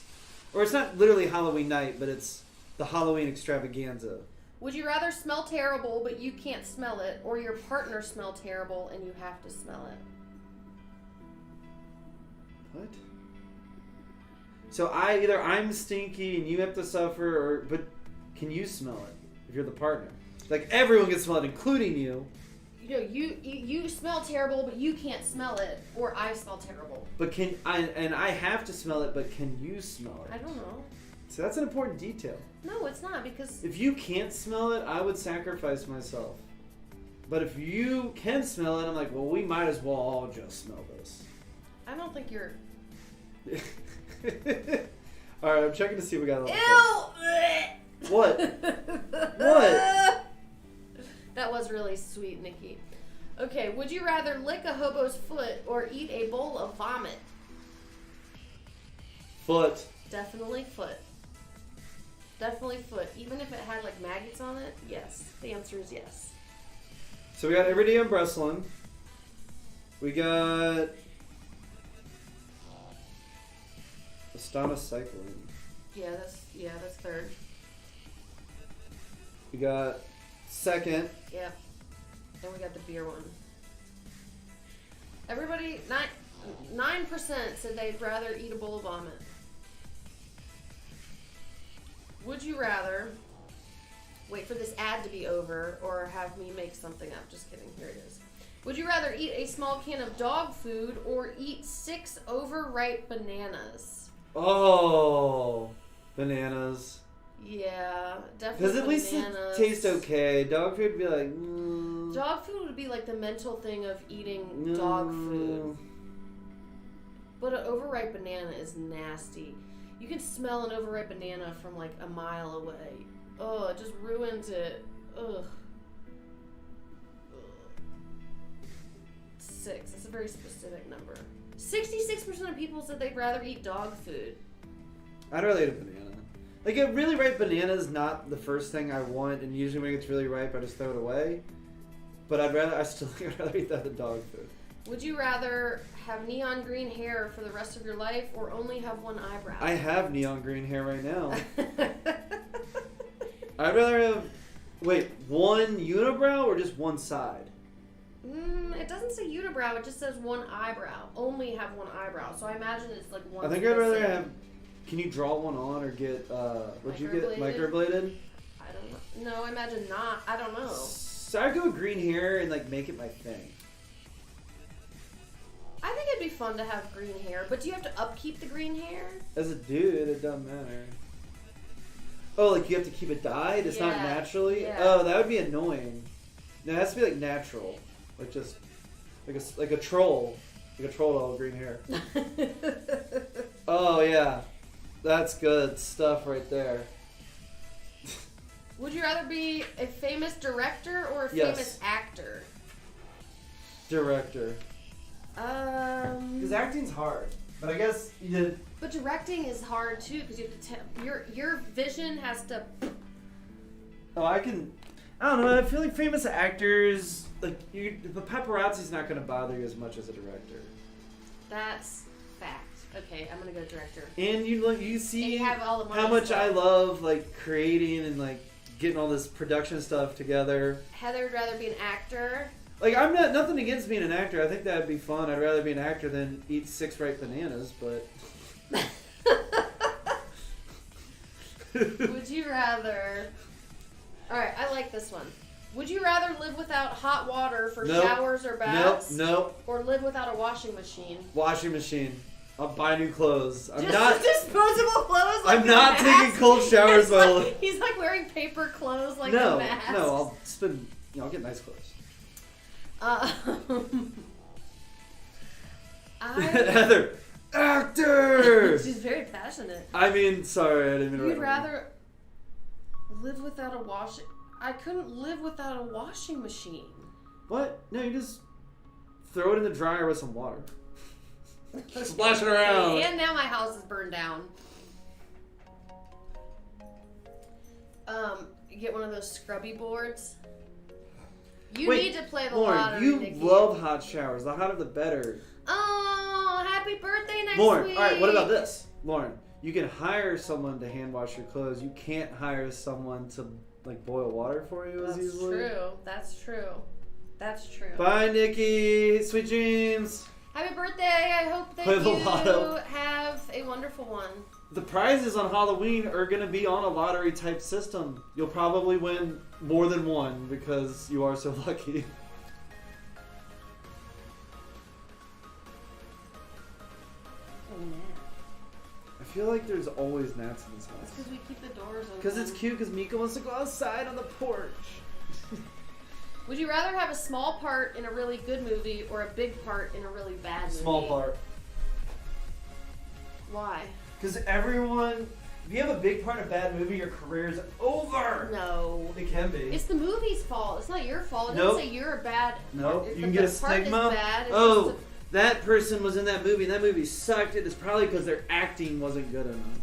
Or it's not literally Halloween night, but it's the Halloween extravaganza. Would you rather smell terrible but you can't smell it, or your partner smell terrible and you have to smell it? What? So either I'm stinky and you have to suffer, but can you smell it if you're the partner? Like everyone can smell it, including you. You know, you smell terrible, but you can't smell it, or I smell terrible. But I have to smell it, but can you smell it? I don't know. So that's an important detail. No, it's not, because... If you can't smell it, I would sacrifice myself. But if you can smell it, I'm like, well, we might as well all just smell this. I don't think you're... Alright, I'm checking to see if we got all Ew! What? What? That was really sweet, Nikki. Okay, would you rather lick a hobo's foot or eat a bowl of vomit? Foot. Definitely foot. Definitely foot. Even if it had like maggots on it, yes. The answer is yes. So we got Every Day I'm Wrestling. We got Astana Cycling. Yeah, that's third. We got second. Yep. And we got the beer one. Everybody, 9% said they'd rather eat a bowl of vomit. Would you rather wait for this ad to be over or have me make something up? Just kidding. Here it is. Would you rather eat a small can of dog food or eat 6 overripe bananas? Oh, bananas. Yeah, definitely. Because at least it tastes okay. Dog food would be like. Dog food would be like the mental thing of eating dog food. But an overripe banana is nasty. You can smell an overripe banana from like a mile away. Oh, it just ruins it. Ugh. 6. That's a very specific number. 66% of people said they'd rather eat dog food. I'd rather eat a banana. Like a really ripe banana is not the first thing I want, and usually when it gets really ripe, I just throw it away. But I'd rather eat that than dog food. Would you rather have neon green hair for the rest of your life or only have one eyebrow? I have neon green hair right now. I'd rather have, one unibrow or just one side? It doesn't say unibrow. It just says one eyebrow. Only have one eyebrow. So I imagine it's like one. I think I'd rather have. Can you draw one on or get? Would you get microbladed? I don't know. No, I imagine not. I don't know. So I'd go with green hair and like make it my thing. I think it'd be fun to have green hair, but do you have to upkeep the green hair? As a dude, it doesn't matter. Oh, like you have to keep it dyed? It's not naturally? Yeah. Oh, that would be annoying. No, it has to be like natural. Like just like a troll. Like a troll with all green hair. Oh yeah. That's good stuff right there. Would you rather be a famous director or a famous actor? Director. Because acting's hard. But I guess you did. But directing is hard too because you have to your vision has to. Oh, I don't know. I feel like famous actors, like the paparazzi's not going to bother you as much as a director. That's fact. Okay, I'm gonna go director. And you see have all the how much I love like creating and like getting all this production stuff together. Heather would rather be an actor. Like I'm not nothing against being an actor. I think that'd be fun. I'd rather be an actor than eat 6 ripe bananas, but. Would you rather? All right, I like this one. Would you rather live without hot water for showers or baths? Nope. Or live without a washing machine? Washing machine. I'll buy new clothes. I'm just not disposable clothes. Like I'm not taking cold showers while. He's like wearing paper clothes like a mask. No, I'll spend. I'll get nice clothes. Heather, actor. She's very passionate. I mean, sorry, I didn't mean to. You'd rather live without a washing. I couldn't live without a washing machine. What? No, you just throw it in the dryer with some water. Splash it around. And now my house is burned down. You get one of those scrubby boards. You need to play the lottery, you Nikki. love hot showers. The hotter the better. Oh, happy birthday next Lauren, week. all right, what about this? Lauren, you can hire someone to hand wash your clothes. You can't hire someone to like boil water for you as easily. That's true. Bye, Nikki. Sweet dreams. Happy birthday. I hope that you have a wonderful one. The prizes on Halloween are going to be on a lottery type system. You'll probably win more than one because you are so lucky. Oh, man. I feel like there's always gnats in this house. It's because we keep the doors open. Because it's cute because Mika wants to go outside on the porch. Would you rather have a small part in a really good movie or a big part in a really bad movie? Small part. Why? Because everyone, if you have a big part in a bad movie, your career is over. No. It can be. It's the movie's fault. It's not your fault. It Nope. doesn't say you're a bad. Nope. If You the can get a part stigma. Is bad, it's oh, just that person was in that movie and that movie sucked. It is probably because their acting wasn't good enough.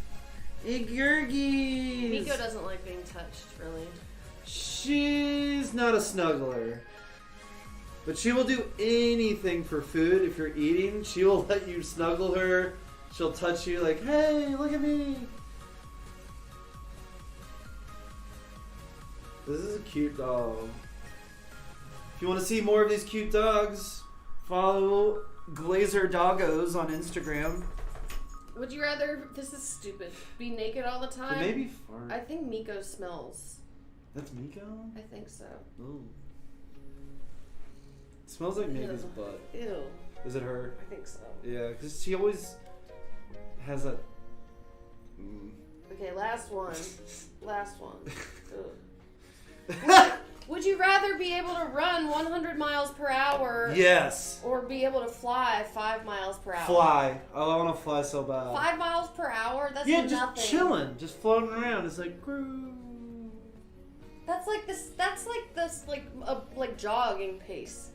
Igurgis. Miko doesn't like being touched, really. She's not a snuggler. But she will do anything for food. If you're eating, she will let you snuggle her. She'll touch you like, hey, look at me. This is a cute dog. If you want to see more of these cute dogs, follow Glazer Doggos on Instagram. Would you rather, this is stupid, be naked all the time? Maybe fart. I think Miko smells. That's Miko? I think so. Ooh. It smells like Miko's butt. Ew. Is it her? I think so. Yeah, because she always has a... Okay, last one. Would you rather be able to run 100 miles per hour? Yes. Or be able to fly 5 miles per hour? Fly. I want to fly so bad. 5 miles per hour? That's yeah, nothing. just chilling, just floating around. It's like, That's like this. That's like jogging pace.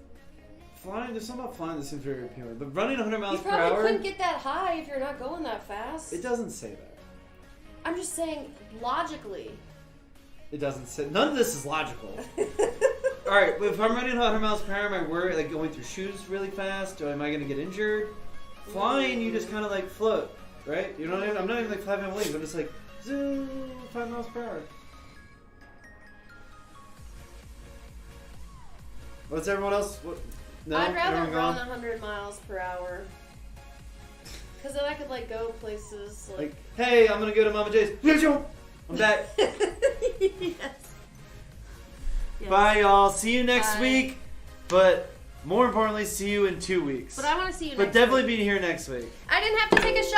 Flying. There's something about flying that seems very appealing, but running 100 miles You per hour. probably couldn't get that high if you're not going that fast. It doesn't say that. I'm just saying logically. It doesn't say. None of this is logical. All right, if I'm running 100 miles per hour, am I worried like going through shoes really fast, or am I going to get injured? Flying, you just kind of like float, right? You know what I mean? I'm not even like flapping my wings. I'm just like zoom, 5 miles per hour. What's everyone else? What? No, I'd rather everyone run gone? 100 miles per hour. Because then I could, like, go places, Like, hey, I'm gonna go to Mama J's. I'm back. yes. Bye, y'all. See you next Bye. week. But more importantly, see you in 2 weeks. But I want to see you But next definitely week. be here next week. I didn't have to take a shot.